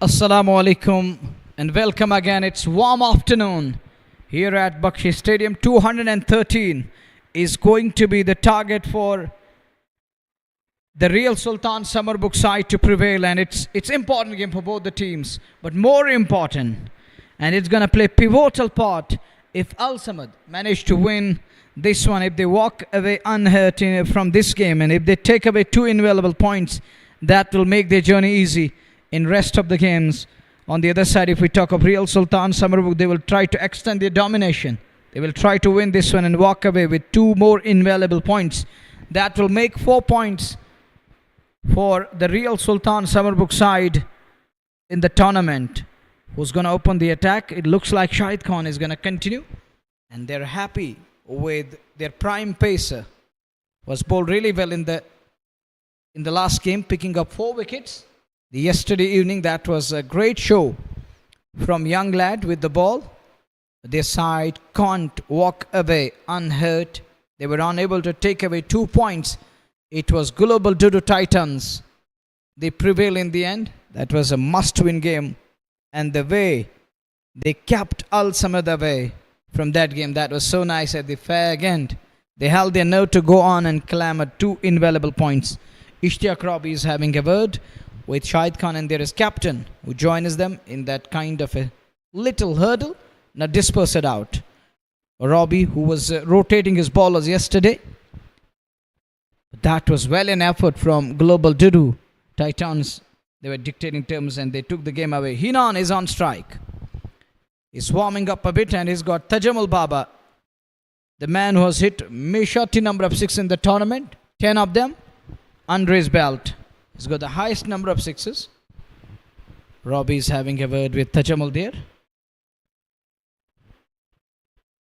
Assalamu alaikum and welcome again. It's warm afternoon here at Bakshi Stadium. 213 is going to be the target for the Real Sultan Sumerbugh side to prevail, and it's important game for both the teams. But more important, and it's going to play pivotal part if Al Samad manage to win this one. If they walk away unhurt from this game, and if they take away 2 invaluable points, that will make their journey easy in rest of the games. On the other side, if we talk of Real Sultan Sumerbugh, they will try to extend their domination. They will try to win this one and walk away with 2 more invaluable points. That will make 4 points for the Real Sultan Sumerbugh side in the tournament. Who's going to open the attack? It looks like Shahid Khan is going to continue, and they're happy with their prime pacer. Was bowled really well in the last game, picking up 4 wickets. Yesterday evening, that was a great show from young lad with the ball. Their side can't walk away unhurt. They were unable to take away 2 points. It was Global Dudu Titans. They prevail in the end. That was a must-win game. And the way they kept Al Samad away from that game, that was so nice at the fair end. They held their nerve to go on and clamor 2 invaluable points. Ishtiaq Robbie is having a word with Shahid Khan, and there is captain who joins them in that kind of a little hurdle. Now disperse it out. Robbie, who was rotating his bowlers yesterday. That was well an effort from Global Dudu Titans. They were dictating terms and they took the game away. Hinan is on strike. He's warming up a bit, and he's got Tajamul Baba, the man who has hit Meshati number of 6 in the tournament, 10 of them under his belt. He's got the highest number of 6s. Robbie is having a word with Tajamul there.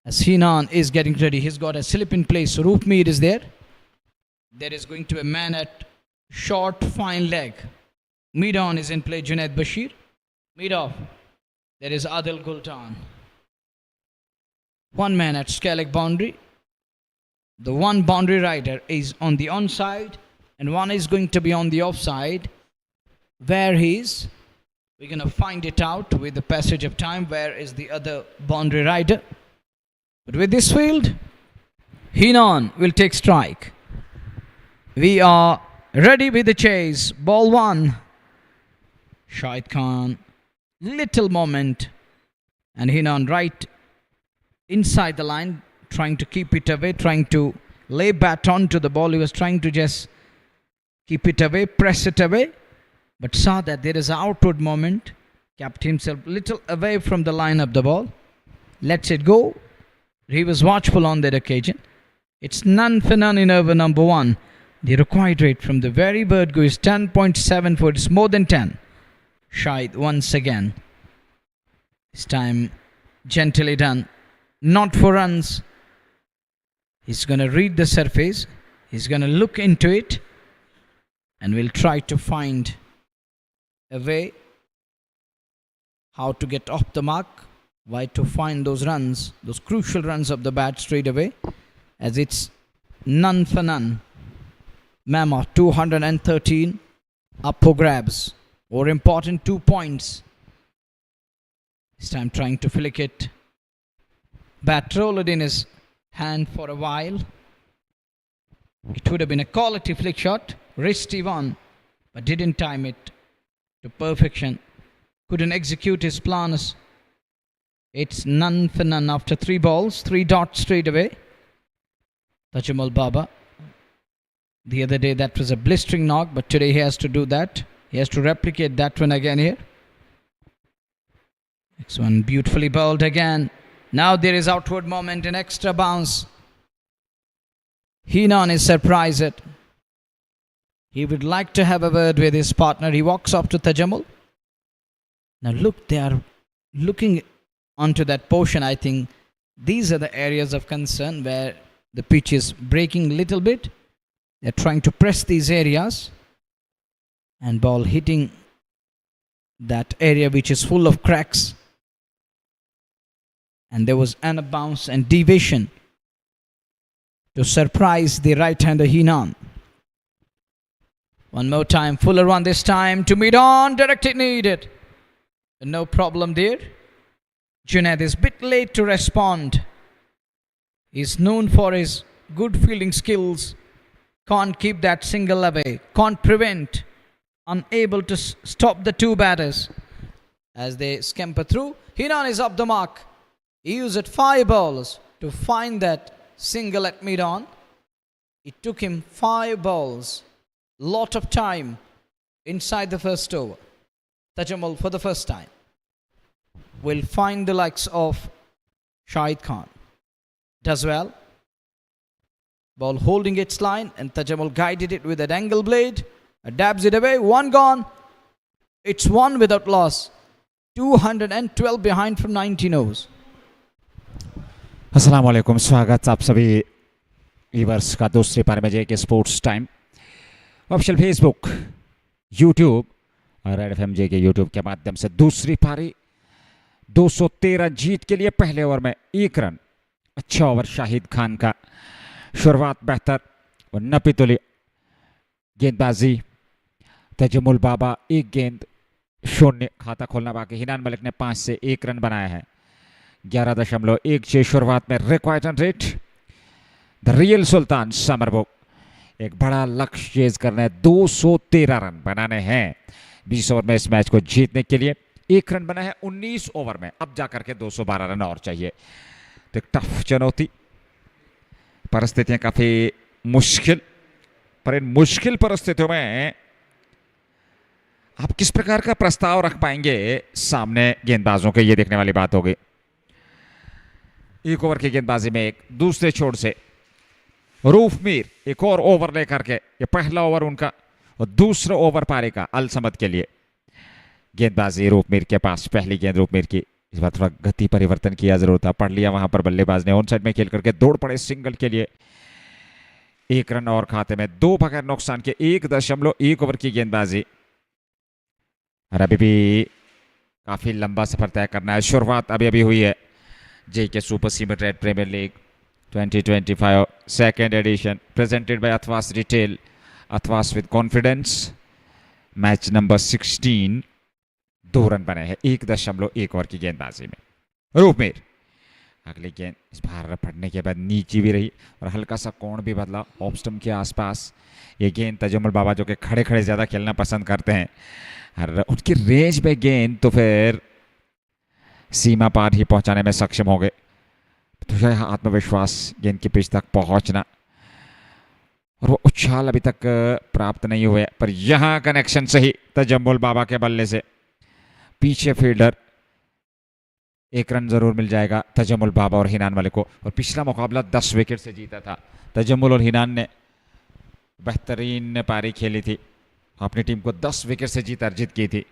As Hinan is getting ready, he's got a slip in place. Roop Mead is there. There is going to be a man at short, fine leg. Mid on is in play, Junaid Bashir. Mid off, there is Adil Gultan. 1 man at scallop boundary. The 1 boundary rider is on the onside, and 1 is going to be on the offside. Where he is, we're going to find it out with the passage of time. Where is the other boundary rider? But with this field, Hinan will take strike. We are ready with the chase. Ball 1. Shahid Khan, little moment, and Hinan right inside the line, trying to keep it away, trying to lay bat onto the ball. He was trying to just keep it away, press it away, but saw that there is an outward moment, kept himself little away from the line of the ball, lets it go. He was watchful on that occasion. It's none for none in over number 1. The required rate from the very word go is 10.74. It's more than 10. Shahid once again. This time gently done. Not for runs. He's going to read the surface. He's going to look into it. And we'll try to find a way how to get off the mark. Why to find those runs, those crucial runs of the bat straight away. As it's none for none. Mammoth 213 up for grabs. More important 2 points. This time trying to flick it. Bat rolled in his hand for a while. It would have been a quality flick shot. Risky one, but didn't time it to perfection. Couldn't execute his plans. It's none for none after 3 balls. 3 dots straight away. Tajamul Baba. The other day that was a blistering knock, but today he has to do that. He has to replicate that one again here. Next one beautifully bowled again. Now there is outward moment and extra bounce. Hinan is surprised. He would like to have a word with his partner. He walks up to Tajamul. Now look, they are looking onto that portion. I think these are the areas of concern where the pitch is breaking a little bit. They're trying to press these areas, and ball hitting that area which is full of cracks. And there was an bounce and deviation to surprise the right-hander Hinan. One more time, fuller one this time to mid on, directed needed. No problem there. Junaid is a bit late to respond. He's known for his good fielding skills. Can't keep that single away. Can't prevent. Unable to stop the two batters as they scamper through. Hinan is up the mark. He used 5 balls to find that single at mid-on. It took him 5 balls. Lot of time inside the first over. Tajammul for the first time will find the likes of Shahid Khan. Does well. Ball holding its line and Tajammul guided it with that angle blade. Dabs it away. 1 gone. It's 1 without loss. 212 behind from 19 overs. अस्सलाम वालेकुम, स्वागत आप सभी viewers का दूसरी पारी में JK sports time official Facebook, YouTube और रेड एफएम जेके यूट्यूब के माध्यम से दूसरी पारी 213 जीत के लिए पहले ओवर में 1 रन। अच्छा ओवर शाहिद खान का, शुरुआत बेहतर और नपीतुली गेंदबाजी। तजम्मुल बाबा 1 गेंद 0, खाता खोलना बाकी। हिनान मलिक ने 5 से 1 रन बनाया है। 11.16 शुरुआत में required run rate. The real सुल्तान समरबुग एक बड़ा लक्ष्य चेज करना है, 213 रन बनाने हैं 20 ओवर में इस मैच को जीतने के लिए। 1 रन बना है 19 ओवर में, अब जाकर के 212 रन और चाहिए। तो एक टफ चुनौती, परिस्थितियां काफी मुश्किल, पर इन मुश्किल परिस्थितियों में आप किस प्रकार का प्रस्ताव रख पाएंगे सामने गेंदबाजों के, ये देखने वाली बात होगी। 1 ओवर की गेंदबाजी में एक दूसरे छोर से रूफ मीर एक और ओवर लेकर के, ये पहला ओवर उनका और दूसरा ओवर पारी का अल समद के लिए। गेंदबाजी रूफ मीर के पास, पहली गेंद रूफ मीर की। इस बार थोड़ा गति परिवर्तन किया जरूर था, पढ़ लिया वहां पर बल्लेबाज ने। ऑन साइड में खेल करके दौड़ पड़े सिंगल के लिए। 1 रन और खाते में, 2 बगैर नुकसान के। 1.1 ओवर की गेंदबाजी और अभी भी काफी लंबा सफर तय करना है। शुरुआत अभी अभी हुई है JK super cement red premier league 2025 second edition, presented by Athwas retail, Athwas with confidence. Match number 16, 2 run बने हैं 1.1 ओवर की गेंदबाजी में। रूप मीर अगली गेंद इस बार पड़ने के बाद नीचे भी रही और हल्का सा कोण भी बदला ऑफ स्टंप के आसपास। ये गेंद तजम्मुल बाबा जो कि खड़े खड़े ज़्यादा खेलना पसंद करते हैं, और उनकी रेंज में गेंद तो फिर सीमा पार ही पहुंचाने में सक्षम हो गए। तो यह आत्मविश्वास, गेंद की पिच तक पहुंचना और वो उछाल अभी तक प्राप्त नहीं हुए, पर यहां कनेक्शन सही तजम्मुल बाबा के बल्ले से। पीछे फील्डर, 1 रन जरूर मिल जाएगा तजम्मुल बाबा और हिनान मलिक को। और पिछला मुकाबला 10 विकेट से जीता था तजम्मुल और हिनान ने। बेहतरीन पारी खेली थी, अपनी टीम को 10 विकेट से जीत अर्जित की थी।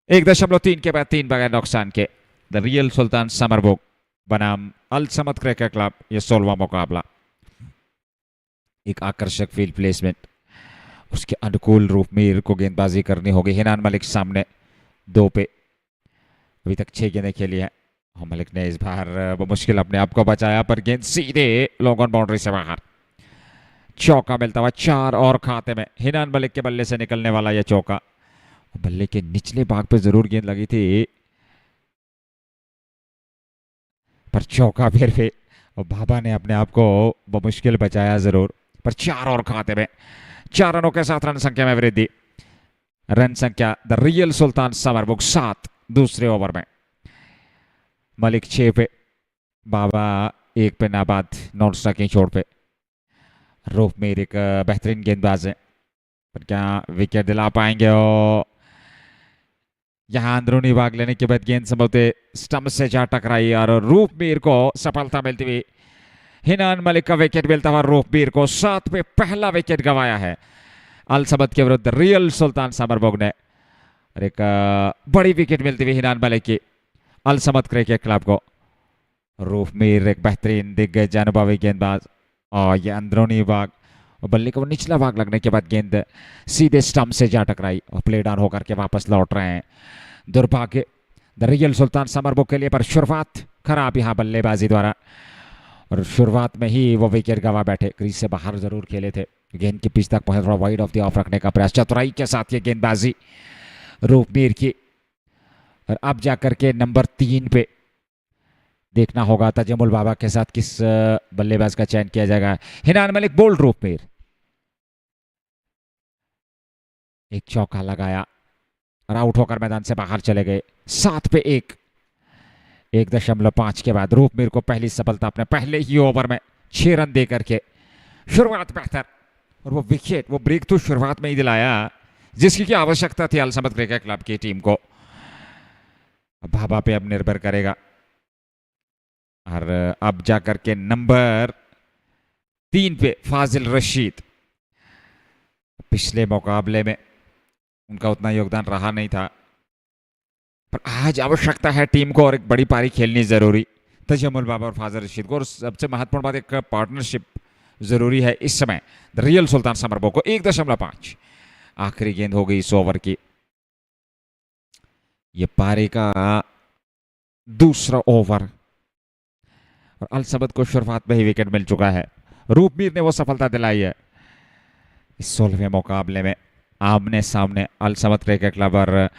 1.3 के बाद 3 बगैर नुकसान के। द रियल सुल्तान समरबुग बनाम अल समद क्रिकेट क्लब, ये 16वां मुकाबला। एक आकर्षक फील्ड प्लेसमेंट, उसके अनुकूल रूप मीर को गेंदबाजी करनी होगी। हिनान मलिक सामने 2 पे, अभी तक 6 गेंदें खेली हैं। मलिक ने इस बार मुश्किल अपने आप को बचाया, पर गेंद सीधे लॉन्ग ऑन बाउंड्री से बाहर। चौका मिलता हुआ 4 और खाते में। हिनान मलिक के बल्ले से निकलने वाला यह चौका, बल्ले के निचले भाग पे जरूर गेंद लगी थी, पर चौका फिर पे और बाबा ने अपने आप को बमुश्किल बचाया जरूर। पर 4 और खाते में, 4 रनों के साथ रन संख्या में वृद्धि। रन संख्या द रियल सुल्तान समरबुग 7 दूसरे ओवर में। मलिक 6 पे, बाबा 1 पे नाबाद नॉन स्ट्राइकिंग छोड़ पे। रूफ मीर एक बेहतरीन गेंदबाज है, पर क्या विकेट दिला पाएंगे? और यहां अंदरूनी भाग लेने के बाद गेंद संभवते स्टंप से जा टकराई और रूफ मीर को सफलता मिलती हुई। हिनान मलिक का विकेट मिलता हुआ रूफ मीर को। 7 पे पहला विकेट गंवाया है अल समद के विरुद्ध रियल सुल्तान समरबुग ने। और एक बड़ी विकेट मिलती हुई हिनान मलिक की अल समद क्रिकेट क्लब को। रूफ मीर एक बेहतरीन दिग्गज अनुभवी गेंदबाज, और ये अंदरूनी भाग और बल्ले को निचला भाग लगने के बाद गेंद सीधे स्टंप से जा टकराई और प्ले डाउन होकर के वापस लौट रहे हैं। दुर्भाग्य द रियल सुल्तान समरबुग के लिए, पर शुरुआत खराब यहाँ बल्लेबाजी द्वारा, और शुरुआत में ही वो विकेट गंवा बैठे। क्रीज से बाहर जरूर खेले थे, गेंद की पिच तक पहुंच, वाइड ऑफ द ऑफ रखने का प्रयास, चतुराई के साथ ये गेंदबाजी। रूपमीर की। और अब जाकर के नंबर 3 पे देखना होगा तजमुल बाबा के साथ किस बल्लेबाज का चयन किया जाएगा। हिनान मलिक बोल्ड रूपमीर, एक चौका लगाया और आउट होकर मैदान से बाहर चले गए। 7 पे 1.5 के बाद रूपमीर को पहली सफलता अपने पहले ही ओवर में 6 रन दे करके। शुरुआत बेहतर और वो विकेट, वो ब्रेक तो शुरुआत में ही दिलाया जिसकी की आवश्यकता थी अलसमत क्रिकेट क्लब की टीम को। भाभा पे अब निर्भर करेगा। और अब जाकर के नंबर 3 पे फाजिल रशीद। पिछले मुकाबले में उनका उतना योगदान रहा नहीं था, पर आज आवश्यकता है टीम को और एक बड़ी पारी खेलनी जरूरी। तजमुल बाबा और फाजिल रशीद को, और सबसे महत्वपूर्ण बात एक पार्टनरशिप जरूरी है इस समय। द रियल सुल्तान समरबुग को 1.5 आखिरी गेंद हो गई इस ओवर की। ये पारी का दूसरा ओवर और अलसमद को शुरुआत में ही विकेट मिल चुका है। रूपमीर ने वो सफलता दिलाई है इस 16वें मुकाबले में। आमने सामने अलसमद क्रिकेट क्लब और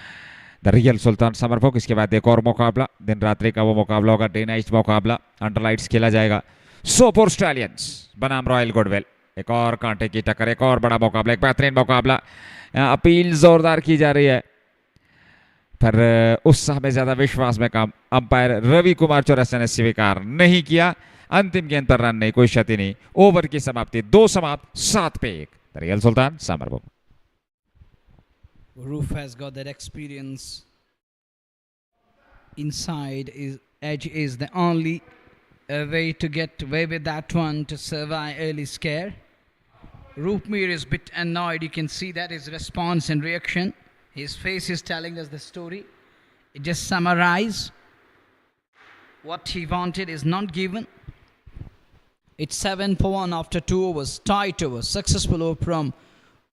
द रियल सुल्तान समरबुग। इसके बाद एक और मुकाबला, दिन रात्रि का वो मुकाबला होगा, डे नाइट मुकाबला अंडर लाइट्स खेला जाएगा। सोपोर स्टैलियंस बनाम रॉयल गुडविल, एक और कांटे की टक्कर, एक और बड़ा मुकाबला, एक बेहतरीन मुकाबला। अपील जोरदार की जा रही है, पर उत्साह में ज्यादा विश्वास में कम। अंपायर रवि कुमार चौरसिया ने स्वीकार नहीं किया। अंतिम गेंद पर रन नहीं, कोई क्षति नहीं। ओवर की समाप्ति 2 समाप्त 7 पे 1। The real Sultan Samarbug. Roof has got that experience. Inside is edge is the only way to get away with that one to survive early scare. Roofmeer is a bit annoyed. You can see that his response and reaction. His face is telling us the story. It just summarizes what he wanted is not given. It's 7 for 1 after 2 overs. Tight over. Successful over from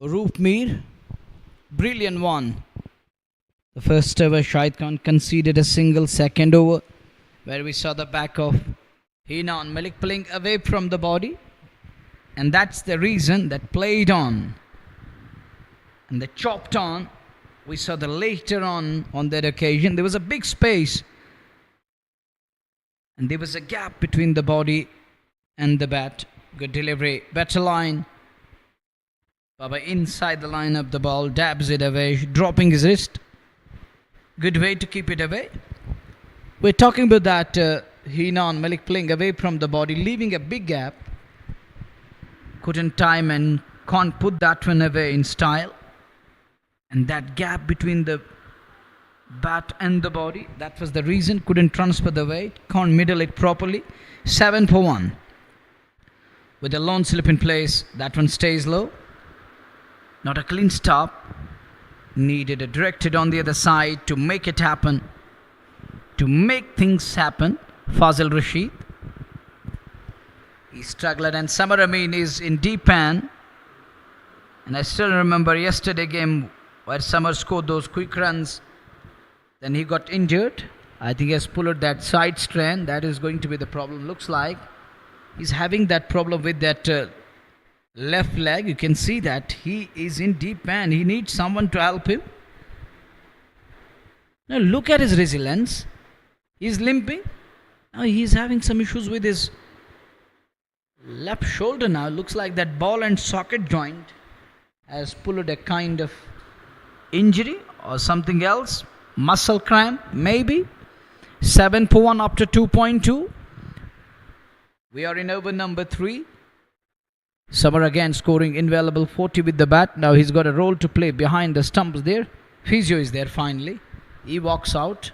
Roofmeer. Brilliant one. The first over, Shahid Khan conceded a single. Second over, where we saw the back of Hinan Malik playing away from the body. And that's the reason that played on. And they chopped on. We saw the later on that occasion, there was a big space. And there was a gap between the body and the bat. Good delivery. Better line. Baba inside the line of the ball, dabs it away, dropping his wrist. Good way to keep it away. We're talking about that Hinan Malik playing away from the body, leaving a big gap. Couldn't time and can't put that one away in style. And that gap between the bat and the body, that was the reason. Couldn't transfer the weight, can't middle it properly. 7 for 1. With a lone slip in place, that one stays low. Not a clean stop. Needed a directed on the other side to make it happen. To make things happen. Fazil Rashid. He struggled and Samar Amin is in deep end. And I still remember yesterday game where Samar scored those quick runs. Then he got injured. I think he has pulled that side strain. That is going to be the problem. Looks like he's having that problem with that left leg. You can see that he is in deep end. He needs someone to help him. Now look at his resilience. He's limping. Now he's having some issues with his left shoulder now. Looks like that ball and socket joint has pulled a kind of injury or something else. Muscle cramp, maybe. 7 for 1 after 2.2. We are in over number 3. Samar again scoring invaluable 40 with the bat. Now he's got a role to play behind the stumps there. Physio is there finally. He walks out.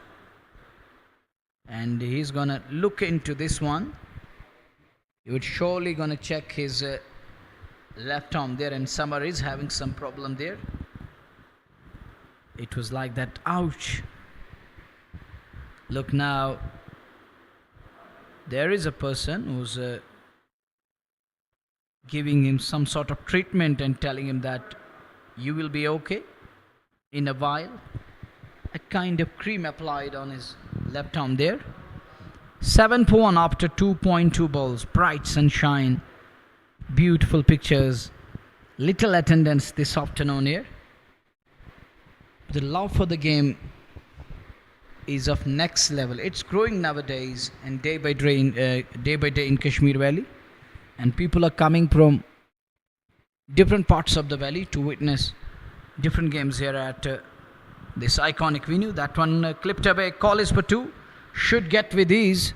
And he's going to look into this one. He would surely going to check his left arm there. And Samar is having some problem there. It was like that. Ouch. Look now. There is a person who's giving him some sort of treatment and telling him that you will be okay in a while. A kind of cream applied on his left arm there. 7 for 1 after 2.2 balls. Bright sunshine. Beautiful pictures. Little attendance this afternoon here. The love for the game is of next level. It's growing nowadays, and day by day in Kashmir Valley, and people are coming from different parts of the valley to witness different games here at this iconic venue. That one clipped away. Call is for two. Should get with ease.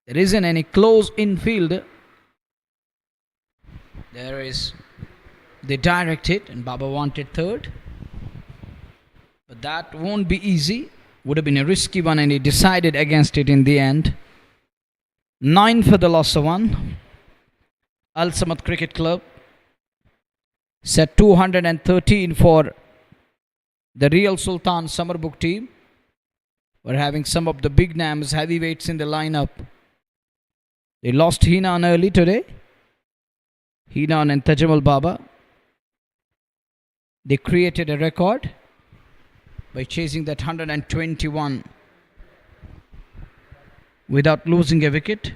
There isn't any close infield. There is the direct hit, and Baba wanted third. But that won't be easy. Would have been a risky one, and he decided against it in the end. 9 for the loss of 1. Al Samad Cricket Club set 213 for the Real Sultan Sumerbugh team. We're having some of the big names, heavyweights in the lineup. They lost Hinan early today. Hinan and Tajamal Baba. They created a record by chasing that 121 without losing a wicket.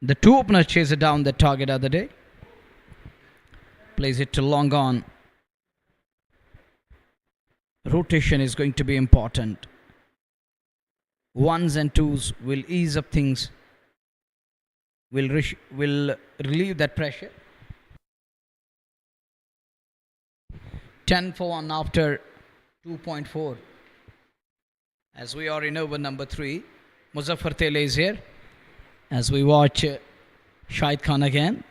The two openers chased down the target other day. Plays it to long on. Rotation is going to be important. Ones and twos will ease up things. Will relieve that pressure. 10 for 1 after 2.4. As we are in over number 3, Muzaffar Tele is here. As we watch Shahid Khan again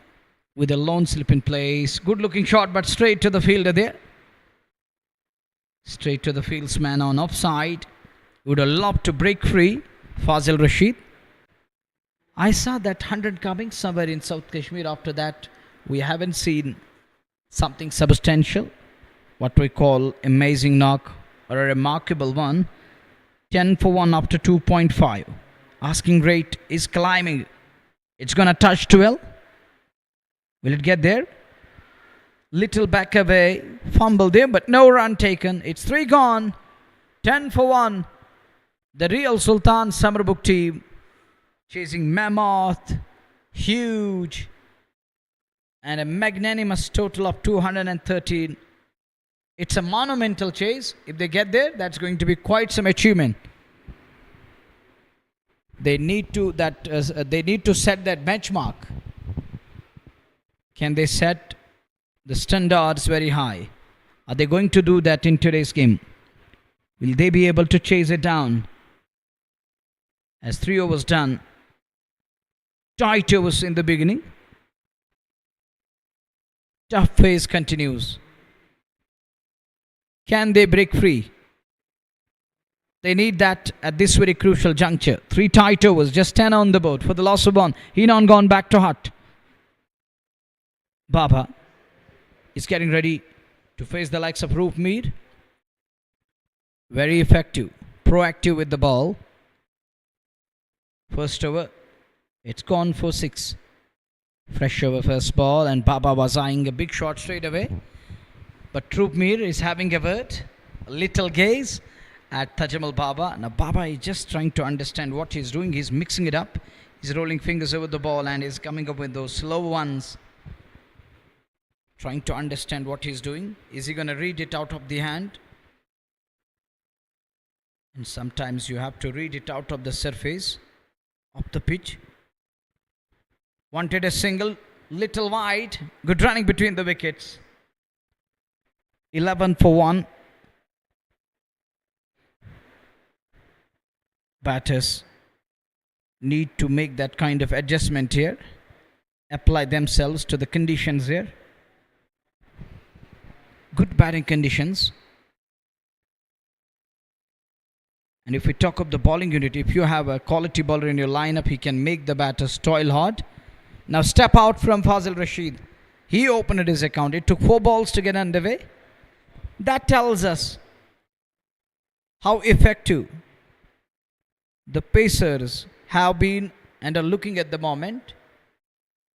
with a lone slip in place. Good looking shot, but straight to the fielder there. Straight to the fieldsman on offside. Would have loved to break free. Fazil Rashid. I saw that 100 coming somewhere in South Kashmir. After that, we haven't seen something substantial. What we call amazing knock or a remarkable one. 10 for 1 after 2.5. Asking rate is climbing. It's going to touch 12. Will it get there? Little back away. Fumble there, but no run taken. It's 3 gone. 10 for 1. The Real Sultan Sumerbugh team chasing mammoth, huge, and a magnanimous total of 213. It's a monumental chase. If they get there, that's going to be quite some achievement. They need to set that benchmark. Can they set the standards very high? Are they going to do that in today's game? Will they be able to chase it down? As 3 overs done, tight overs in the beginning. Tough phase continues. Can they break free? They need that at this very crucial juncture. 3 tight overs, just 10 on the board for the loss of 1. Hinan gone back to hut. Baba is getting ready to face the likes of Roop Mead. Very effective, proactive with the ball. First over, it's gone for 6. Fresh over first ball, and Baba was eyeing a big shot straight away. But Troopmeer is having a word, a little gaze at Tajamal Baba. Now Baba is just trying to understand what he's doing. He's mixing it up. He's rolling fingers over the ball and is coming up with those slow ones. Trying to understand what he's doing. Is he going to read it out of the hand? And sometimes you have to read it out of the surface of the pitch. Wanted a single, little wide. Good running between the wickets. 11 for 1. Batters need to make that kind of adjustment here. Apply themselves to the conditions here. Good batting conditions. And if we talk of the bowling unit, if you have a quality bowler in your lineup, he can make the batters toil hard. Now step out from Fazil Rashid. He opened his account. It took 4 balls to get underway. That tells us how effective the Pacers have been and are looking at the moment.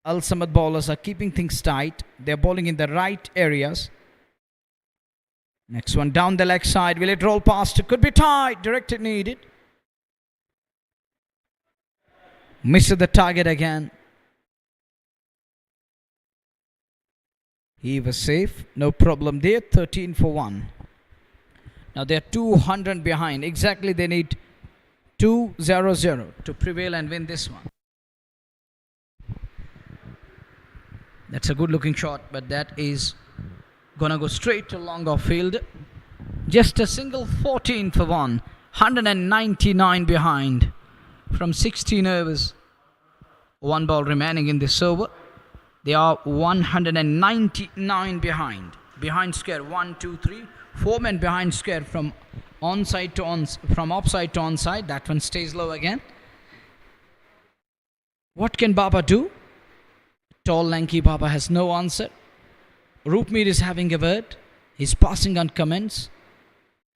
Al Samad bowlers are keeping things tight. They're bowling in the right areas. Next one down the leg side. Will it roll past? It could be tight. Directed needed. Missed the target again. He was safe. No problem there. 13 for 1. Now they're 200 behind. Exactly, they need 2-0-0 to prevail and win this one. That's a good looking shot, but that is gonna go straight to long off field. Just a single 14 for 199 behind from 16 overs. One ball remaining in this over. They are 199 behind. Behind square, 1, 2, 3. 4 men behind square from onside to from offside to onside. That one stays low again. What can Baba do? Tall, lanky Baba has no answer. Roopmeer is having a word. He's passing on comments.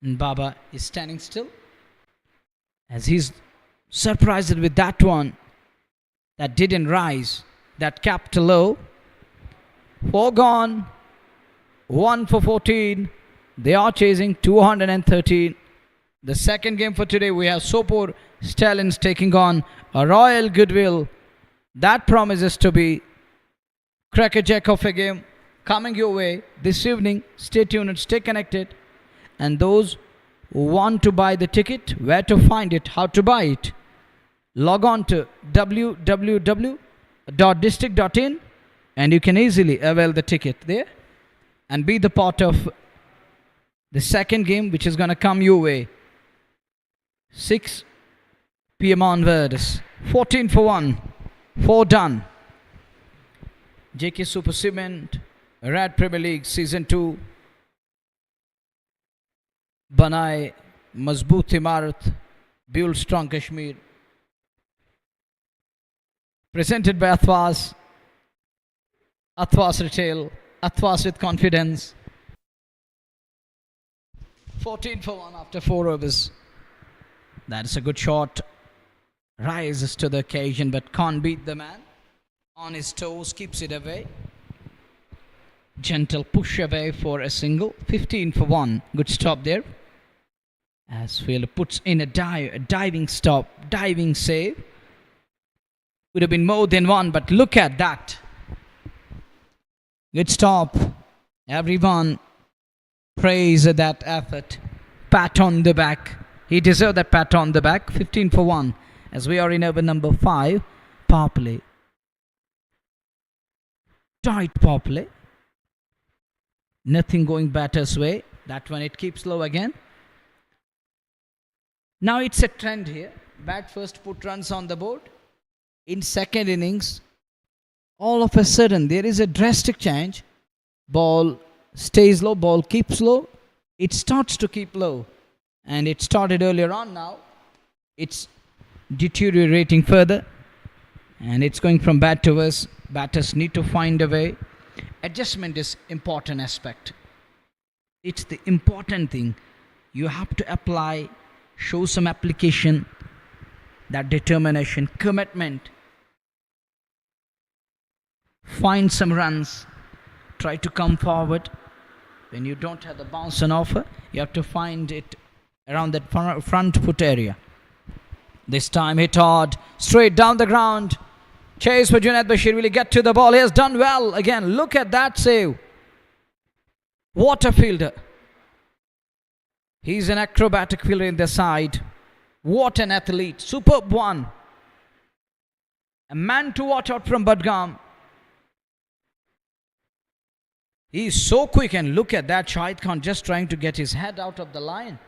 And Baba is standing still. As he's surprised with that one. That didn't rise. That capped low. 4 gone. 1 for 14. They are chasing 213. The second game for today, we have Sopor Stallions taking on a Royal Goodwill. That promises to be crackerjack of a game coming your way this evening. Stay tuned and stay connected. And those who want to buy the ticket, where to find it, how to buy it, log on to www.district.in and you can easily avail the ticket there and be the part of the second game, which is going to come your way 6 p.m. onwards. 14 for 1, 4 done. JK Super Cement, Red Premier League Season 2. Banai Mazboot Imarat, Build Strong Kashmir. Presented by Athwas. Athwas Retail. Athwas with confidence. 14 for 1 after 4 overs. That's a good shot. Rises to the occasion but can't beat the man. On his toes, keeps it away. Gentle push away for a single. 15 for 1. Good stop there. As Fielder puts in a diving stop, diving save. Would have been more than one, but look at that. Good stop. Everyone praise that effort. Pat on the back. He deserved that pat on the back. 15 for 1. As we are in over number 5. Power play. Tight power play. Nothing going batter's way. That one it keeps low again. Now it's a trend here. Bat first, put runs on the board. In second innings, all of a sudden there is a drastic change. Ball stays low, ball keeps low. It starts to keep low. And it started earlier on now. It's deteriorating further. And it's going from bad to worse. Batters need to find a way. Adjustment is important aspect. It's the important thing. You have to apply, show some application, that determination, commitment. Find some runs. Try to come forward. When you don't have the bounce on offer, you have to find it around that front foot area. This time hit hard, straight down the ground. Chase for Junaid Bashir. Will he get to the ball? He has done well. Again, look at that save. What a fielder. He's an acrobatic fielder in the side. What an athlete. Superb one. A man to watch out from Budgam. He's so quick, and look at that. Shahid Khan just trying to get his head out of the line.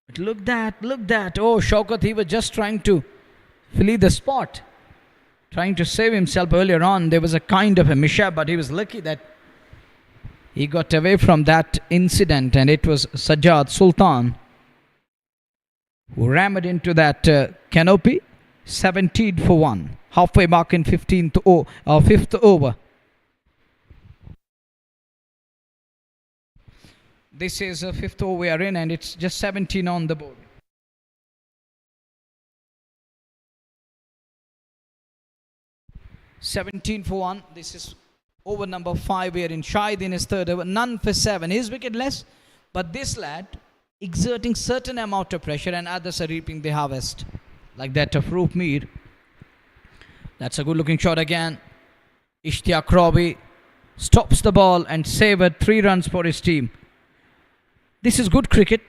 But look that. Oh, Shaukat, he was just trying to flee the spot. Trying to save himself earlier on. There was a kind of a mishap, but he was lucky that he got away from that incident, and it was Sajjad Sultan who rammed into that canopy. 17 for 1. Halfway mark in 5th over. This is a 5th over we are in, and it's just 17 on the board. $17 for 1. This is over number 5 here in Shahid in his 3rd over. None for 7. His wicketless, but this lad exerting certain amount of pressure, and others are reaping the harvest, like that of Roopmeer. That's a good looking shot again. Ishtiaq Rabi stops the ball and saved 3 runs for his team. This is good cricket.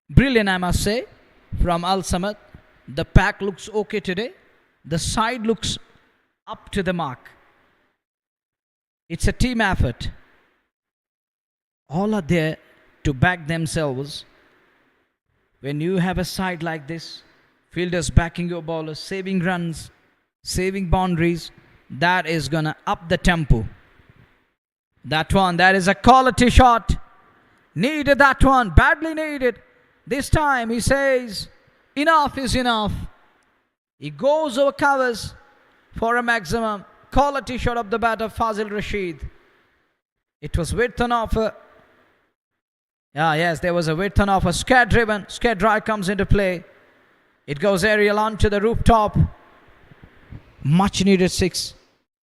Brilliant, I must say, from Al Samad. The pack looks okay today. The side looks up to the mark. It's a team effort. All are there to back themselves. When you have a side like this, fielders backing your bowlers, saving runs, saving boundaries, that is going to up the tempo. That is a quality shot. Needed that one, badly needed. This time he says, enough is enough. He goes over covers for a maximum. Quality shot of the bat of Fazil Rashid. It was width on offer. Yes, there was a width on offer. Scare driven. Scare drive comes into play. It goes aerial onto the rooftop. Much needed 6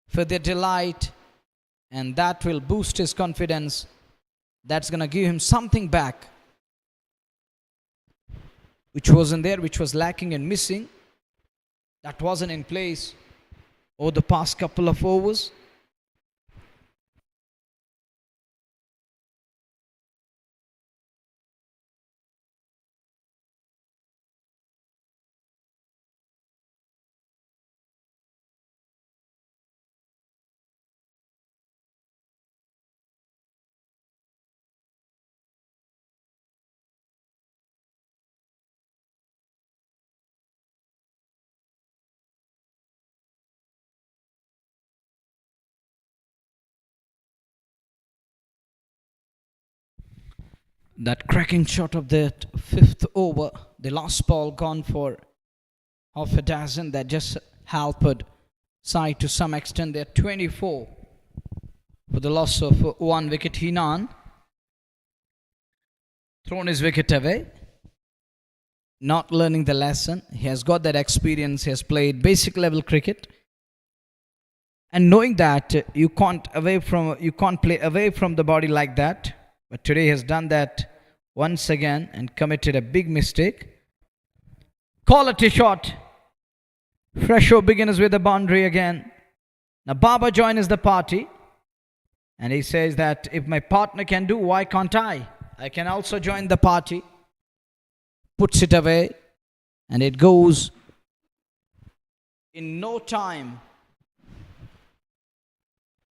for their delight. And that will boost his confidence. That's going to give him something back, which wasn't there, which was lacking and missing. That wasn't in place over the past couple of overs. That cracking shot of that 5th over, the last ball gone for half a dozen, that just helped side to some extent. They're 24 for the loss of 1 wicket. Hinan thrown his wicket away, not learning the lesson. He has got that experience. He has played basic level cricket, and knowing that you can't play away from the body like that. But today he has done that once again and committed a big mistake. Quality shot. Fresh show begins with the boundary again. Now Baba joins the party. And he says that if my partner can do, why can't I? I can also join the party. Puts it away. And it goes in no time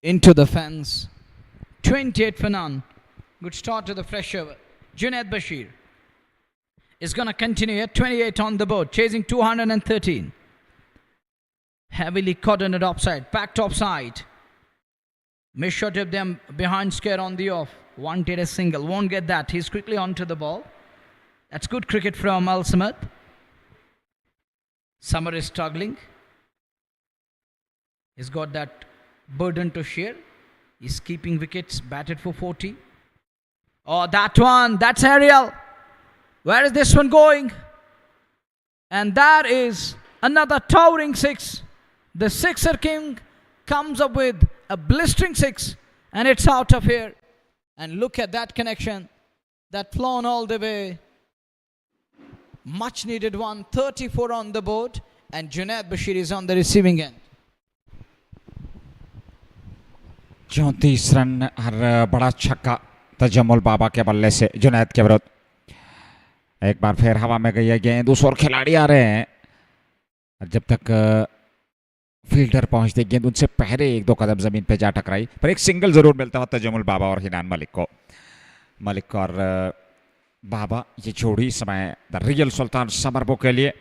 into the fence. 28 for none. Good start to the fresh over. Junaid Bashir is going to continue at 28 on the board, chasing 213. Heavily coordinated offside, packed offside. Missed shot of them behind scare on the off. Wanted a single, won't get that. He's quickly onto the ball. That's good cricket from Al Samad. Summer is struggling. He's got that burden to share. He's keeping wickets, batted for 40. Oh, that one, that's aerial. Where is this one going? And that is another towering 6. The sixer king comes up with a blistering 6, and it's out of here. And look at that connection. That flown all the way. Much needed one. 34 on the board, and Junaid Bashir is on the receiving end. 34 run हर बड़ा छक्का तजम्मुल बाबा के बल्ले से जुनैद के विरुद्ध. एक बार फिर हवा में गई है गेंद. उस और खिलाड़ी आ रहे हैं. जब तक फील्डर पहुंचते गेंद उनसे पहले 1-2 कदम जमीन पे जा टकराई, पर एक सिंगल जरूर मिलता हुआ तजम्मुल बाबा और हिनान मलिक को. मलिक और बाबा ये जोड़ी समय द रियल सुल्तान समरबुग के लिए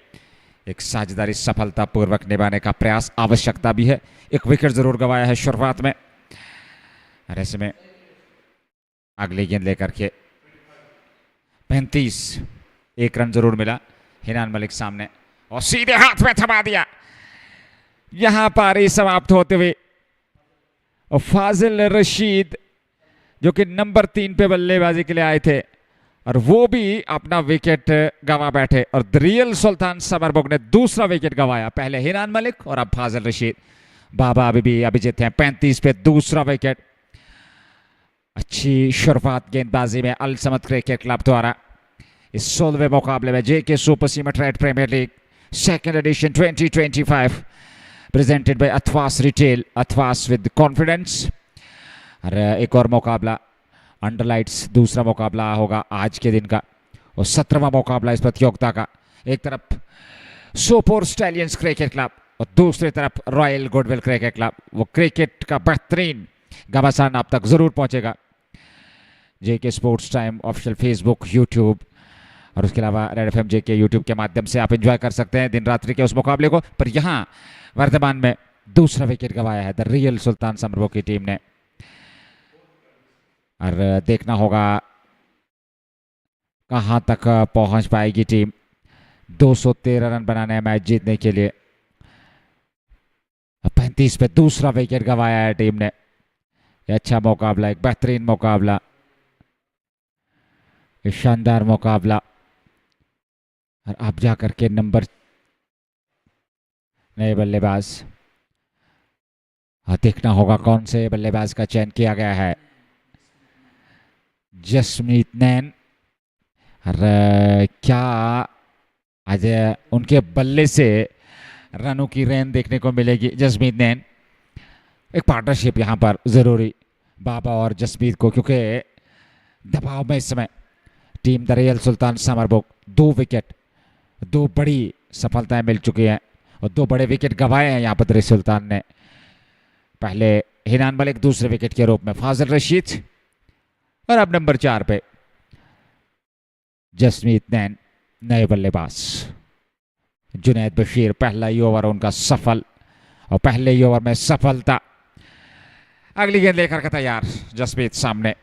एक साझेदारी सफलतापूर्वक निभाने का प्रयास आवश्यकता भी है. एक विकेट जरूर गंवाया है शुरुआत में. और ऐसे में अगली गेंद लेकर के 35, 1 रन जरूर मिला. हिनान मलिक सामने और सीधे हाथ में थमा दिया. यहां पारी समाप्त होते हुए और फाजिल रशीद जो कि नंबर 3 पे बल्लेबाजी के लिए आए थे और वो भी अपना विकेट गंवा बैठे. और द रियल सुल्तान समरबुग ने दूसरा विकेट गंवाया. पहले हिनान मलिक और अब फाजिल रशीद. बाबा अभी भी अभिजीत हैं 35 पे दूसरा विकेट. अच्छी शुरुआत गेंदबाजी में अल समद क्रिकेट क्लब द्वारा इस 16वें मुकाबले में JK super cement red premier league second edition 2025 presented by Athwas retail, Athwas with confidence. और एक और मुकाबला अंडरलाइट्स दूसरा मुकाबला होगा आज के दिन का और 17वां मुकाबला इस प्रतियोगिता का। एक तरफ सोपोर स्टैलियंस क्रिकेट क्लब और दूसरी तरफ रॉयल गुडविल क्रिकेट क्लब। वो क्रिकेट का बेहतरीन घमासान आप तक जरूर पहुंचेगा। JK sports time official Facebook, YouTube और उसके अलावा रेड एफएम जेके यूट्यूब के माध्यम से आप एंजॉय कर सकते हैं दिन रात्रि के उस मुकाबले को। पर यहाँ वर्तमान में दूसरा विकेट गंवाया है द रियल सुल्तान समरबुग की टीम ने। और देखना होगा कहां तक पहुंच पाएगी टीम 213 रन बनाने हैं मैच जीतने के लिए। 35 पे दूसरा विकेट गंवाया है टीम ने। ये अच्छा मुकाबला, एक बेहतरीन मुकाबला, शानदार मुकाबला। और अब जाकर के नंबर नए बल्लेबाज, देखना होगा कौन से बल्लेबाज का चयन किया गया है। जसमीत नैन, और क्या आज उनके बल्ले से रनों की रेन देखने को मिलेगी। जसमीत नैन, एक पार्टनरशिप यहाँ पर जरूरी बाबा और जसमीत को, क्योंकि दबाव में इस समय team the real Sultan Samarbug 2 wicket, 2 बड़ी सफलताएं मिल चुकी हैं और 2 बड़े विकेट गंवाए हैं यहाँ पर रियल सुल्तान ने। पहले हिनान मलिक दूसरे विकेट के रूप में फाजिल रशीद, और अब नंबर 4 पे जसमीत नैन नए बल्लेबाज। जुनैद बशीर, पहला ही ओवर उनका सफल और पहले ही ओवर में सफलता। अगली गेंद लेकर के तैयार जसमीत सामने।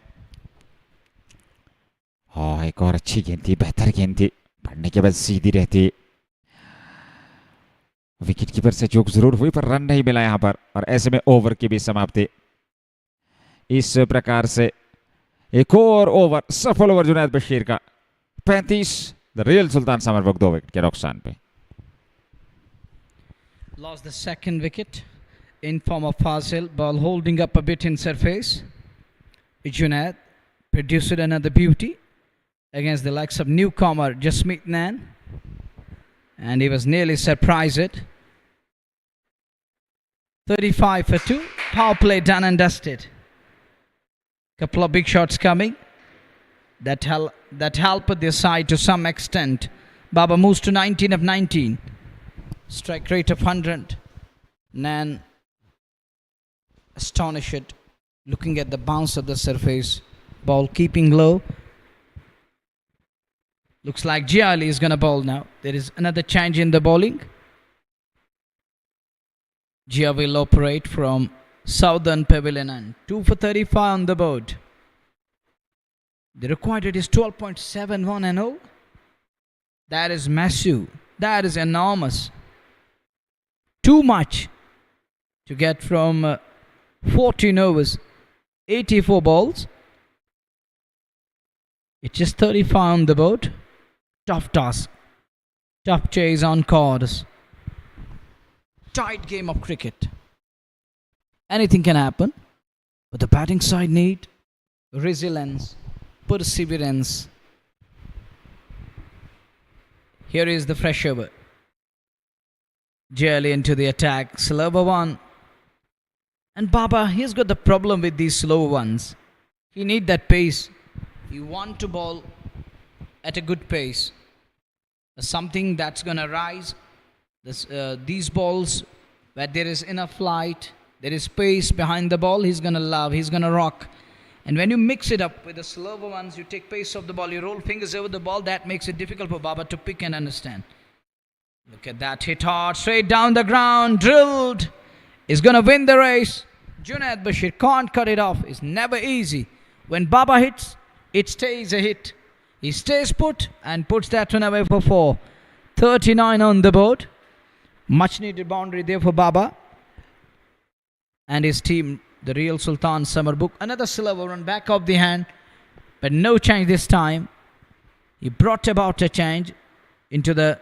हाँ, एक और अच्छी गेंद थी, बेहतर गेंद थी, पढ़ने के बाद सीधी रहती। विकेट कीपर से चूक जरूर हुई पर रन नहीं मिला यहां पर, और ऐसे में ओवर की भी समाप्ति। इस प्रकार से एक और ओवर, सफल ओवर जुनैद बशीर का। 35, the real Sultan Samarbug 2 wicket के नुकसान पे। Lost the second wicket in form of Fazil, ball holding up a bit in surface. Junaid produced another beauty against the likes of newcomer Jasmeet Nan, and he was nearly surprised. 35 for 2, power play done and dusted. Couple of big shots coming that help their side to some extent. Baba moves to 19 of 19. Strike rate of 100. Nan astonished, looking at the bounce of the surface. Ball keeping low. Looks like Giali is going to bowl now. There is another change in the bowling. Gia will operate from Southern Pavilion, and 2 for 35 on the board. The required rate is 12.71 and 0. That is massive. That is enormous. Too much to get from 14 overs, 84 balls. It's just 35 on the board. Tough task. Tough chase on course. Tight game of cricket. Anything can happen, but the batting side need resilience, perseverance. Here is the fresh over. Jelly into the attack, slower one. And Baba, he's got the problem with these slow ones. He need that pace. He want to bowl at a good pace. Something that's gonna rise. These balls where there is enough light, there is space behind the ball, he's gonna love, he's gonna rock. And when you mix it up with the slower ones, you take pace of the ball, you roll fingers over the ball, that makes it difficult for Baba to pick and understand. Look at that, hit hard, straight down the ground, drilled. He's going to win the race. Junaid Bashir can't cut it off. It's never easy. When Baba hits, it stays a hit. He stays put and puts that one away for 4. 39 on the board. Much needed boundary there for Baba and his team, the real Sultan Sumerbugh. Another silver run back of the hand, but no change this time. He brought about a change into the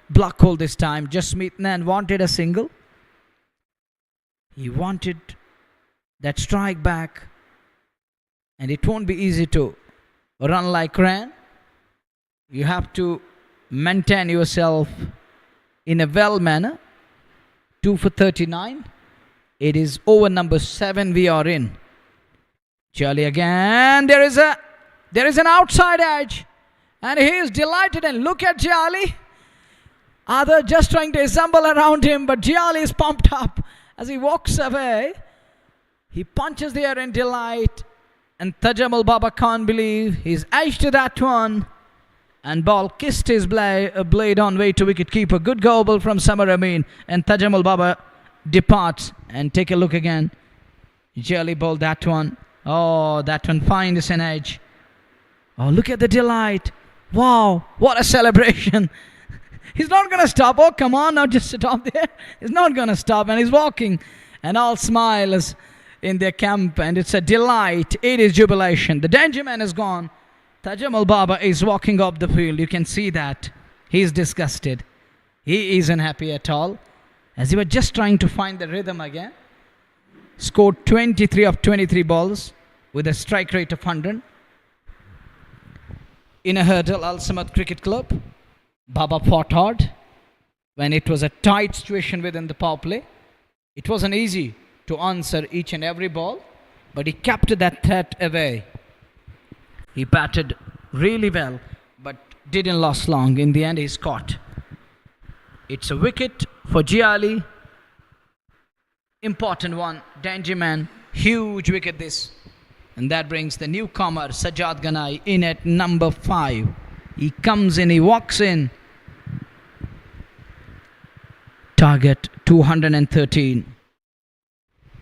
block hole this time. Jasmeet Nan wanted a single. He wanted that strike back, and it won't be easy to run like ran. You have to maintain yourself in a well manner. 2 for 39. It is over number 7 we are in. Jolly again. There is an outside edge. And he is delighted. And look at Jolly. Others just trying to assemble around him. But Jolly is pumped up as he walks away. He punches the air in delight. And Tajammul Baba can't believe he's edged to that one. And ball kissed his blade on way to wicketkeeper. Good goal ball from Samar Amin. And Tajammul Baba departs. And take a look again. Jolly bowled that one. Oh, that one finds an edge. Oh, look at the delight. Wow, what a celebration. He's not going to stop. Oh, come on, now just stop there. He's not going to stop. And he's walking. And all smiles in their camp. And it's a delight. It is jubilation. The danger man is gone. Tajammul Baba is walking up the field. You can see that. He's disgusted. He isn't happy at all. As he was just trying to find the rhythm again. Scored 23 of 23 balls with a strike rate of 100. In a hurdle, Al Samad Cricket Club, Baba fought hard when it was a tight situation within the power play. It wasn't easy to answer each and every ball, but he kept that threat away. He batted really well, but didn't last long. In the end, he's caught. It's a wicket for Giali. Important one, danger man, huge wicket this. And that brings the newcomer Sajjad Ganai in at number 5. He comes in, he walks in. Target 213.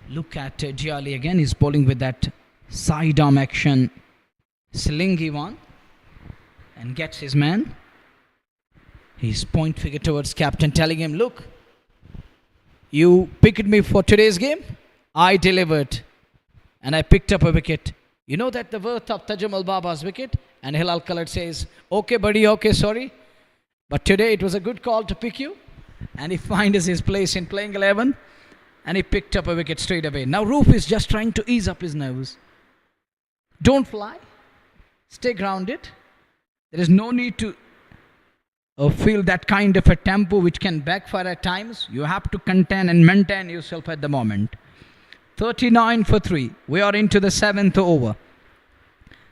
Look at Giali again, he's bowling with that side arm action, slingy one. And gets his man. He's point figure towards captain, telling him, look, you picked me for today's game. I delivered. And I picked up a wicket. You know that the worth of Tajammul Baba's wicket? And Hilal Khalid says, okay buddy, okay, sorry. But today it was a good call to pick you. And he finds his place in playing 11. And he picked up a wicket straight away. Now Roof is just trying to ease up his nerves. Don't fly. Stay grounded. There is no need to feel that kind of a tempo which can backfire at times. You have to contain and maintain yourself at the moment. 39 for 3. We are into the 7th over.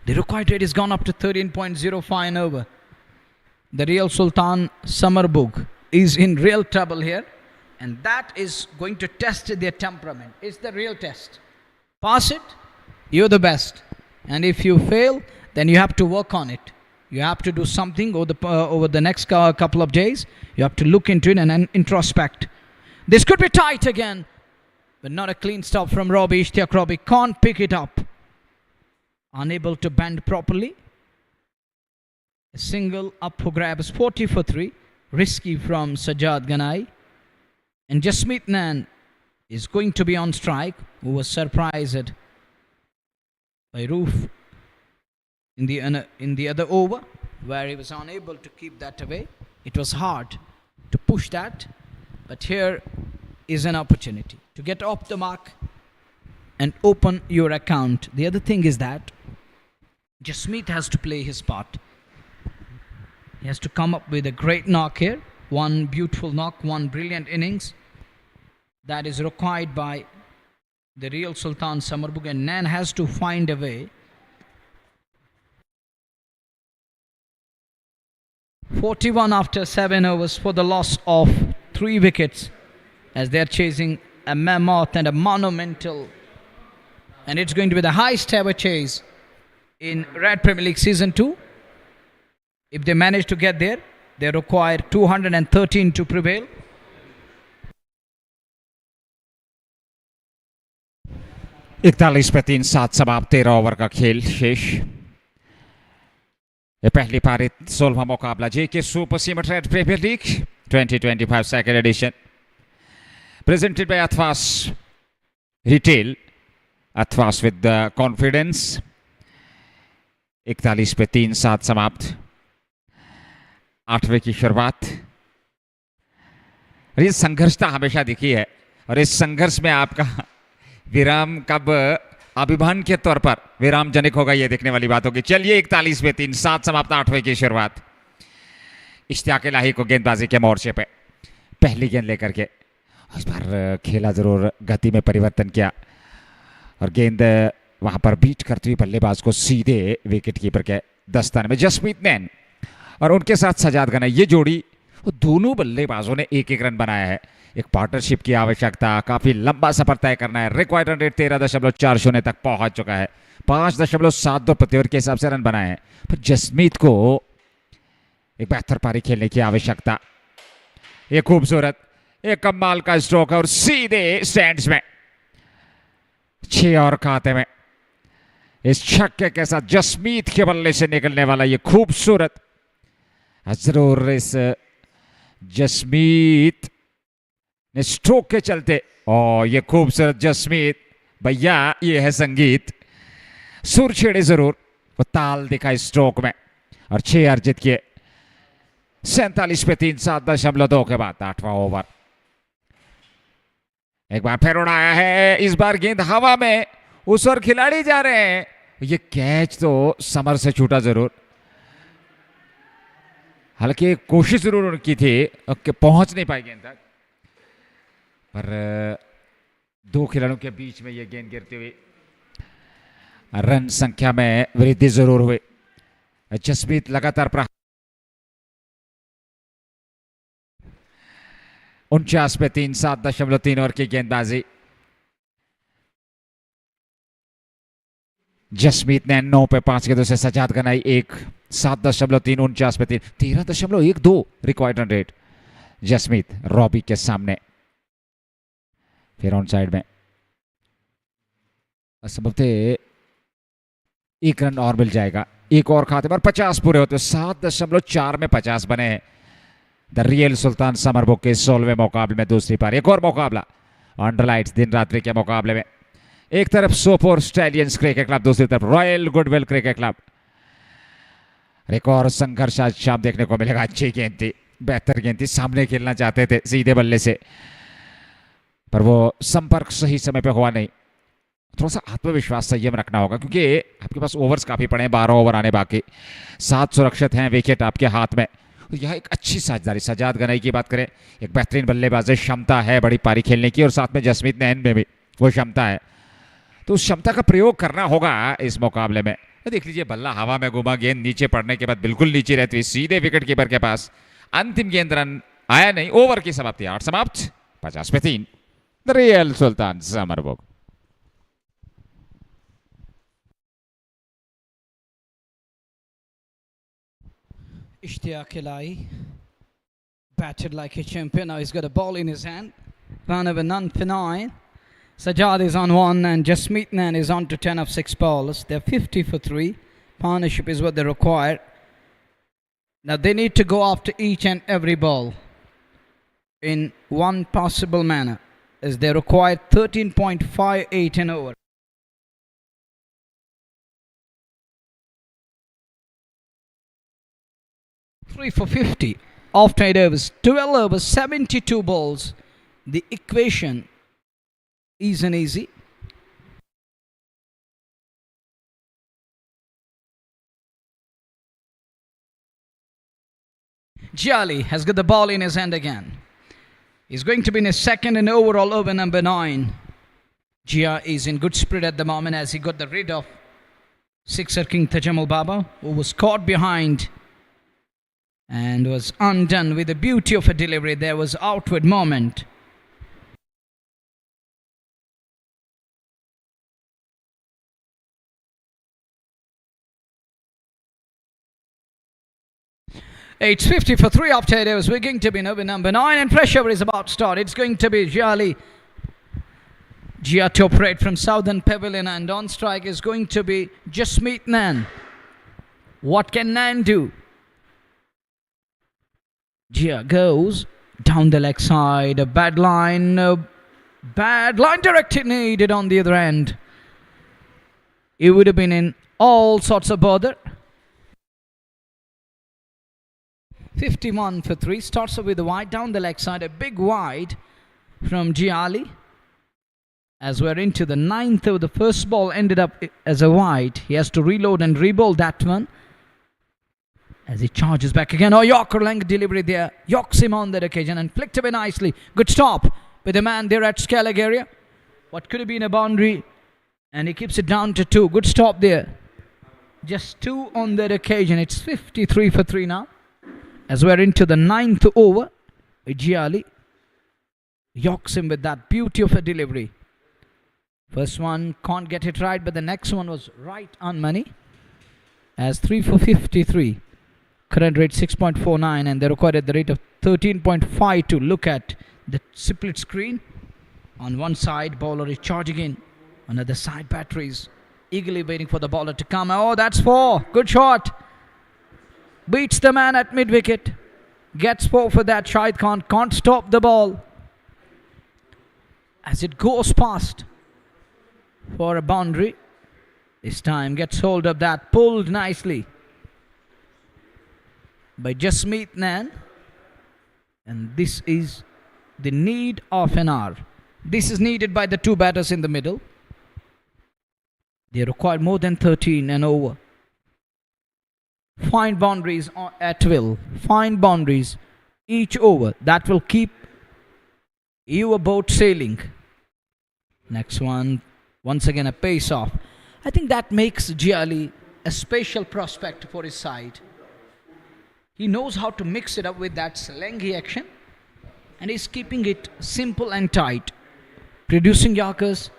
The required rate has gone up to 13.05 over. The real Sultan Sumerbugh is in real trouble here. And that is going to test their temperament. It's the real test. Pass it, you're the best. And if you fail, then you have to work on it. You have to do something over the next couple of days. You have to look into it and introspect. This could be tight again. But not a clean stop from Robbie. Ishtiaq Robbie can't pick it up. Unable to bend properly. A single up for grabs. 40 for 3. Risky from Sajjad Ganai. And Jasmeet Nan is going to be on strike. Who was surprised by Roof in the other over, where he was unable to keep that away. It was hard to push that. But here is an opportunity to get off the mark and open your account. The other thing is that Jasmeet has to play his part. He has to come up with a great knock here. One beautiful knock, one brilliant innings. That is required by the real Sultan Sumerbugh, and Nan has to find a way. 41 after 7 overs for the loss of 3 wickets. As they're chasing a mammoth and a monumental, and it's going to be the highest ever chase in Red Premier League Season 2. If they manage to get there, they require 213 to prevail. इकतालीस पे 3-7 समाप्त 13 over का खेल शेष. ये पहली पारी 16वां मुकाबला JK super cement red premier league 2025 second edition. Presented by Athwas Retail. Athwas with the confidence. 41 पे 3-7 समाप्त. 8वें की शुरुआत. ये संघर्ष तो हमेशा दिखी है और इस संघर्ष में आपका विराम कब अभिमान के तौर पर विराम जनिक होगा ये देखने वाली बात होगी. चलिए 41 पे 3-7 समाप्त. 8वें की शुरुआत. इश्तियाक इलाही को गेंदबाजी के मोर्चे पे पहली गेंद लेकर के इस बार खेला जरूर गति में परिवर्तन किया और गेंद वहां पर बीट करती हुई बल्लेबाज को सीधे विकेट कीपर के दस्ताने में जसमीत नैन और उनके साथ सजाद गना, ये जोड़ी दोनों बल्लेबाजों ने एक एक रन बनाया है। एक पार्टनरशिप की आवश्यकता, काफी लंबा सफर तय करना है। रिक्वायर्ड रन रेट 13.40 तक पहुंच चुका है। 5.72 प्रति ओवर के हिसाब से रन बनाए हैं। पर जसमीत को एक बेहतर पारी खेलने की आवश्यकता। एक खूबसूरत, एक कमाल का स्ट्रोक और सीधे स्टैंड्स में 6 और खाते में। इस छक्के के साथ जसमीत के बल्ले से निकलने वाला ये खूबसूरत, जरूर इस जसमीत ने स्ट्रोक के चलते, और ये खूबसूरत जसमीत भैया, ये है संगीत। सुर छेड़े जरूर, वो ताल दिखा स्ट्रोक में और 6 अर्जित किए। 47 पे 3, 7.2 के बाद 8वां ओवर। एक बार फिर उड़ाया है, इस बार गेंद हवा में, उस ओर खिलाड़ी जा रहे हैं। ये कैच तो समर से छूटा जरूर, हालांकि कोशिश जरूर उनकी थी कि पहुंच नहीं पाई गेंद तक, पर 2 खिलाड़ियों के बीच में ये गेंद गिरती हुई रन संख्या में वृद्धि जरूर हुई। जसमीत लगातार 49 पे 3, 7.3 ओवर की गेंदबाजी। जसमीत ने 9 पे 5 गेंदों से सजाद गनाई 1, 7.3, 49 पे 3, 13.12 required run rate. Jasmeet Robbie के सामने, फिर ऑन साइड में संभवतः 1 रन और मिल जाएगा। एक और खाते पर 50 पूरे होते, 7.4 में 50 बने हैं। द रियल सुल्तान समरबुक के 16वें मुकाबले में दूसरी पारी। एक और मुकाबला अंडरलाइट्स दिन रात्रि के मुकाबले में। एक तरफ सोपोर स्टैलियंस क्रिकेट क्लब, दूसरी तरफ रॉयल गुडविल क्रिकेट क्लब। एक और संघर्ष आज शाम देखने को मिलेगा। अच्छी गेंद थी, बेहतर गेंद थी, सामने खेलना चाहते थे सीधे बल्ले से, पर वो संपर्क सही समय पे हुआ नहीं। थोड़ा सा आत्मविश्वास, संयम रखना होगा, क्योंकि आपके पास ओवर्स काफी पड़े हैं, 12 ओवर आने बाकी, 7 सुरक्षित हैं, विकेट आपके हाथ में। यह एक अच्छी साझेदारी। सजाद गनाई की बात करें, एक बेहतरीन बल्लेबाज है, क्षमता है बड़ी पारी खेलने की, और साथ में जसमीत नैन में भी वो क्षमता है, तो उस क्षमता का प्रयोग करना होगा इस मुकाबले में। देख लीजिए, बल्ला हवा में घुमा, गेंद नीचे पड़ने के बाद बिल्कुल नीचे रहती हुई सीधे विकेट कीपर के पास। अंतिम गेंद रन आया नहीं। ओवर की समाप्ति 8 समाप्त, 50 पे 3। The real Sultan Samarbug. Ishtiaq Ilai batted like a champion. Now he's got a ball in his hand. Run over none for 9. Sajad is on 1 and Jasmeet Nan is on to 10 of 6 balls. They're 50 for 3. Partnership is what they require. Now they need to go after each and every ball in one possible manner, as they require 13.58 an over. Three for 50 after 8 overs, 12 overs, 72 balls. The equation isn't easy. Jali has got the ball in his hand again. He's going to be in his second and overall over number 9. Jia is in good spirit at the moment as he got the rid of sixer King Tajamal Baba, who was caught behind and was undone with the beauty of a delivery. There was outward moment. It's 50 for 3 after 8 overs. We're going to be in over number 9 and pressure is about to start. It's going to be Jia to operate from Southern Pavilion, and on strike is going to be Jasmeet Nan. What can Nan do? Jia goes down the leg side. A bad line directed needed on the other end. He would have been in all sorts of bother. 51 for 3. Starts off with a wide down the leg side. A big wide from Jia. As we're into the 9th over, the first ball ended up as a wide. He has to reload and re-bowl that one as he charges back again. Oh, Yorker length delivery there. Yorks him on that occasion and flicked away nicely. Good stop with the man there at Skellig area. What could have been a boundary And he keeps it down to 2. Good stop there. Just 2 on that occasion. It's 53 for 3 now. As we're into the 9th over, Giali yokes him with that beauty of a delivery. First one can't get it right, but the next one was right on money. As 3 for 53. Current rate 6.49 and they required at the rate of 13.5 to look at the split screen. On one side, bowler is charging in. On the other side, batteries eagerly waiting for the bowler to come. Oh, that's 4. Good shot. Beats the man at mid-wicket. Gets 4 for that. Shahid Khan can't stop the ball. As it goes past for a boundary. This time gets hold of that. Pulled nicely by Jasmeet Nan. And this is the need of an hour. This is needed by the 2 batters in the middle. They require more than 13 and over. Find boundaries at will. Find boundaries each over. That will keep your boat sailing. Next one, once again a pace off. I think that makes Giali a special prospect for his side. He knows how to mix it up with that slangy action. And he's keeping it simple and tight. Producing Yorkers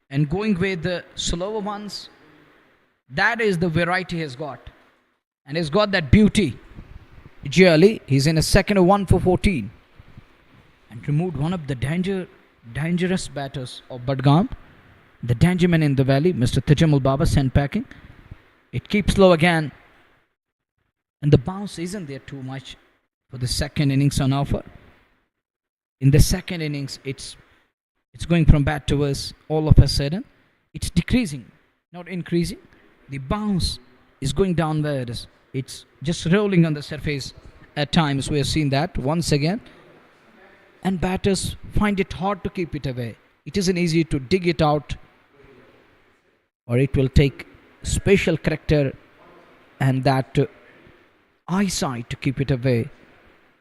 and going with the slower ones. That is the variety he's got. And he's got that beauty. Giali, he's in a second of 1 for 14. And removed one of the dangerous batters of Budgam. The danger man in the valley, Mr. Tajamul Baba, sent packing. It keeps low again. And the bounce isn't there too much for the second innings on offer. In the second innings, it's going from bad to worse all of a sudden. It's decreasing, not increasing. The bounce is going downwards. It's just rolling on the surface. At times we have seen that once again. And batters find it hard to keep it away. It isn't easy to dig it out. Or it will take special character and that eyesight to keep it away.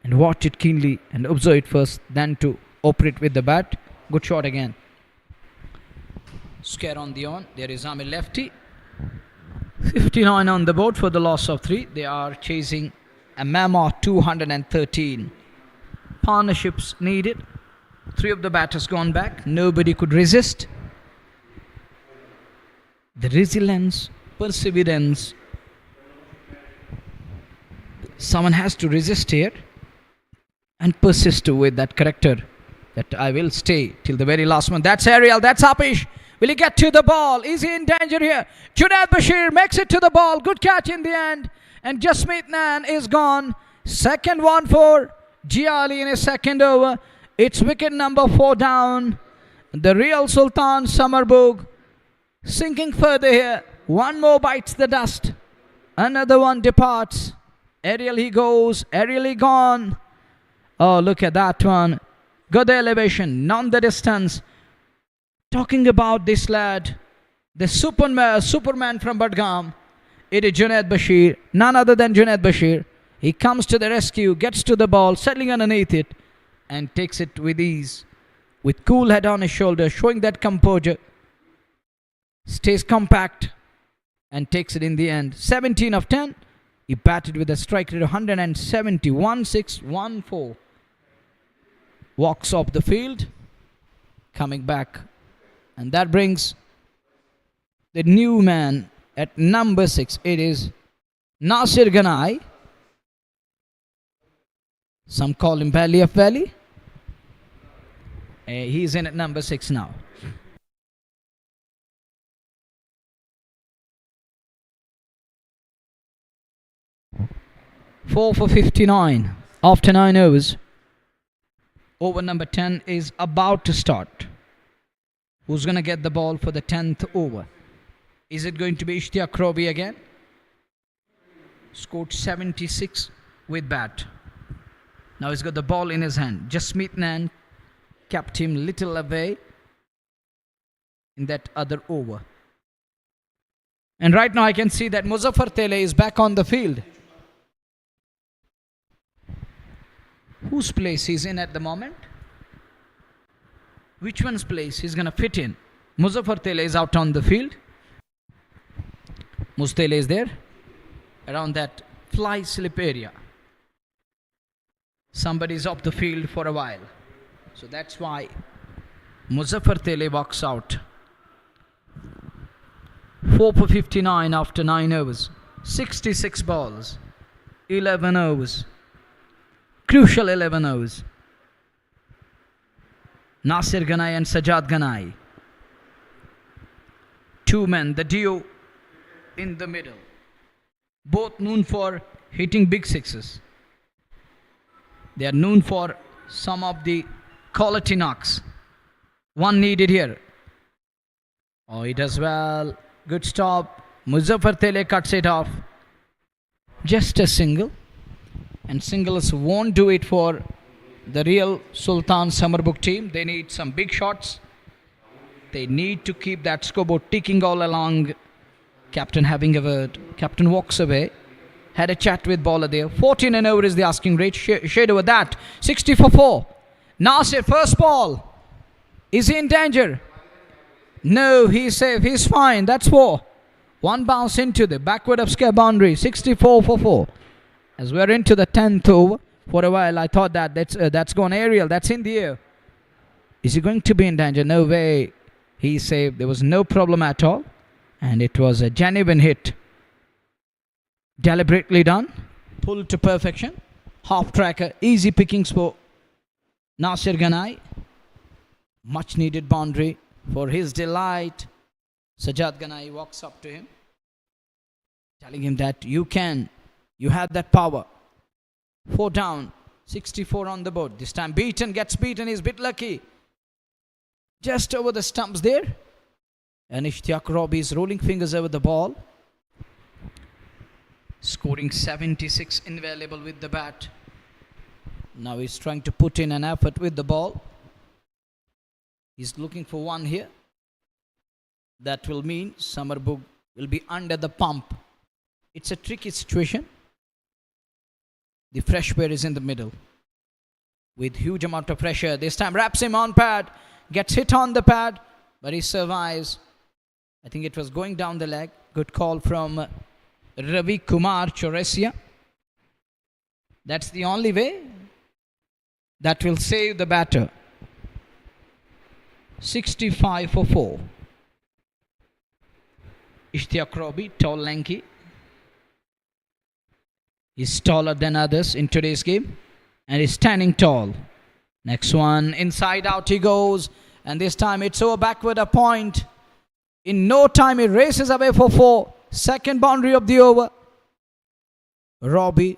And watch it keenly and observe it first. Then to operate with the bat. Good shot again. Scare on the on. There is Amir lefty. 59 on the board for the loss of 3. They are chasing a mammoth 213. Partnerships needed. 3 of the batters gone back. Nobody could resist. The resilience, perseverance. Someone has to resist here and persist with that character that I will stay till the very last one. That's Ariel. That's Apish. Will he get to the ball? Is he in danger here? Junaid Bashir makes it to the ball. Good catch in the end. And Jasmeet Nan is gone. Second one for Giali in his second over. It's wicket number 4 down. The real Sultan Sumerbugh sinking further here. One more bites the dust. Another one departs. Aerial he goes. Aerial he gone. Oh, look at that one. Got the elevation. None the distance. Talking about this lad, the Superman from Budgam, it is Junaid Bashir, none other than Junaid Bashir. He comes to the rescue, gets to the ball, settling underneath it, and takes it with ease, with cool head on his shoulder, showing that composure. Stays compact and takes it in the end. 17 of 10. He batted with a strike rate of 171, 6, 1, 4. Walks off the field, coming back. And that brings the new man at number 6. It is Nasir Ganai. Some call him Valley of Valley. He's in at number 6 now. Four for 59 after 9 overs. Over number 10 is about to start. Who's going to get the ball for the 10th over? Is it going to be Ishtiaq Robi again? Scored 76 with bat. Now he's got the ball in his hand. Jasmeet Nan kept him little away in that other over. And right now I can see that Muzaffar Tele is back on the field. Whose place he's in at the moment? Which one's place he's going to fit in? Muzaffar Tele is out on the field. Mustele is there around that fly slip area. Somebody's off the field for a while. So that's why Muzaffar Tele walks out. 4 for 59 after 9 overs. 66 balls. 11 overs. Crucial 11 overs. Nasir Ganai and Sajad Ganai. Two men, the duo in the middle. Both known for hitting big sixes. They are known for some of the quality knocks. One needed here. Oh, he does well. Good stop. Muzaffar Tele cuts it off. Just a single. And singles won't do it for the real Sultan Sumerbugh team. They need some big shots. They need to keep that scoreboard ticking all along. Captain having a word. Captain walks away. Had a chat with bowler there. 14 and over is the asking rate. Shade over that. 60 for 4. Nasir, first ball. Is he in danger? No, he's safe. He's fine. That's 4. One bounce into the backward of square boundary. 64 for 4. As we're into the 10th over. For a while, I thought that's gone aerial. That's in the air. Is he going to be in danger? No way. He's safe. There was no problem at all. And it was a genuine hit. Deliberately done. Pulled to perfection. Half tracker. Easy pickings for Nasir Ganai. Much needed boundary for his delight. Sajad Ganai walks up to him, telling him that you can. You have that power. 4 down. 64 on the board. This time beaten. Gets beaten. He's a bit lucky. Just over the stumps there. And Ishtiaq Robbie is rolling fingers over the ball. Scoring 76 invaluable with the bat. Now he's trying to put in an effort with the ball. He's looking for one here. That will mean Sumerbugh will be under the pump. It's a tricky situation. The fresh pair is in the middle. With huge amount of pressure. This time wraps him on pad. Gets hit on the pad. But he survives. I think it was going down the leg. Good call from Ravi Kumar Chauresia. That's the only way that will save the batter. 65 for 4. Ishtiaq Robbie, tall, lanky. He's taller than others in today's game. And he's standing tall. Next one, inside out he goes. And this time it's over backward a point. In no time he races away for 4. Second boundary of the over. Robbie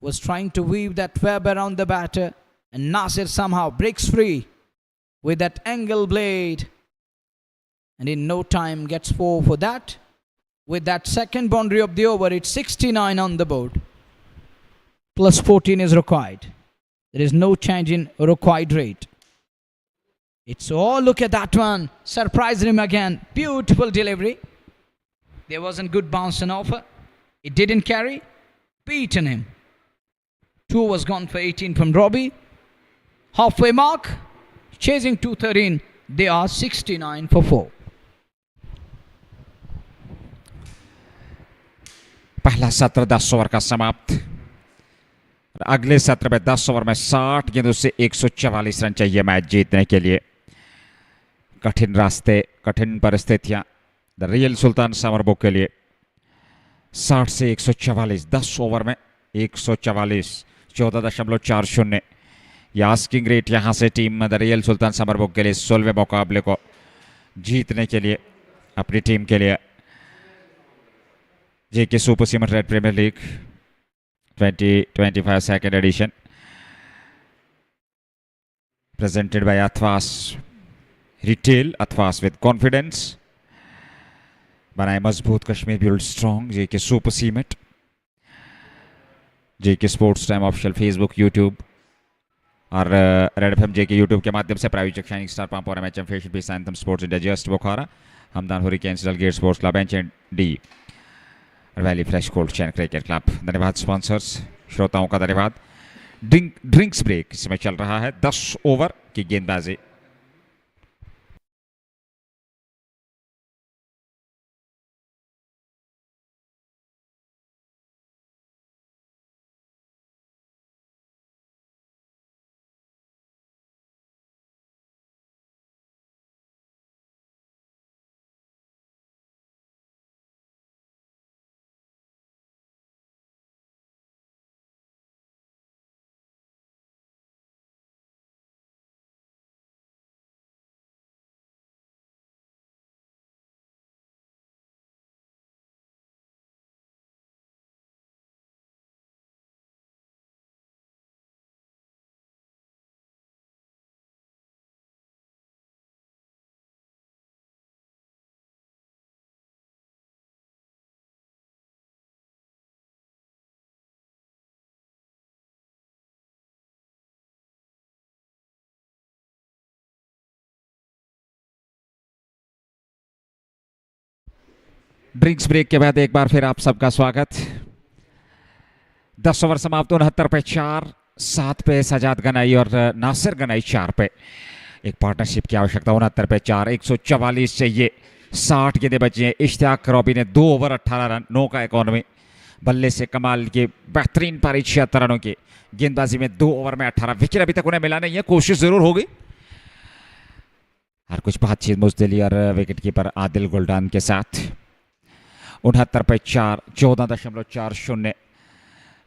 was trying to weave that web around the batter. And Nasir somehow breaks free with that angle blade. And in no time gets 4 for that. With that second boundary of the over, it's 69 on the board. Plus 14 is required. There is no change in required rate. It's all, look at that one. Surprised him again. Beautiful delivery. There wasn't good bounce and offer. It didn't carry. Beaten him. 2 was gone for 18 from Robbie. Halfway mark. Chasing 213. They are 69 for 4. पहला सत्र 10 over का समाप्त. अगले सत्र में 10 over में 60 गेंदों से 144 रन चाहिए मैच जीतने के लिए. कठिन रास्ते, कठिन परिस्थितियां द रियल सुल्तान समरबुग के लिए. 60 से 144 10 ओवर में 144 14.40. यह आस्किंग रेट यहां से टीम द रियल सुल्तान समरबुग के लिए 16वें मुकाबले को जीतने के लिए, अपनी टीम के लिए. JK Super Seaman Red Premier League 2025 second edition presented by Athwas Retail. Athwas with confidence. बनाए मजबूत Kashmir build strong. JK Super Cement. JK Sports Time official Facebook, YouTube और रेड एफएम JK YouTube के माध्यम से प्रायोजक shining star pump और MHM fashion peace anthem sports India just Bukhara, Hamdan hurricanes Dalgate sports club and the valley fresh cold chain cricket club. धन्यवाद sponsors, श्रोताओं का धन्यवाद. ड्रिंक्स ब्रेक इसमें चल रहा है. 10 ओवर की गेंदबाजी. ड्रिंक्स ब्रेक के बाद एक बार फिर आप सबका स्वागत। 10 ओवर समाप्त, 69 पे 4, 7 पे सजाद गनाई और नासिर गनाई 4 पे। एक पार्टनरशिप की आवश्यकता, 69 पे 4, 144 चाहिए, 60 गेंदें बची हैं। इश्तियाक रॉबी ने 2 ओवर 18 रन, 9 का इकॉनमी। बल्ले से कमाल की बेहतरीन पारी 76 रनों की। गेंदबाजी में 2 ओवर में 18 विकेट अभी तक उन्हें मिला नहीं है, कोशिश जरूर होगी। हर कुछ बातचीत मुजदली और विकेट कीपर आदिल गुलडान के साथ। 69 पे 4, 14.40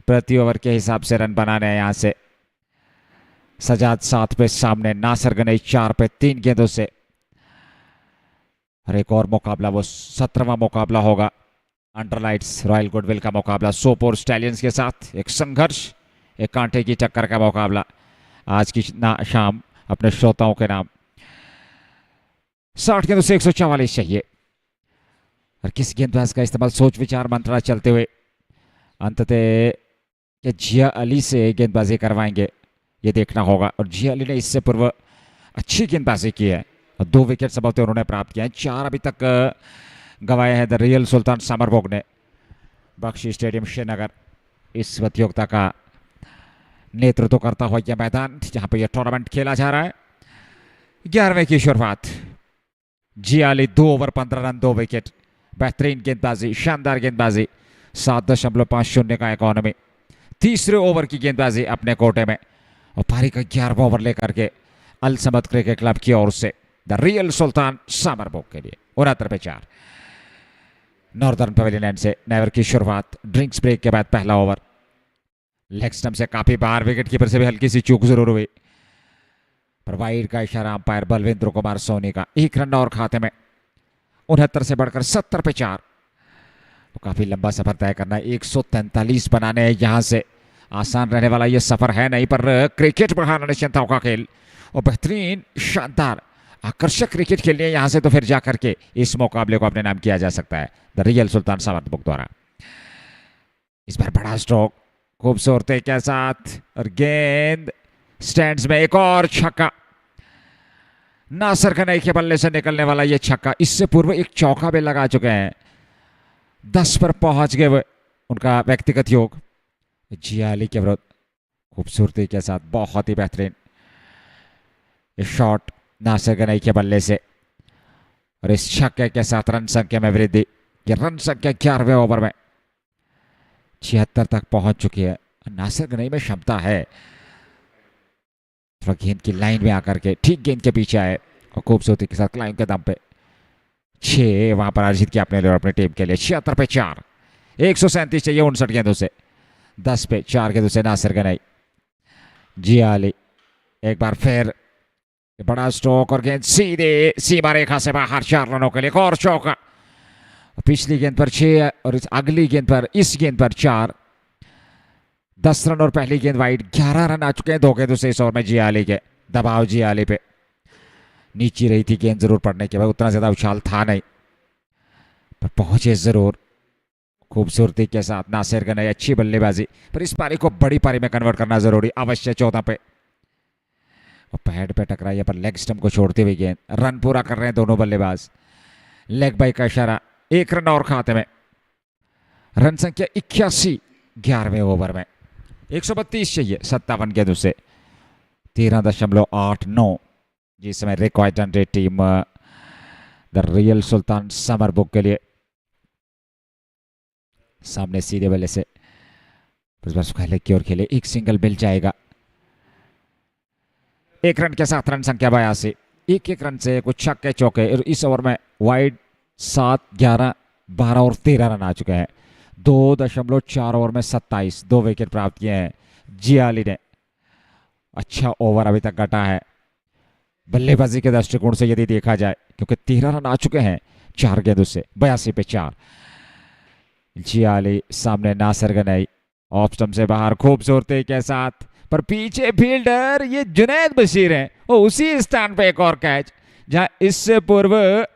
प्रति ओवर के हिसाब से रन बनाने हैं यहाँ से। सजाद 7 पे सामने, नासिर गनई 4 पे 3 गेंदों से। और एक और मुकाबला, वो 17वां मुकाबला होगा अंडरलाइट्स रॉयल गुडविल का मुकाबला सोपोर स्टैलियंस के साथ। एक संघर्ष, एक कांटे की टक्कर का मुकाबला आज की शाम अपने श्रोताओं के नाम। 60 गेंदों से 144 चाहिए। और किस गेंदबाज का इस्तेमाल, सोच विचार मंत्रा चलते हुए अंततः क्या जिया अली से गेंदबाजी करवाएंगे, ये देखना होगा। और जिया अली ने इससे पूर्व अच्छी गेंदबाजी की है और 2 विकेट संभवतः उन्होंने प्राप्त किए हैं। 4 अभी तक गंवाए हैं द रियल सुल्तान समरबुग ने। बख्शी स्टेडियम श्रीनगर इस प्रतियोगिता का नेतृत्व करता हुआ यह मैदान जहां पर यह टूर्नामेंट खेला जा रहा है। 11वें की शुरुआत, जिया अली 2 ओवर 15 रन, 2 विकेट। बेहतरीन गेंदबाजी, शानदार गेंदबाजी, 7.50 का इकॉनमी। तीसरे ओवर की गेंदबाजी अपने कोटे में और पारी का 11वां ओवर लेकर के अल समद क्रिकेट क्लब की ओर से द रियल सुल्तान समरबुग के लिए 69 पे 4। नॉर्दर्न पवेलियन एंड से नेवर की शुरुआत। ड्रिंक्स ब्रेक के बाद पहला ओवर। लेग स्टंप से काफी बार विकेट कीपर से भी हल्की सी चूक जरूर हुई, पर वाइड का इशारा अंपायर बलविंद्र कुमार सोनी का। 1 रन और खाते में। 69 से बढ़कर 70 पे 4। तो काफी लंबा सफर तय करना है, 143 बनाने हैं यहां से। आसान रहने वाला ये सफर है नहीं, पर क्रिकेट बढ़ाना निश्चिंताओं का खेल और बेहतरीन शानदार आकर्षक क्रिकेट खेलनी है यहां से, तो फिर जाकर के इस मुकाबले को अपने नाम किया जा सकता है द रियल सुल्तान समरबुग द्वारा। इस बार बड़ा स्ट्रोक, खूबसूरती के साथ, और गेंद स्टैंड्स में। एक और छक्का, नासिर गनई के बल्ले से निकलने वाला ये छक्का। इससे पूर्व एक चौका भी लगा चुके हैं, 10 पर पहुंच गए वो उनका व्यक्तिगत योग। जिया अली के विरुद्ध खूबसूरती के साथ बहुत ही बेहतरीन शॉट नासिर गनई के बल्ले से। और इस छक्के के साथ रन संख्या में वृद्धि। ये रन संख्या 11वें ओवर में 76 तक पहुंच चुकी है। नासिर गनई में क्षमता है, थोड़ा गेंद की लाइन में आकर के ठीक गेंद के पीछे आए और खूबसूरती के साथ क्लाइम के दम पे 6 वहां पर अर्जित किया अपने लिए और अपनी टीम के लिए। 76 पे 4, 137 चाहिए 59 गेंदों से। 10 पे 4 गेंदों से नासिर गनई। जिया अली एक बार फिर बड़ा स्ट्रोक और गेंद सीधे सीमा रेखा से बाहर। 4 रनों के लिए एक और चौका। पिछली गेंद पर 6 और इस अगली गेंद पर, इस गेंद पर 4। 10 रन और पहली गेंद वाइड। 11 रन आ चुके हैं 2 गेंदों से इस ओवर में जिया अली के। दबाव जिया अली पे, नीचे रही थी गेंद जरूर पड़ने के बाद, उतना ज्यादा उछाल था नहीं, पर पहुंचे जरूर खूबसूरती के साथ। नासिर गनई अच्छी बल्लेबाजी, पर इस पारी को बड़ी पारी में कन्वर्ट करना जरूरी अवश्य। 14 पे और पैड पे टकराई है, पर लेग स्टंप को छोड़ते हुए गेंद। रन पूरा कर रहे हैं दोनों बल्लेबाज। लेग बाई का इशारा। 1 रन और खाते में। रन संख्या 81 11वें ओवर में। 132 चाहिए 57 गेंदों से। 13.89 जिस समय required run rate team the real सुल्तान समरबुग के लिए। सामने सीधे बल्ले से लेग की ओर खेले, एक सिंगल मिल जाएगा। 1 रन के साथ रन संख्या 82। 1-1 रन से कुछ छक्के चौके। इस ओवर में वाइड 7, 11, 12 और 13 रन आ चुके हैं। 2.4 ओवर में 27, 2 विकेट प्राप्त किए हैं जिया अली ने। अच्छा ओवर अभी तक घटा है बल्लेबाजी के दृष्टिकोण से यदि देखा जाए, क्योंकि 13 रन आ चुके हैं 4 गेंदों से। 82 पे 4। जिया अली सामने, नासिर गनई ऑफ स्टंप से बाहर खूबसूरती के साथ, पर पीछे फील्डर ये जुनैद बशीर है। और उसी स्थान पे एक और कैच, जहां इससे पूर्व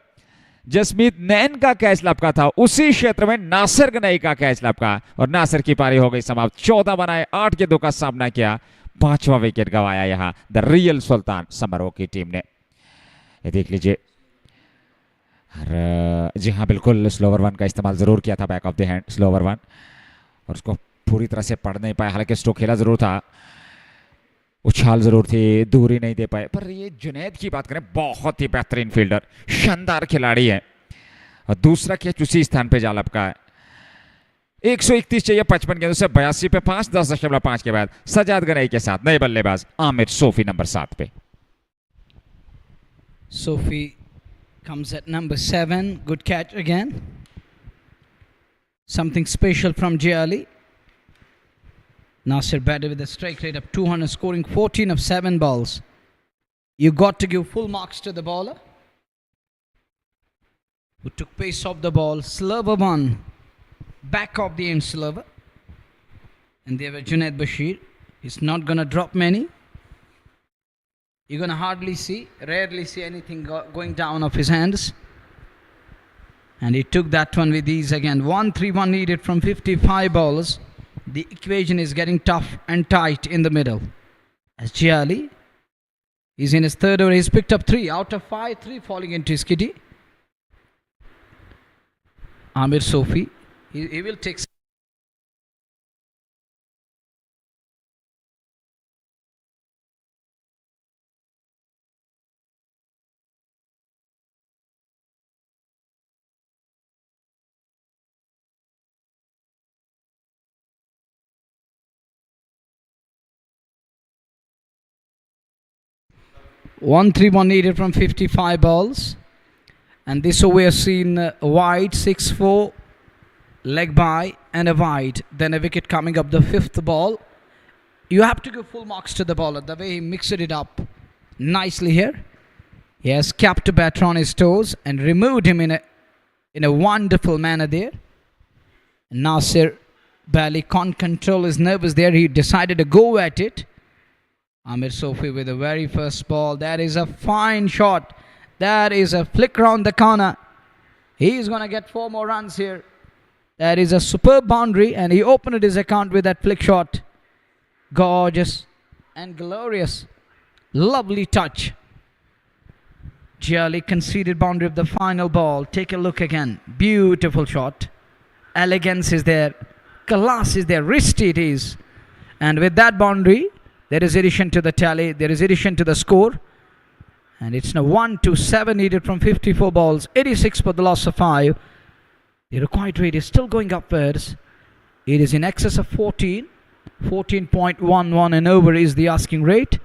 जसमीत नैन का कैच लपका था, उसी क्षेत्र में नासिर गनई का कैच लपका और नासिर की पारी हो गई समाप्त। 14 बनाए, 8 गेंदों का सामना किया, 5वां विकेट गंवाया यहां द रियल सुल्तान समरबुग की टीम ने। ये देख लीजिए, और जी हाँ बिल्कुल, स्लोवर वन का इस्तेमाल ज़रूर किया था, back of the hand slower one, और उसको पूरी तरह से पढ़ नहीं पाया। हालांकि स्ट्रोक खेला ज़रूर था, उछाल ज़रूर थी, दूरी नहीं दे पाए। पर ये जुनैद की बात करें, बहुत ही बेहतरीन फील्डर, शानदार खिलाड़ी है, और दूसरा कैच उसी स्थान पे जा लपका है। 131 चाहिए 55 गेंदों से, 82 पे 5, 10.5 के बाद सजाद गनई के साथ नए बल्लेबाज आमिर सोफी नंबर 7 पे। Sophie comes at number 7. Good catch again. Something special from J. Ali. Nasir batted with a strike rate of 200, scoring 14 of 7 balls. You got to give full marks to the bowler, who took pace off the ball. Slurver one, back of the end slurver. And there were Junaid Bashir. He's not going to drop many. You're going to rarely see anything going down off his hands. And he took that one with ease again. 1-3-1 needed from 55 bowlers. The equation is getting tough and tight in the middle. As Jiali is in his third over, he's picked up 3 out of 5, 3 falling into his kitty. Amir Sofi, he will take. One 3-1 needed from 55 balls. And this over has seen a wide 6-4, leg by and a wide. Then a wicket coming up the 5th ball. You have to give full marks to the bowler, the way he mixed it up nicely here. He has kept the batter on his toes and removed him in a wonderful manner there. Nasir barely can't control his nerves there. He decided to go at it. Amir Sofi with the very first ball. That is a fine shot. That is a flick round the corner. He is going to get 4 more runs here. That is a superb boundary, and he opened his account with that flick shot. Gorgeous and glorious. Lovely touch. Giali conceded boundary of the final ball. Take a look again. Beautiful shot. Elegance is there. Class is there. Wristy it is. And with that boundary, there is addition to the tally. There is addition to the score. And it's now 1-7 needed from 54 balls. 86 for the loss of 5. The required rate is still going upwards. It is in excess of 14. 14.11 and over is the asking rate.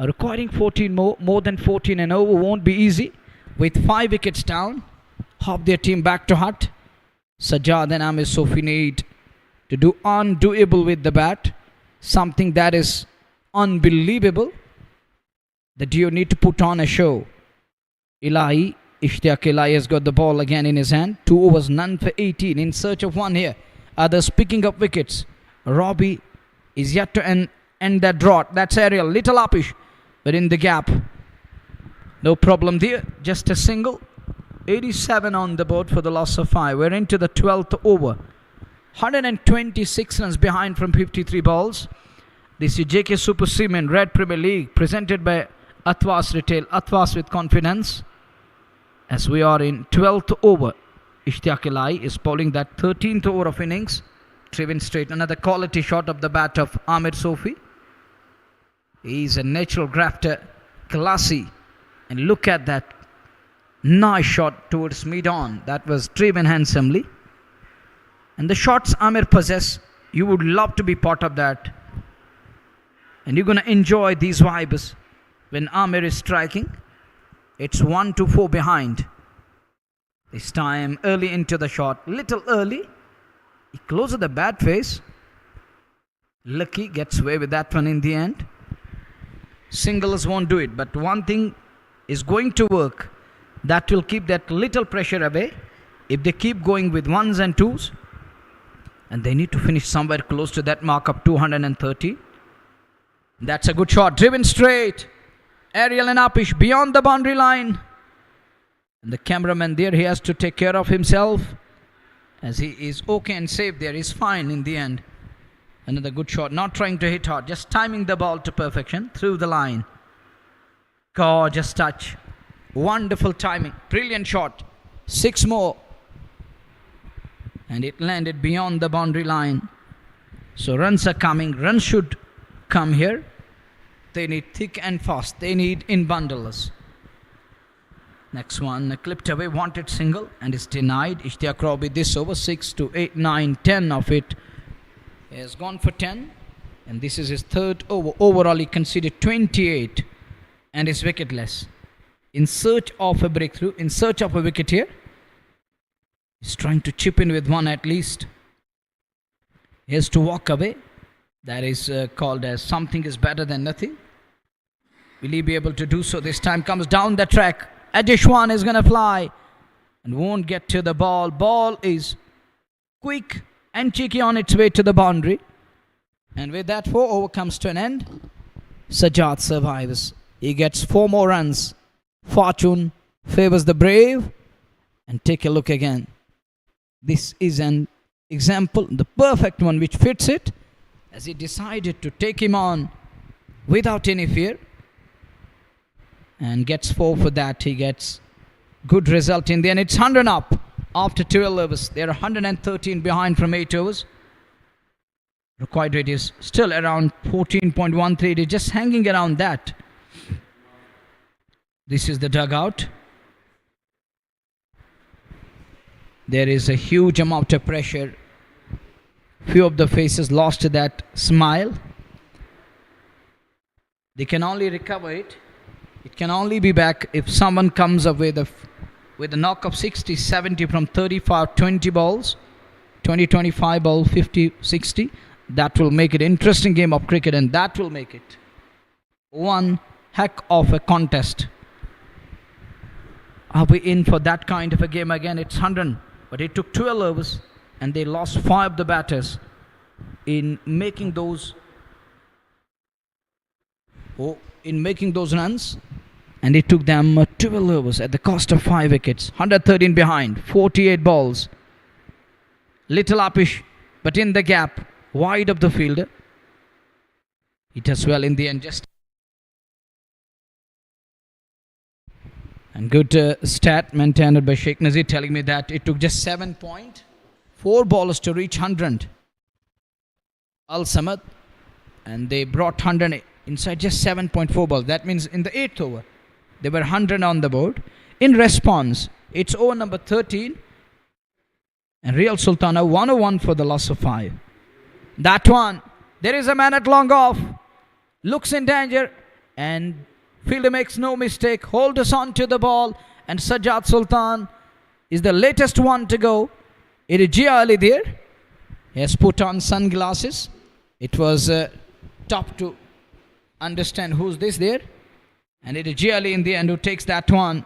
Requiring 14 more than 14 and over won't be easy. With 5 wickets down, half their team back to hut. Sajjad and Amir Sofi need to do undoable with the bat. Something that is unbelievable. The duo need to put on a show. Ishtiaq Ilahi has got the ball again in his hand. 2 overs, none for 18. In search of one here. Others picking up wickets. Robbie is yet to end that drought. That's Ariel. Little uppish, but in the gap. No problem there. Just a single. 87 on the board for the loss of 5. We're into the 12th over. 126 runs behind from 53 balls. This is JK Super Cement Red Premier League presented by Athwas Retail. Athwas with confidence. As we are in 12th over. Ishtiaq Ilahi is bowling that 13th over of innings. Driven straight. Another quality shot of the bat of Amir Sofi. He's a natural grafter. Classy. And look at that. Nice shot towards mid-on. That was driven handsomely. And the shots Amir possess, you would love to be part of that. And you're going to enjoy these vibes when Amir is striking. It's 1-4 behind. This time early into the shot. Little early. He closes the bat face. Lucky gets away with that one in the end. Singles won't do it. But one thing is going to work. That will keep that little pressure away. If they keep going with 1s and 2s. And they need to finish somewhere close to that mark of 230. That's a good shot. Driven straight. Ariel and Apish beyond the boundary line. And the cameraman there, he has to take care of himself. As he is okay and safe there. He's fine in the end. Another good shot. Not trying to hit hard. Just timing the ball to perfection. Through the line. Gorgeous touch. Wonderful timing. Brilliant shot. 6 more. And it landed beyond the boundary line. So runs are coming. Runs should come here. They need thick and fast. They need in bundles. Next one, clipped away, wanted single, and is denied. Ishtiaq Robi this over 6 to 8, 9, 10 of it. He has gone for 10. And this is his third over. Overall, he conceded 28 and is wicketless. In search of a breakthrough, in search of a wicket here. He's trying to chip in with one at least. He has to walk away. That is called as something is better than nothing. Will he be able to do so? This time comes down the track. Adishwan is going to fly and won't get to the ball. Ball is quick and cheeky on its way to the boundary. And with that, 4 over comes to an end. Sajjad survives. He gets 4 more runs. Fortune favors the brave. And take a look again. This is an example, the perfect one which fits it, as he decided to take him on without any fear. And gets 4 for that. He gets good result in the end. It's 100 up after 12 overs. They're 113 behind from 8 overs. Required rate is still around 14.13. It is just hanging around that. This is the dugout. There is a huge amount of pressure. Few of the faces lost that smile. They can only recover it. It can only be back if someone comes up with a knock of 60, 70 from 35, 20 balls. 20, 25 ball, 50, 60. That will make it interesting game of cricket, and that will make it one heck of a contest. Are we in for that kind of a game again? It's 100, but it took 12 overs and they lost 5 of the batters in making those runs, and it took them 12 overs at the cost of 5 wickets. 113 behind, 48 balls. Little uppish, but in the gap, wide of the fielder. It does well in the end. And good stat maintained by Sheikh Nazir, telling me that it took just 7.4 ballers to reach 100. Al Samad, and they brought 100 inside just 7.4 balls. That means in the 8th over, there were 100 on the board. In response, it's over number 13. And Real Sultan 101 for the loss of 5. That one, there is a man at long off. Looks in danger. And fielder makes no mistake. Hold us on to the ball. And Sajjad Sultan is the latest one to go. It is Jia Ali there. He has put on sunglasses. It was tough to understand who's this there. And it is Jia Ali in the end who takes that one.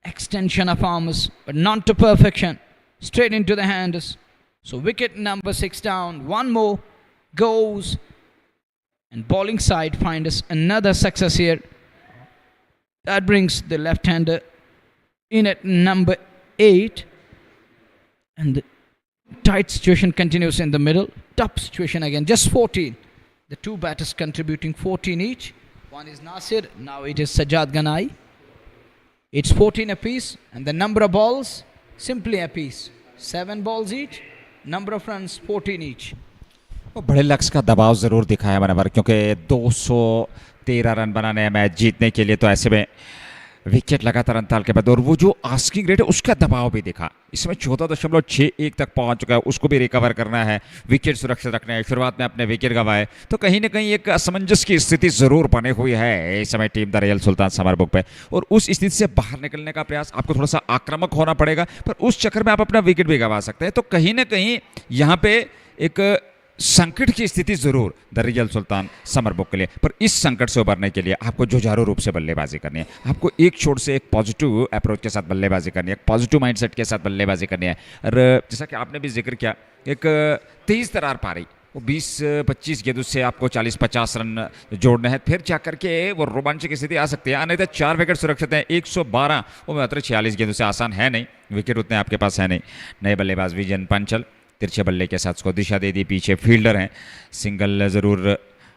Extension of arms, but not to perfection. Straight into the hands. So wicket number 6 down. 1 more goes. And bowling side finds another success here. That brings the left-hander in at number 8. And the tight situation continues in the middle. Tough situation again. Just 14. The 2 batters contributing 14 each. One is Nasir. Now it is Sajjad Ganai. It's 14 apiece. And the number of balls, simply apiece. 7 balls each. Number of runs, 14 each. बड़े लक्ष्य का दबाव ज़रूर दिखाया मनवर, क्योंकि 213 run बनाने हैं match जीतने के लिए, तो ऐसे में विकेट लगातार अंतराल के बाद, और वो जो आस्किंग रेट है उसका दबाव भी दिखा. इसमें 14.61 तक पहुंच चुका है, उसको भी रिकवर करना है, विकेट सुरक्षित रखना है. शुरुआत में अपने विकेट गंवाए, तो कहीं ना कहीं एक असमंजस की स्थिति ज़रूर बने हुई है इस समय टीम द रियल सुल्तान समरबुक पे. और उस स्थिति से बाहर निकलने का प्रयास, आपको थोड़ा सा आक्रामक होना पड़ेगा, पर उस चक्कर में आप अपना विकेट भी गंवा सकते हैं. तो कहीं ना कहीं यहाँ पे एक संकट की स्थिति जरूर द रियल सुल्तान समरबुक के लिए, पर इस संकट से उबरने के लिए आपको जुझारू रूप से बल्लेबाजी करनी है. आपको एक छोर से एक पॉजिटिव अप्रोच के साथ बल्लेबाजी करनी है, एक पॉजिटिव माइंडसेट के साथ बल्लेबाजी करनी है. और जैसा कि आपने भी जिक्र किया, एक तेज तरार पारी, वो 20-25 गेंदों से आपको 40-50 रन जोड़ने हैं, फिर जा करके वो रोमांचक की स्थिति आ सकती है. नहीं तो 4 विकेट सुरक्षित हैं, 112, वो मात्र 46 गेंदों से आसान है नहीं, विकेट उतने आपके पास है नहीं. नए बल्लेबाज विजन पंचल तिरछे बल्ले के साथ उसको दिशा दे दी. पीछे फील्डर हैं, सिंगल ज़रूर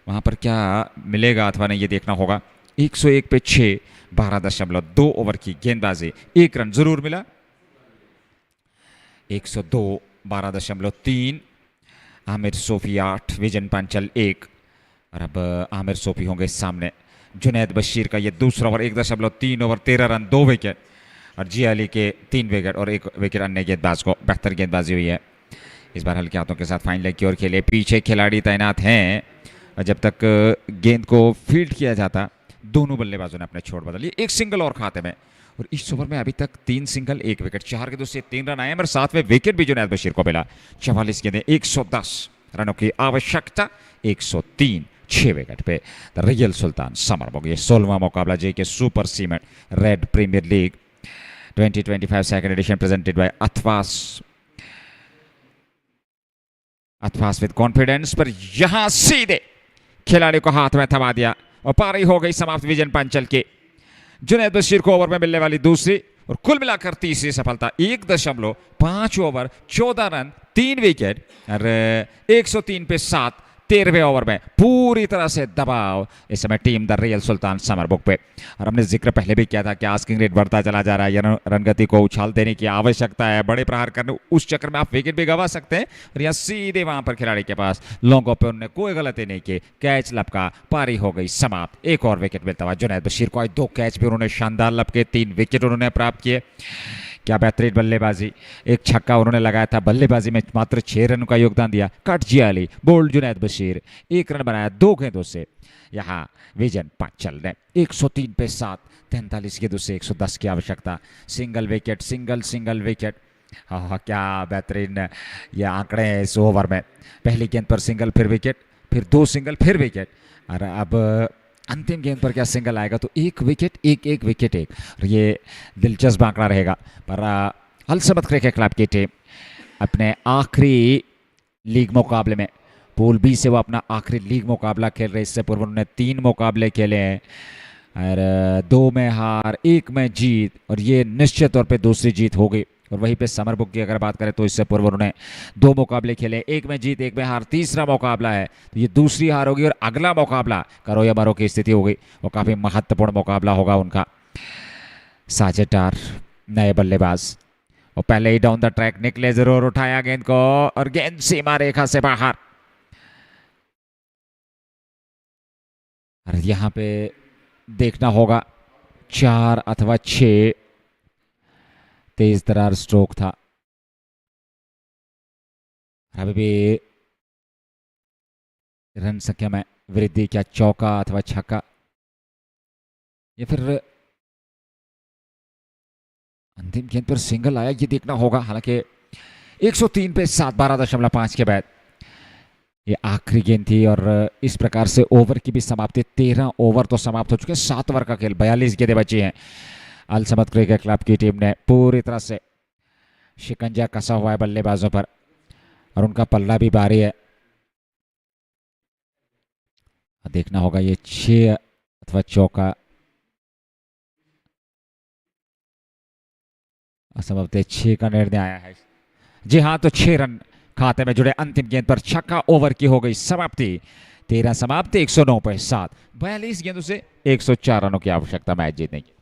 वहाँ पर क्या मिलेगा अथवा नहीं ये देखना होगा. 101 पे 6, 12.2 ओवर की गेंदबाजी, 1 रन ज़रूर मिला. 102 12.3, आमिर सोफी 8, विजन पांचल 1। और अब आमिर सोफी होंगे सामने। जुनैद बशीर का ये दूसरा ओवर, 1.3 ओवर 13 रन 2 विकेट। और जी अली के 3 विकेट और 1 विकेट अन्य गेंदबाज को। बेहतर गेंदबाजी हुई है इस बार हल्के हाथों के साथ। फाइन लेग की ओर खेले, पीछे खिलाड़ी तैनात हैं और जब तक गेंद को फील्ड किया जाता दोनों बल्लेबाजों ने अपने छोड़ बदली। एक सिंगल और खाते में, और इस ओवर में अभी तक 3 सिंगल 1 विकेट, 4 गेंदों से 3 रन आए और 7वें विकेट भी जुनैद बशीर को मिला। 44 गेंदें, 110 रनों की आवश्यकता, 103 6 विकेट पे। द रियल सुल्तान समरबुग, ये 16वां मुकाबला J K super cement red premier league 2025 second edition presented by Athwas with confidence. पर यहां सीधे खिलाड़ी को हाथ में थमा दिया और पारी हो गई समाप्त विजन पांचल के। जुनैद बशीर को ओवर में मिलने वाली दूसरी और कुल मिलाकर तीसरी सफलता। 1.5 ओवर 14 रन 3 विकेट और 103 पे 7। 13वें ओवर में पूरी तरह से दबाव इस समय टीम द रियल सुल्तान समरबुग पे। और हमने जिक्र पहले भी किया था कि आस्किंग रेट बढ़ता चला जा रहा है, रनगति को उछाल देने की आवश्यकता है, बड़े प्रहार करने, उस चक्कर में आप विकेट भी गंवा सकते हैं। और यहाँ सीधे वहां पर खिलाड़ी के पास लॉन्गों पे उन्होंने कोई गलती नहीं की, कैच लपका, पारी हो गई समाप्त। एक और विकेट मिलता हुआ जुनैद बशीर को। आज 2 कैच भी उन्होंने शानदार लपके, 3 विकेट उन्होंने प्राप्त किए। क्या बेहतरीन बल्लेबाजी, एक छक्का उन्होंने लगाया था, बल्लेबाजी में मात्र 6 रन का योगदान दिया। Caught Jiyali, bowled Junaid Bashir, 1 run बनाया 2 गेंदों से। यहाँ विजन पांचल ने 103 पे 7, 43 गेंदों से 110 की आवश्यकता। Single wicket, single wicket. हाँ, क्या बेहतरीन ये आंकड़े हैं इस ओवर में। पहली गेंद पर सिंगल, फिर विकेट, फिर 2 सिंगल, फिर विकेट। और अब अंतिम गेंद पर क्या सिंगल आएगा तो 1 विकेट 1 विकेट 1। और ये दिलचस्प आंकड़ा रहेगा। पर अल समद क्रिकेट क्लब की टीम अपने आखिरी लीग मुकाबले में, पूल बी से वो अपना आखिरी लीग मुकाबला खेल रहे। इससे पूर्व उन्होंने 3 मुकाबले खेले हैं और 2 में हार, 1 में जीत, और ये निश्चित तौर पे दूसरी जीत हो गई। और वहीं पे समरबुग की अगर बात करें तो इससे पूर्व उन्होंने 2 मुकाबले खेले, 1 में जीत 1 में हार। तीसरा मुकाबला है तो ये दूसरी हार होगी और अगला मुकाबला करो या मरो की स्थिति होगी। वो काफ़ी महत्वपूर्ण मुकाबला होगा उनका। साजिद डार नए बल्लेबाज, और पहले ही डाउन द ट्रैक निकले, जरूर उठाया गेंद को और गेंद सीमा रेखा से बाहर। और यहाँ पे देखना होगा 4 अथवा 6 तेज तरार स्ट्रोक था। अभी भी रन संख्या में वृद्धि, क्या चौका अथवा छक्का या फिर अंतिम गेंद पर सिंगल आया, ये देखना होगा। हालांकि 103 पे 7, 12.5 के बाद ये आखिरी गेंद थी और इस प्रकार से ओवर की भी समाप्ति। 13 ओवर तो समाप्त हो चुके हैं, 7 ओवर का खेल, 42 गेंदें बची हैं। अल समद क्रिकेट क्लब की टीम ने पूरी तरह से शिकंजा कसा हुआ है बल्लेबाजों पर और उनका पल्ला भी भारी है। देखना होगा ये 6 अथवा चौका, असंभवतः 6 का निर्णय आया है। जी हाँ, तो 6 रन खाते में जुड़े। अंतिम गेंद पर छक्का, ओवर की हो गई समाप्ति। 13 समाप्त, 109 पे 7, 42 गेंदों से 104 रनों की आवश्यकता मैच जीतने की।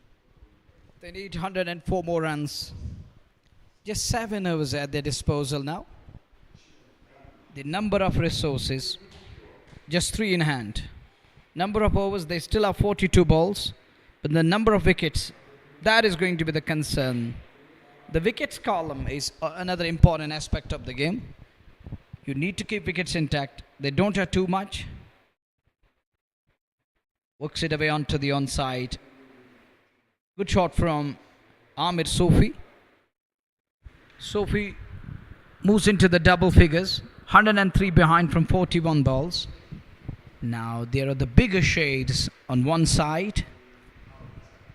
They need 104 more runs. Just 7 overs at their disposal now. The number of resources, just 3 in hand. Number of overs, they still have 42 balls. But the number of wickets, that is going to be the concern. The wickets column is another important aspect of the game. You need to keep wickets intact. They don't have too much. Works it away onto the onside. Good shot from Amir Sofi. Sofi moves into the double figures. 103 behind from 41 balls. Now there are the bigger shades on one side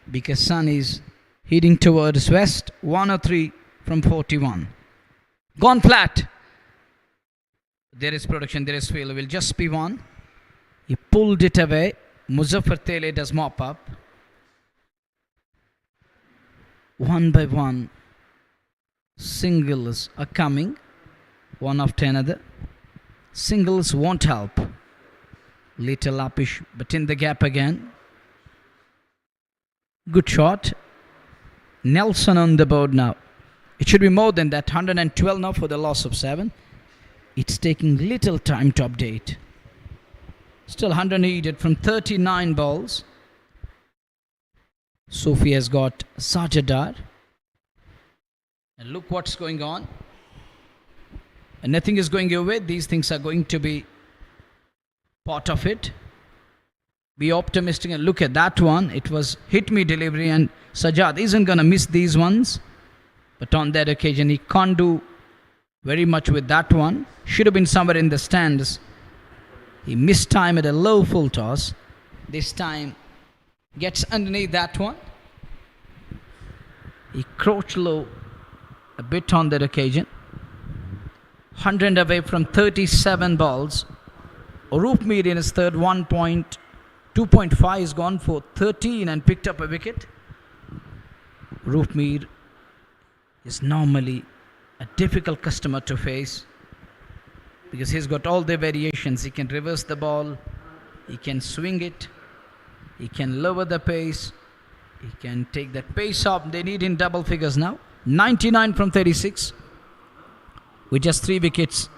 because sun is heading towards west. 103 from 41. Gone flat. There is production, there is failure. Will just be one. He pulled it away. Muzaffar Tele does mop up. One by one, singles are coming, one after another. Singles won't help. Little uppish, but in the gap again. Good shot. Nelson on the board now. It should be more than that. 112 now for the loss of 7. It's taking little time to update. Still 100 needed from 39 balls. Sophie has got Sajadar. And look what's going on. And nothing is going your way. These things are going to be part of it. Be optimistic and look at that one. It was hit me delivery and Sajad isn't going to miss these ones. But on that occasion he can't do very much with that one. Should have been somewhere in the stands. He missed time at a low full toss. This time gets underneath that one. He crouched low a bit on that occasion. 100 away from 37 balls. Roopmeer in his third 2.5 is gone for 13 and picked up a wicket. Roopmeer is normally a difficult customer to face because he's got all the variations. He can reverse the ball, he can swing it, he can lower the pace, he can take that pace up. They need in double figures now. 99 from 36 with just 3 wickets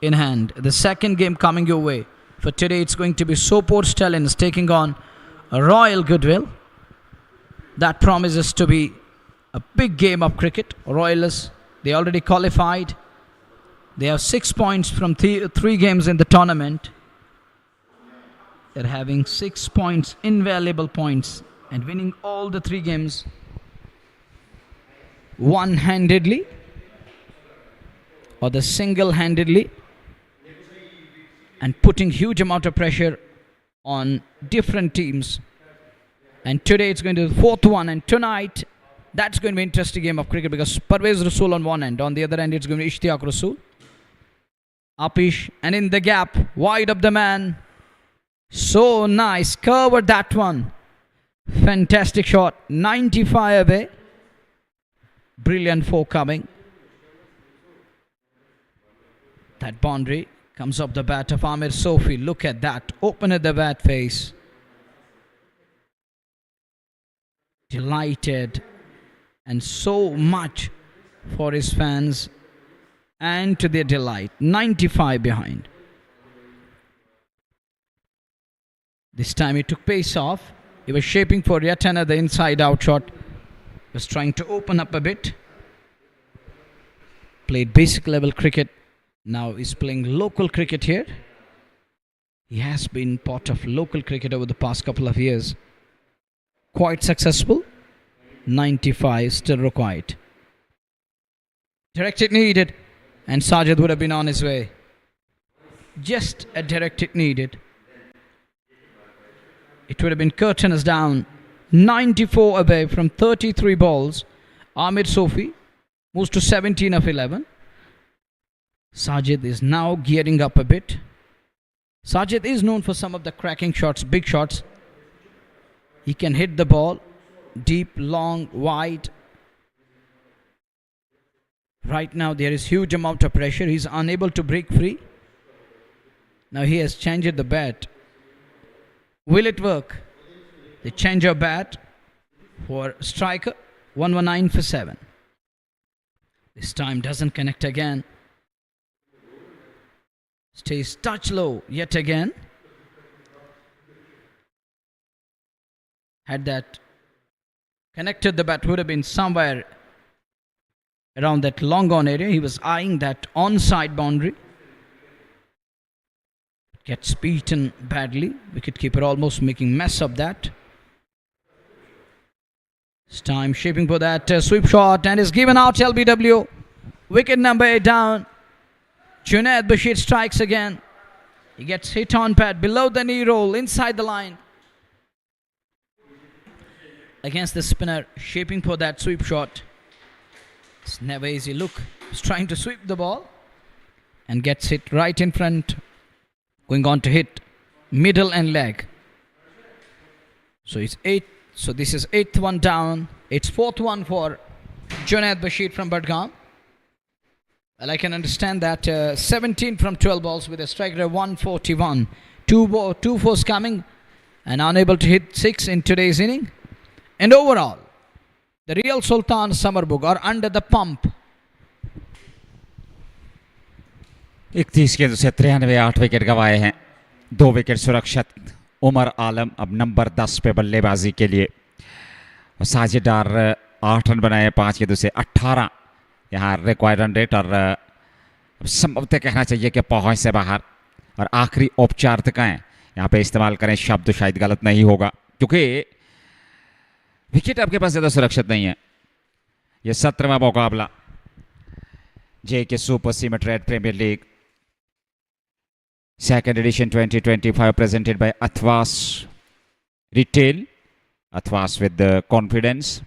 in hand. The second game coming your way. For today it's going to be Soport Stallions taking on Royal Goodwill. That promises to be a big game of cricket. Royalists, they already qualified. They have 6 points from 3 games in the tournament. They're having 6 points, invaluable points, and winning all the 3 games one-handedly or the single-handedly, and putting huge amount of pressure on different teams. And today it's going to be the 4th one, and tonight that's going to be an interesting game of cricket because Parvez Rasool on one end, on the other end it's going to be Ishtiaq Rasool. Apish, and in the gap, wide of the man. So nice, covered that one. Fantastic shot, 95 away. Brilliant forecoming. That boundary comes off the bat of Amir Sophie. Look at that, open at the bat face. Delighted, and so much for his fans and to their delight. 95 behind. This time he took pace off. He was shaping for yet another inside out shot. He was trying to open up a bit. Played basic level cricket. Now he's playing local cricket here. He has been part of local cricket over the past couple of years. Quite successful. 95 still required. Direct hit needed, and Sajid would have been on his way. Just a direct hit needed. It would have been curtains down. 94 away from 33 balls. Amir Sophie moves to 17 of 11. Sajid is now gearing up a bit. Sajid is known for some of the cracking shots, big shots. He can hit the ball deep, long, wide. Right now there is huge amount of pressure. He's unable to break free. Now he has changed the bat. Will it work? The change of bat for striker. 119 for 7. This time doesn't connect again. Stays touch low yet again. Had that connected, the bat would have been somewhere around that long on area. He was eyeing that onside boundary. Gets beaten badly. Wicketkeeper almost making mess of that. This time shaping for that sweep shot and is given out. LBW. Wicket number 8 down. Junaid Bashir strikes again. He gets hit on pad below the knee roll inside the line. Against the spinner, shaping for that sweep shot. It's never easy. Look, he's trying to sweep the ball and gets hit right in front. Going on to hit middle and leg. So it's 8. So this is 8th one down. It's 4th one for Junaid Bashir from Budgam. Well, I can understand that 17 from 12 balls with a strike rate of 141. 2 fours coming and unable to hit 6 in today's inning. And overall, the Real Sultan Sumerbugh are under the pump 31 गेंदों से 93, 8 wicket गंवाए हैं, 2 wicket सुरक्षित। उमर आलम अब number 10 पे बल्लेबाजी के लिए। साजिद डार 8 रन बनाए 5 गेंदों से 18 यहाँ रिक्वायर्ड रन रेट, और संभवतः कहना चाहिए कि पहुंच से बाहर। और आखिरी औपचारिकताएं यहाँ पे इस्तेमाल करें शब्द शायद गलत नहीं होगा, क्योंकि विकेट आपके पास ज़्यादा सुरक्षित नहीं है। ये 17वां मुकाबला J K super cement red premier league second edition 2025 presented by Athwas retail, Athwas with confidence.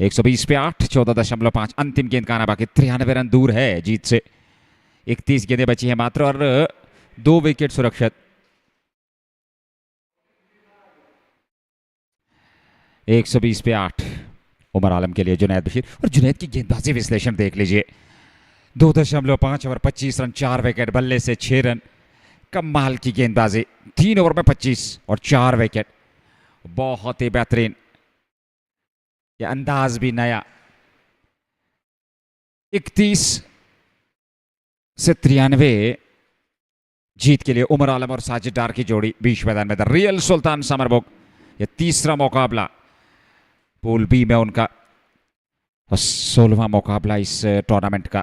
120 पे 8, 14.5 अंतिम गेंद का आना बाकी। 93 रन दूर है जीत से, 31 गेंदें बची हैं मात्र और 2 विकेट सुरक्षित। 120 पे 8 उमर आलम के लिए जुनैद बशीर। और जुनैद की गेंदबाजी विश्लेषण देख लीजिए, 2.5 ओवर 25 रन, 4 विकेट, बल्ले से 6 रन। कमाल की गेंदबाजी, 3 ओवर में 25 और 4 विकेट, बहुत ही बेहतरीन। ये अंदाज भी नया। 31 से 93 जीत के लिए उमर आलम और साजिद डार की जोड़ी बीच मैदान में। द रियल सुल्तान समरबुग, ये तीसरा मुकाबला पूल बी में उनका, और 16वां मुकाबला इस टूर्नामेंट का।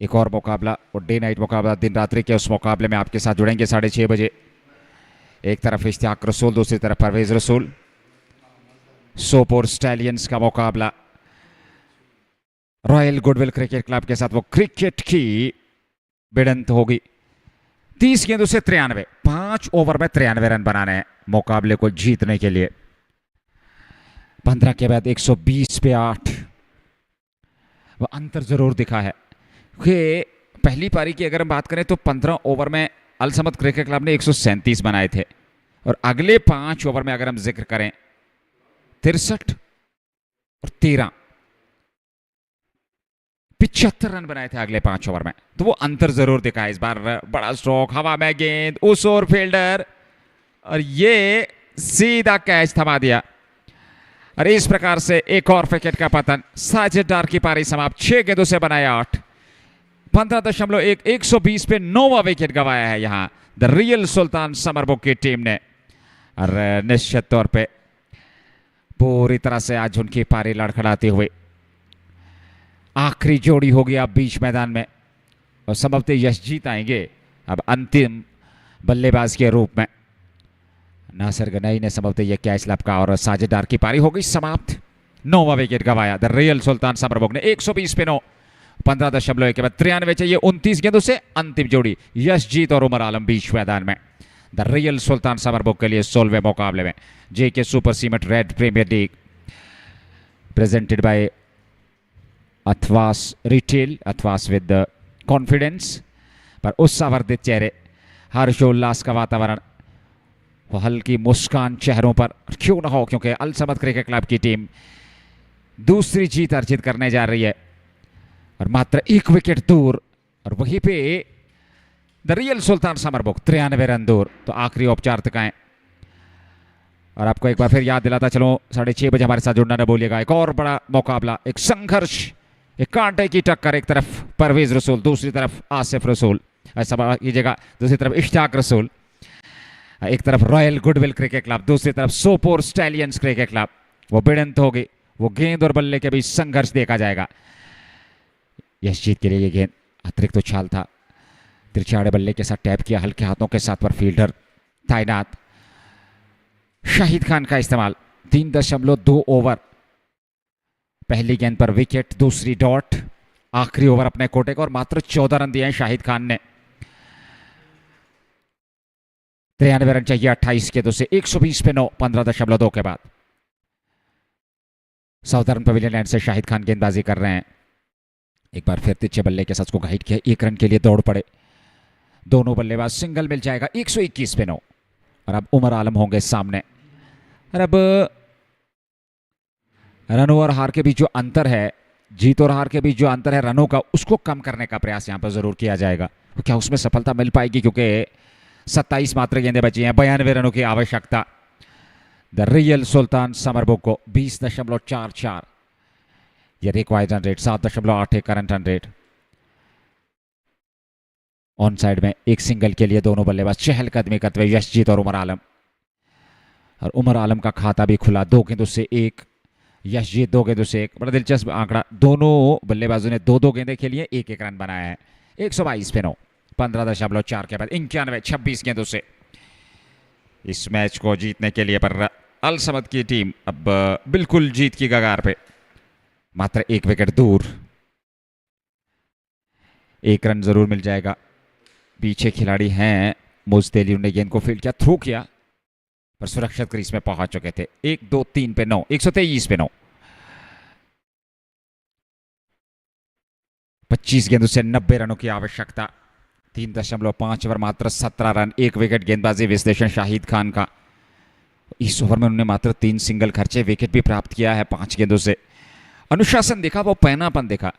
एक और मुकाबला और डे नाइट मुकाबला दिन रात्रि के, उस मुकाबले में आपके साथ जुड़ेंगे 6:30 बजे। एक तरफ इश्तियाक रसूल, दूसरी तरफ परवेज रसूल। सोपोर स्टैलियंस का मुकाबला रॉयल गुडविल क्रिकेट क्लब के साथ, वो क्रिकेट की भिड़ंत होगी। 30 गेंदों से 93, 5 ओवर में 93 रन बनाने हैं मुकाबले को जीतने के लिए। 15 के बाद 120 पे 8, वह अंतर जरूर दिखा है कि पहली पारी की अगर हम बात करें तो 15 ओवर में अल समद क्रिकेट क्लब ने 137 बनाए थे, और अगले 5 ओवर में अगर हम जिक्र करें 63 और 13, 75 रन बनाए थे अगले 5 ओवर में। तो वो अंतर जरूर दिखा है। इस बार बड़ा स्ट्रोक, हवा में गेंद, उस ओर फील्डर, और ये सीधा कैच थमा दिया। और इस प्रकार से एक और विकेट का पतन। साजिद डार की पारी समाप्त, 6 गेंदों से बनाए 8, 15.1, 120 पे 9वां विकेट गंवाया है यहां द रियल सुल्तान समरबुग की टीम ने। और निश्चित तौर पे पूरी तरह से आज उनकी पारी लड़खड़ाते हुए आखिरी जोड़ी होगी अब बीच मैदान में, और संभवतः यशजीत आएंगे अब अंतिम बल्लेबाज के रूप में। नासिर गनई ने संभवतः यह कैच लपका, और साजिद डार की पारी होगी समाप्त। 9वां विकेट गंवाया द रियल सुल्तान समरबुग ने। 120 पे 9, 15.1 के बाद 93 चाहिए 29 गेंदों से। अंतिम जोड़ी यशजीत और उमर आलम बीच मैदान में द रियल सुल्तान समरबुग के लिए 16वें मुकाबले में। J K super cement red premier league presented by Athwas retail, Athwas with confidence. पर उत्साहवर्धित चेहरे, हर्षोल्लास का वातावरण, वो हल्की मुस्कान चेहरों पर क्यों ना हो, क्योंकि अल समद क्रिकेट क्लब की टीम दूसरी जीत अर्जित करने जा रही है और मात्र 1 विकेट दूर। और वहीं पे द रियल सुल्तान समरबुग 93 रन दूर। तो आखिरी औपचारिकताएं, और आपको एक बार फिर याद दिलाता चलो 6:30 बजे हमारे साथ जुड़ना न भूलिएगा। एक और बड़ा मुकाबला, एक संघर्ष, एक कांटे की टक्कर। एक तरफ परवेज रसूल, दूसरी तरफ आसिफ रसूल, ऐसा कीजिएगा, दूसरी तरफ इश्तियाक रसूल। एक तरफ रॉयल गुडविल क्रिकेट क्लब, दूसरी तरफ सोपोर स्टैलियंस क्रिकेट क्लब। वो भिड़ंत होगी, वो गेंद और बल्ले के बीच संघर्ष देखा जाएगा। यशजीत के लिए ये गेंद अतिरिक्त उछाल था, तिरछाड़े बल्ले के साथ टैप किया, हल्के हाथों के साथ पर फील्डर तैनात। शाहिद खान का इस्तेमाल, 3.2 ओवर, पहली गेंद पर विकेट, दूसरी डॉट। आखिरी ओवर अपने कोटे को, और मात्र 14 रन दिए हैं शाहिद खान ने। 93 रन चाहिए 28 गेंदों से। 120 पे 9, 15.2 के बाद साउदर्न पवेलियन लैंड से शाहिद खान गेंदबाजी कर रहे हैं। एक बार फिर तिरछे बल्ले के साथ उसको गाइड किया, 1 रन के लिए दौड़ पड़े दोनों बल्लेबाज। सिंगल मिल जाएगा। 121 पे 9, और अब उमर आलम होंगे सामने। और अब रनों और हार के बीच जो अंतर है, जीत और हार के बीच जो अंतर है रनों का, उसको कम करने का प्रयास यहां पर जरूर किया जाएगा। तो क्या उसमें सफलता मिल पाएगी, क्योंकि 27 मात्र गेंदें बची हैं, 92 रनों की आवश्यकता द रियल सुल्तान समरबुग को। 20.44 ये required run rate, 7.81 current run rate. On side में एक सिंगल के लिए दोनों बल्लेबाज चहलकदमी करते हुए यशजीत और उमर आलम, और उमर आलम का खाता भी खुला, 2 गेंदों से 1, यशजीत 2 गेंदों से 1। बड़ा दिलचस्प आंकड़ा, दोनों बल्लेबाजों ने 2-2 गेंदें खेली हैं, 1-1 रन बनाया है। 122 पे 9, 15.4 के बाद 91, 26 गेंदों से इस मैच को जीतने के लिए पर अल समद की टीम अब बिल्कुल जीत की कगार पे, मात्र 1 विकेट दूर। 1 रन जरूर मिल जाएगा। पीछे खिलाड़ी हैं मुस्तैली, उन्होंने गेंद को फील्ड किया, थ्रो किया, पर सुरक्षित क्रीज में पहुंच चुके थे। 1, 2, 3 पे 9, 123 पे 9। 25 गेंदों से 90 रनों की आवश्यकता, 3.5 ओवर, मात्र 17 रन, 1 विकेट। गेंदबाजी विश्लेषण शाहिद खान का, इस ओवर में उन्होंने मात्र 3 सिंगल खर्चे, विकेट भी प्राप्त किया है 5 गेंदों से। अनुशासन देखा, वो पैनापन देखा,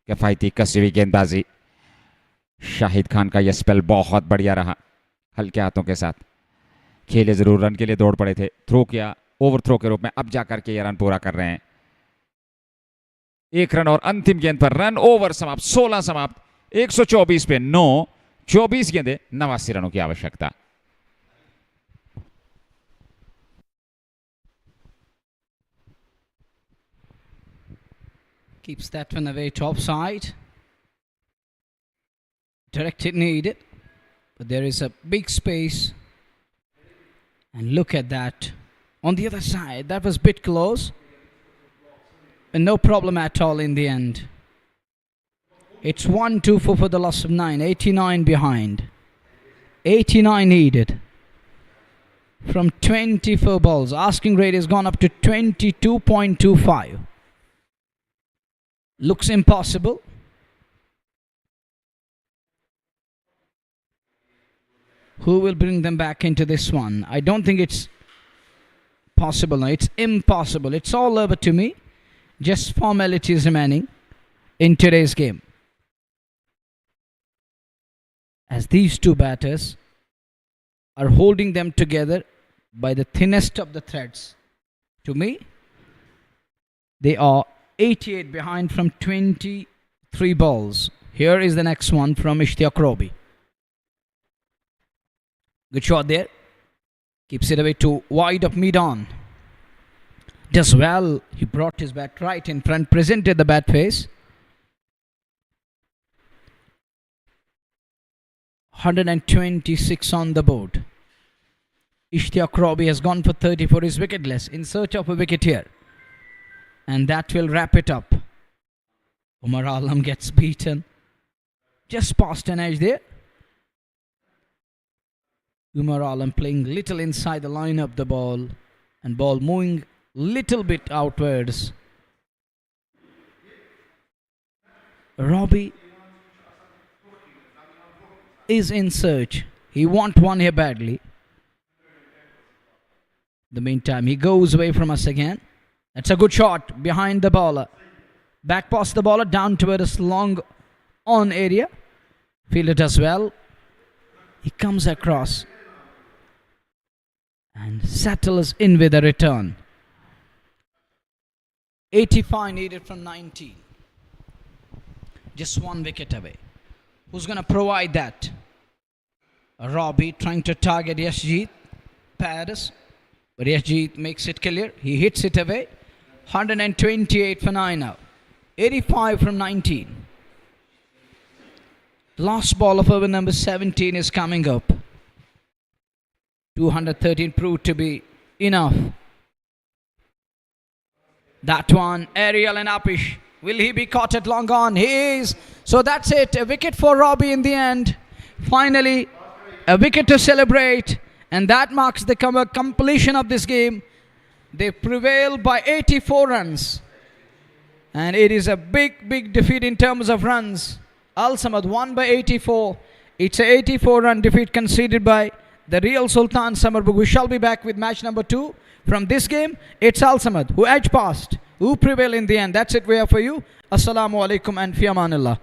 किफायती कसी हुई गेंदबाजी। शाहिद खान का यह स्पेल बहुत बढ़िया रहा, हल्के हाथों के साथ खेले, जरूर रन के लिए दौड़ पड़े थे, थ्रो किया ओवर थ्रो के रूप में, अब जाकर के ये रन पूरा कर रहे हैं। 1 रन और अंतिम गेंद पर रन, ओवर समाप्त, 16 समाप्त, 124 पे 9, 24 गेंदें, 89 रनों की आवश्यकता। Keeps that one away top side. Directed needed, but there is a big space. And look at that. On the other side, that was a bit close. And no problem at all in the end. It's 1-2 for the loss of 9. 89 behind. 89 needed. From 24 balls. Asking rate has gone up to 22.25. Looks impossible. Who will bring them back into this one? I don't think it's possible. No, it's impossible. It's all over to me. Just formalities remaining in today's game. As these two batters are holding them together by the thinnest of the threads. To me, they are 88 behind from 23 balls. Here is the next one from Ishtiaq Robi. Good shot there. Keeps it away to wide of mid-on. Does well. He brought his bat right in front, presented the bat face. 126 on the board. Ishtiaq Robi has gone for 34. He's wicketless, in search of a wicket here. And that will wrap it up. Umar Alam gets beaten. Just past an edge there. Umar Alam playing little inside the line of the ball, and ball moving little bit outwards. Robbie is in search. He wants one here badly. In the meantime, he goes away from us again. That's a good shot behind the bowler. Back past the bowler, down towards long on area. Fielder does well. He comes across and settles in with a return. 85 needed from 19. Just 1 wicket away. Who's going to provide that? Robbie trying to target Yashjeet Paris. But Yashjeet makes it clear. He hits it away. 128 for 9 now. 85 from 19. Last ball of over number 17 is coming up. 213 proved to be enough. That one, Ariel and Apish. Will he be caught at long on? He is. So that's it. A wicket for Robbie in the end. Finally, a wicket to celebrate. And that marks the completion of this game. They prevail by 84 runs. And it is a big defeat in terms of runs. Al Samad won by 84. It's a 84-run defeat conceded by the real Sultan Sumerbugh. We shall be back with match number 2. From this game, it's Al Samad who edged past, who prevail in the end. That's it we have for you. Assalamu alaikum and fi amanillah.